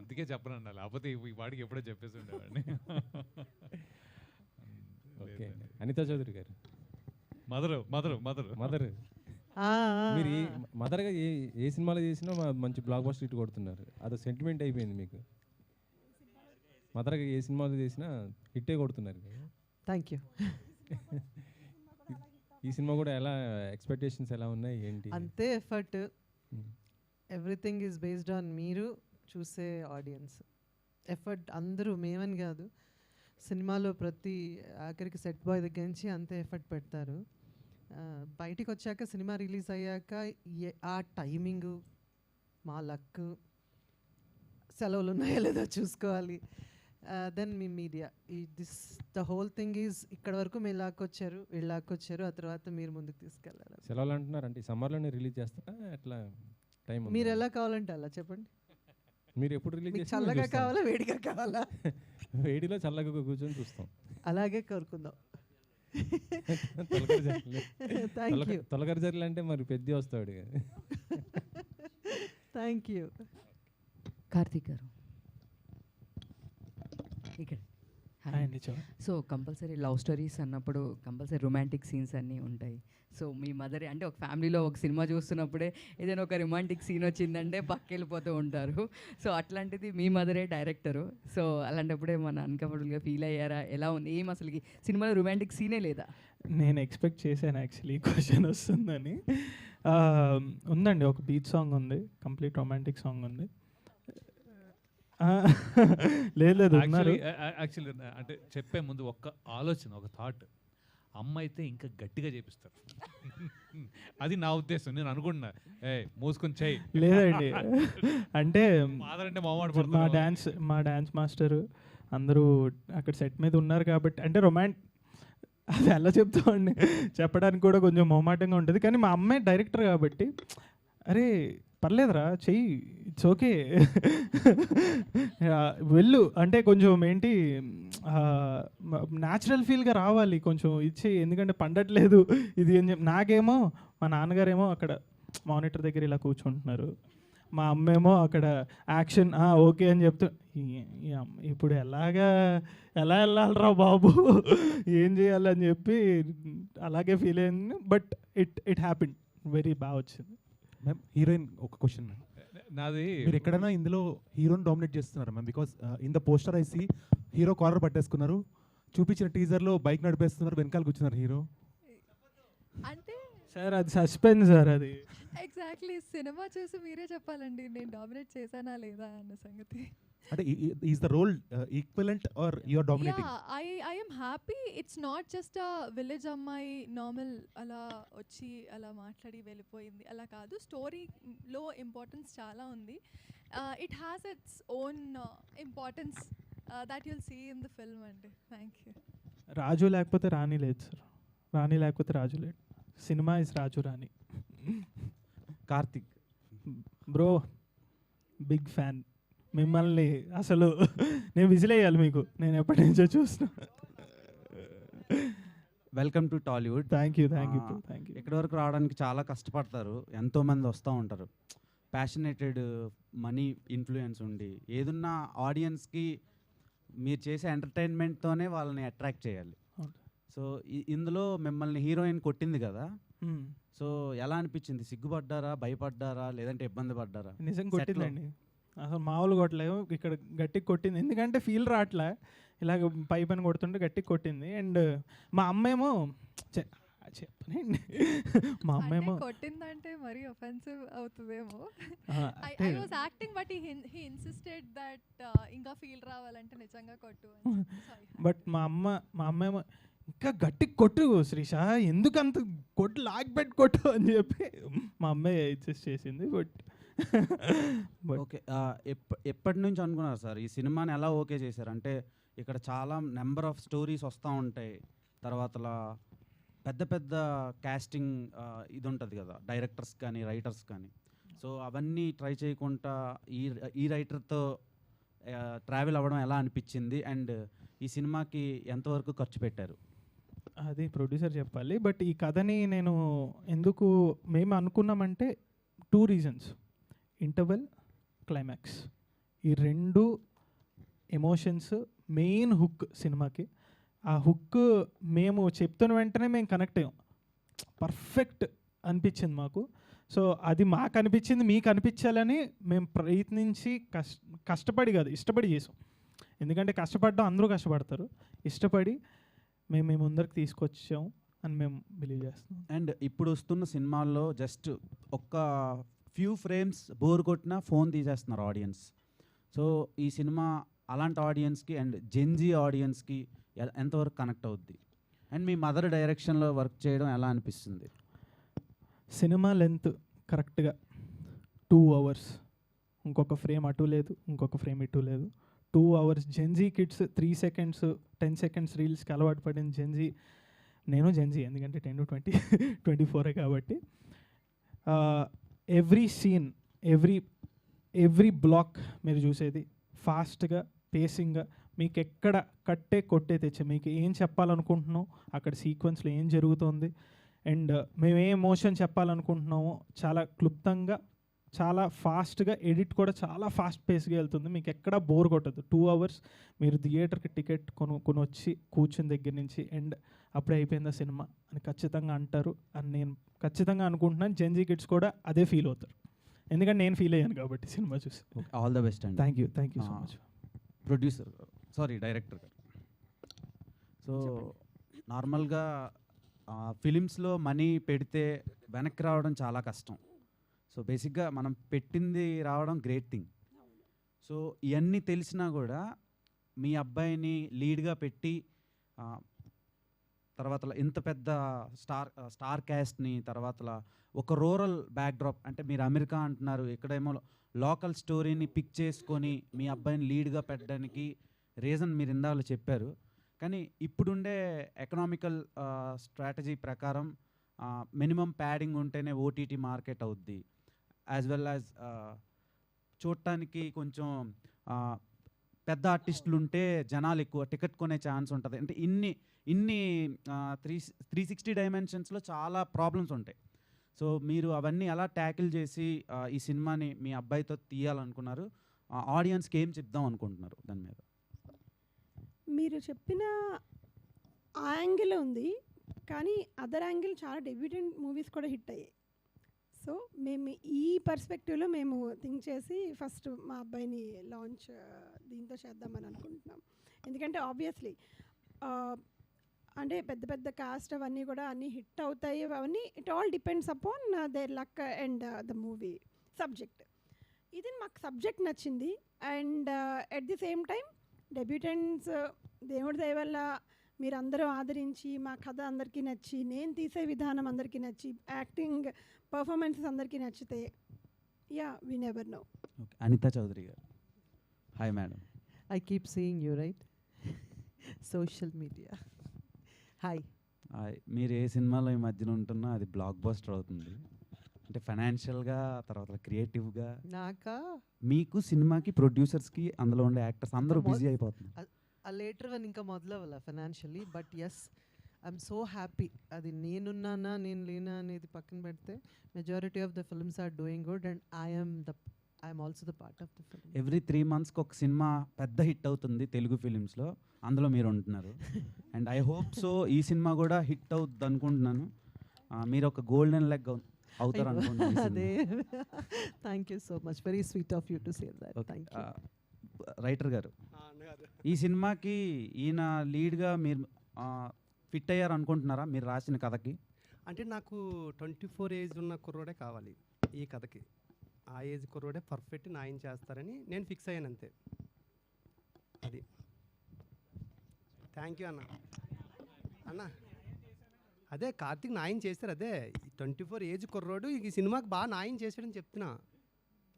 అందుకే చెప్పనండి, లేకపోతే ఈ వాడికి ఎప్పుడో చెప్పేసి ఉండేవాడిని. ఓకే. అనితా చౌదరి గారు, మదర్ మీరు మదర్గా ఏ సినిమాలో చేసినా మంచి బ్లాక్ బస్టర్ హిట్ కొడుతున్నారు. అది సెంటిమెంట్ అయిపోయింది మీకు. మదర్గా ఏ సినిమాలో చేసినా హిట్టే కొడుతున్నారు. Thank you. ఈ సినిమా కూడా ఎలా, ఎక్స్పెక్టేషన్స్ ఎలా ఉన్నాయి ఏంటి? అంతే effort. Everything is based on మీరు చూసే ఆడియన్స్. ఎఫర్ట్ అందరూ, మేమని కాదు, సినిమాలో ప్రతి ఆఖరికి సెట్ బాయ్ దగ్గర నుంచి అంతే ఎఫర్ట్ పెడతారు. బయటికి వచ్చాక, సినిమా రిలీజ్ అయ్యాక ఆ టైమింగు, మా లక్, సెలవులు ఉన్నాయో లేదో చూసుకోవాలి. దెన్ మీ media, the whole thing is ఇక్కడ వరకు మీరు లాక్కొచ్చారు, వీళ్ళు లాక్కొచ్చారు, ఆ తర్వాత మీరు ముందుకు తీసుకెళ్ళాలి. సెలవులు అంటున్నారు అంటే సమ్మర్లోనే రిలీజ్ చేస్తారా? ఎట్లా టైం మీరు ఎలా కావాలంటే అలా చెప్పండి. మీరు ఎప్పుడు రిలీజ్ చేసి? చల్లగా కావాలా, వేడిగా కావాలా? వేడిలో చల్లగా కూర్చొని చూస్తాం. అలాగే కోరుకుందాం. తొలగరి జర్లు అంటే మరి పెద్ద వస్తాడు. Thank you. కార్తీక్ గారు ఇక్కడ. సో కంపల్సరీ లవ్ స్టోరీస్ అన్నప్పుడు కంపల్సరీ రొమాంటిక్ సీన్స్ అన్నీ ఉంటాయి. సో మీ మదర్ అంటే ఒక ఫ్యామిలీలో ఒక సినిమా చూస్తున్నప్పుడే ఏదైనా ఒక రొమాంటిక్ సీన్ వచ్చిందంటే పక్కెళ్ళిపోతూ ఉంటారు. సో అట్లాంటిది మీ మదరే డైరెక్టరు. సో అలాంటప్పుడే మన అన్కంఫర్టబుల్గా ఫీల్ అయ్యారా? ఎలా ఉంది? ఏం అసలు సినిమాలో రొమాంటిక్ సీనే లేదా? నేను ఎక్స్పెక్ట్ చేశాను యాక్చువల్లీ క్వశ్చన్ వస్తుందని. ఉందండి, ఒక బీచ్ సాంగ్ ఉంది, కంప్లీట్ రొమాంటిక్ సాంగ్ ఉంది. లేదు యాక్చువల్లీ అంటే చెప్పే ముందు ఒక్క ఆలోచన, ఒక థాట్, అమ్మ అయితే ఇంకా గట్టిగా చేపిస్తారు. అది నా ఉద్దేశం. నేను అనుకుంటున్నా మూసుకొని చేయి. లేదండి, అంటే మా డ్యాన్స్ మాస్టర్ అందరూ అక్కడ సెట్ మీద ఉన్నారు కాబట్టి, అంటే అది ఎలా చెప్తామండి, చెప్పడానికి కూడా కొంచెం మొహమాటంగా ఉంటుంది. కానీ మా అమ్మాయి డైరెక్టర్ కాబట్టి, అరే పర్లేదురా చెయ్యి, ఇట్స్ ఓకే, వెళ్ళు అంటే కొంచెం ఏంటి న్యాచురల్ ఫీల్గా రావాలి, కొంచెం ఇచ్చి, ఎందుకంటే పండట్లేదు ఇది అని చెప్పి. నాకేమో మా నాన్నగారేమో అక్కడ మానిటర్ దగ్గర ఇలా కూర్చుంటున్నారు, మా అమ్మేమో అక్కడ యాక్షన్ ఓకే అని చెప్తూ, ఇప్పుడు ఎలా వెళ్ళాలరా బాబు, ఏం చేయాలని చెప్పి అలాగే ఫీల్ అయింది. బట్ ఇట్ హ్యాపెన్, వెరీ బాగా వచ్చింది. మ్యామ్, హీరోయిన్ ఒక క్వశ్చన్ మ్యామ్. నాది, మీరు ఎక్కడైనా ఇందులో హీరోని డామినేట్ చేస్తున్నారు ma'am? Because in the poster I see hero collar పట్టేసుకున్నారు, చూపించిన టీజర్లో బైక్ నడిపేస్తున్నారు, వెనకాల కూర్చున్నారు హీరో. అంటే సార్ అది సస్పెన్స్ సార్, అది ఎగ్జాక్ట్లీ సినిమా చూసి మీరే చెప్పాలండి నేను డామినేట్ చేశానా లేదా అన్న సంగతి. అంటే is the role equivalent or you are dominating? I am happy. It's not just a village అమ్మాయి నార్మల్ అలా వచ్చి అలా మాట్లాడి వెళ్ళిపోయింది అలా కాదు. స్టోరీలో ఇంపార్టెన్స్ చాలా ఉంది. It has its own importance that you'll see in the film అండి. Thank you. రాజు లేకపోతే రాణి లేదు సార్, రాణి లేకపోతే రాజు లేడు. సినిమా ఇస్ రాజు రాణి. కార్తిక్ బ్రో బిగ్ ఫ్యాన్ మిమ్మల్ని. అసలు నేను విజిలేయాలి మీకు, నేను ఎప్పటి నుంచో చూస్తున్నా. Welcome to Tollywood. Thank you thank you. ఇక్కడి వరకు రావడానికి చాలా కష్టపడతారు, ఎంతోమంది వస్తూ ఉంటారు. ప్యాషనేటెడ్ మనీ ఇన్ఫ్లుయెన్స్ ఉండి ఏదున్నా ఆడియన్స్కి మీరు చేసే ఎంటర్టైన్మెంట్తోనే వాళ్ళని అట్రాక్ట్ చేయాలి. సో ఇందులో మిమ్మల్ని హీరోయిన్ కొట్టింది కదా, సో ఎలా అనిపించింది? సిగ్గుపడ్డారా, భయపడ్డారా, లేదంటే ఇబ్బంది పడ్డారా? నిజంగా కొట్టిందండి, అసలు మామూలు కొట్టలేవు. ఇక్కడ గట్టిగా కొట్టింది, ఎందుకంటే ఫీల్ రావట్లే. ఇలాగ పై పని కొడుతుంటే గట్టిగా కొట్టింది. అండ్ మా అమ్మేమో చెప్పనండి, మా అమ్మేమో కొట్టిందంటే మరీ ఒఫెన్సివ్ అవుతుందేమో. I was acting but he insisted that ఇంకా ఫీల్ రావాలంటే నిజంగా కొట్టు అని. బట్ మా అమ్మేమో ఇంకా గట్టి కొట్టు శ్రీష, ఎందుకు అంత కొట్టు లాగ్ కొట్టు అని చెప్పి మా అమ్మాయి ఇన్సిస్ట్ చేసింది. బట్ ఓకే, ఎప్పటి నుంచి అనుకున్నారు సార్ ఈ సినిమాని ఎలా ఓకే చేశారు? అంటే ఇక్కడ చాలా నెంబర్ ఆఫ్ స్టోరీస్ వస్తూ ఉంటాయి, తర్వాత పెద్ద పెద్ద క్యాస్టింగ్ ఇది ఉంటుంది కదా, డైరెక్టర్స్ కానీ రైటర్స్ కానీ. సో అవన్నీ ట్రై చేయకుండా ఈ రైటర్తో ట్రావెల్ అవ్వడం ఎలా అనిపించింది? అండ్ ఈ సినిమాకి ఎంతవరకు ఖర్చు పెట్టారు? అది ప్రొడ్యూసర్ చెప్పాలి. బట్ ఈ కథని నేను ఎందుకు మేము అనుకున్నామంటే 2 రీజన్స్. ఇంటర్వెల్, క్లైమాక్స్, ఈ 2 ఎమోషన్స్ మెయిన్ హుక్ సినిమాకి. ఆ హుక్ మేము చెప్తున్న వెంటనే మేము కనెక్ట్ అయ్యాం, పర్ఫెక్ట్ అనిపించింది మాకు. సో అది మాకు అనిపించింది, మీకు అనిపించాలని మేము ప్రయత్నించి కష్టపడి కాదు ఇష్టపడి చేసాం. ఎందుకంటే కష్టపడ్డం అందరూ కష్టపడతారు, ఇష్టపడి మేము ముందరికి తీసుకొచ్చాం అని మేము బిలీవ్ చేస్తున్నాం. అండ్ ఇప్పుడు వస్తున్న సినిమాల్లో జస్ట్ ఒక్క ఫ్యూ ఫ్రేమ్స్ బోర్ కొట్టినా ఫోన్ తీసేస్తున్నారు ఆడియన్స్. సో ఈ సినిమా అలాంటి ఆడియన్స్కి అండ్ జెన్జీ ఆడియన్స్కి ఎంతవరకు కనెక్ట్ అవుద్ది? అండ్ మీ మదర్ డైరెక్షన్లో వర్క్ చేయడం ఎలా అనిపిస్తుంది? సినిమా లెంత్ కరెక్ట్గా 2 hours, ఇంకొక ఫ్రేమ్ అటు లేదు, ఇంకొక ఫ్రేమ్ ఇటు లేదు. 2 hours. Gen Z kids 3 seconds 10 seconds రీల్స్కి అలవాటు పడిన జెన్జీ, నేను జెన్జీ ఎందుకంటే 10 to 20 24 కాబట్టి ఎవ్రీ సీన్, ఎవ్రీ బ్లాక్ మీరు చూసేది ఫాస్ట్గా, పేసింగ్గా, మీకు ఎక్కడ కట్టే కొట్టే తెచ్చే, మీకు ఏం చెప్పాలనుకుంటున్నాం అక్కడ సీక్వెన్స్లో ఏం జరుగుతుంది, అండ్ మేము ఏ ఎమోషన్ చెప్పాలనుకుంటున్నామో చాలా క్లుప్తంగా, చాలా ఫాస్ట్గా, ఎడిట్ కూడా చాలా ఫాస్ట్ పేస్గా వెళ్తుంది. మీకు ఎక్కడ బోర్ కొట్టదు. 2 hours మీరు థియేటర్కి టికెట్ కొని వచ్చి కూర్చుని దగ్గర నుంచి అండ్ అప్పుడే అయిపోయిందా సినిమా అని ఖచ్చితంగా అంటారు అని నేను ఖచ్చితంగా అనుకుంటున్నాను. జెన్జీ కిడ్స్ కూడా అదే ఫీల్ అవుతారు, ఎందుకంటే నేను ఫీల్ అయ్యాను కాబట్టి సినిమా చూసి. ఆల్ ద బెస్ట్ అండి. Thank you so much. Producer director గారు, సో నార్మల్గా ఫిలిమ్స్లో మనీ పెడితే వెనక్కి రావడం చాలా కష్టం. సో బేసిక్గా మనం పెట్టింది రావడం గ్రేట్ థింగ్. సో ఇవన్నీ తెలిసినా కూడా మీ అబ్బాయిని లీడ్గా పెట్టి తర్వాత ఇంత పెద్ద స్టార్ క్యాస్ట్ని, తర్వాత ఒక రూరల్ బ్యాక్డ్రాప్, అంటే మీరు అమెరికా అంటున్నారు, ఇక్కడేమో లోకల్ స్టోరీని పిక్ చేసుకొని మీ అబ్బాయిని లీడ్గా పెట్టడానికి రీజన్ మీరు ఇందాక చెప్పారు. కానీ ఇప్పుడుండే ఎకనామికల్ స్ట్రాటజీ ప్రకారం మినిమం ప్యాడింగ్ ఉంటేనే ఓటీటీ మార్కెట్ అవుద్ది, యాజ్ వెల్ యాజ్ చూడటానికి కొంచెం పెద్ద ఆర్టిస్టులు ఉంటే జనాలు ఎక్కువ టికెట్ కొనే ఛాన్స్ ఉంటుంది. అంటే ఇన్ని 360 డైమెన్షన్స్లో చాలా ప్రాబ్లమ్స్ ఉంటాయి. సో మీరు అవన్నీ ఎలా ట్యాకిల్ చేసి ఈ సినిమాని మీ అబ్బాయితో తీయాలనుకున్నారు? ఆడియన్స్కి ఏం చెప్దాం అనుకుంటున్నారు దాని మీద? మీరు చెప్పిన ఆ యాంగిల్ ఉంది, కానీ అదర్ యాంగిల్ చాలా డెబ్యూటెంట్ మూవీస్ కూడా హిట్ అయ్యాయి. సో మేము ఈ పర్స్పెక్టివ్లో మేము థింక్ చేసి ఫస్ట్ మా అబ్బాయిని లాంచ్ దీంతో చేద్దామని అనుకుంటున్నాం. ఎందుకంటే ఆబ్వియస్లీ అంటే పెద్ద పెద్ద కాస్ట్ అవన్నీ కూడా అన్నీ హిట్ అవుతాయి, అవన్నీ it all depends upon there luck and the movie subject. ఇది మాకు సబ్జెక్ట్ నచ్చింది. And at the same time debutants దేవుడి దయ వల్ల మీరందరూ ఆదరించి మా కథ అందరికీ నచ్చి, నేను తీసే విధానం అందరికీ నచ్చి, యాక్టింగ్ పర్ఫార్మెన్సెస్ అందరికీ నచ్చితే yeah we never know. Okay, Anitha Chowdary గారు. Hi madam. I keep seeing you, right? Social media. Hi. మీరు ఏ సినిమాలో ఈ మధ్యన ఉంటున్నా అది బ్లాక్ బస్టర్ అవుతుంది. అంటే ఫైనాన్షియల్గా, తర్వాత క్రియేటివ్గా. నాకా మీకు సినిమాకి ప్రొడ్యూసర్స్కి అందులో ఉండే యాక్టర్స్ అందరూ బిజీ అయిపోతున్నారు. ఆ లేటర్ వన్ ఇంకా మొదలవ్వాల financially, but yes I'm so happy. అది నేనున్నానా నేను లేనా అనేది పక్కన పెడితే majority of the films are doing good and I'm also the part of the film. Every 3 monthsకి ఒక సినిమా పెద్ద హిట్ అవుతుంది తెలుగు ఫిలిమ్స్లో, అందులో మీరు ఉంటున్నారు. అండ్ ఐ హోప్ సో ఈ సినిమా కూడా హిట్ అవుతుంది అనుకుంటున్నాను. మీరు ఒక గోల్డెన్ లెగ్ అవుతారు అనుకుంటున్నాను. అదే, thank you so much, very sweet of you to say that. Thank you. Writer గారు, ఈ సినిమాకి ఈయన లీడ్గా మీరు ఫిట్ అయ్యారు అనుకుంటున్నారా మీరు రాసిన కథకి? అంటే నాకు 24 ఏజ్ ఉన్న కుర్రోడే కావాలి ఈ కథకి. ఆ ఏజ్ కుర్రోడే పర్ఫెక్ట్ న్యాయం చేస్తారని నేను ఫిక్స్ అయ్యాను అంతే. అది. థ్యాంక్ యూ అన్న. అదే కార్తీక్ న్యాయం చేస్తారు. అదే 24 ఏజ్ కుర్రోడు ఈ సినిమాకి బాగా న్యాయం చేశాడని చెప్తున్నా.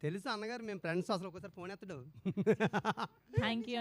తెలుసా అన్నగారు, మేము ఫ్రెండ్స్, అసలు ఒకసారి ఫోన్ ఎత్తడు. Thank you.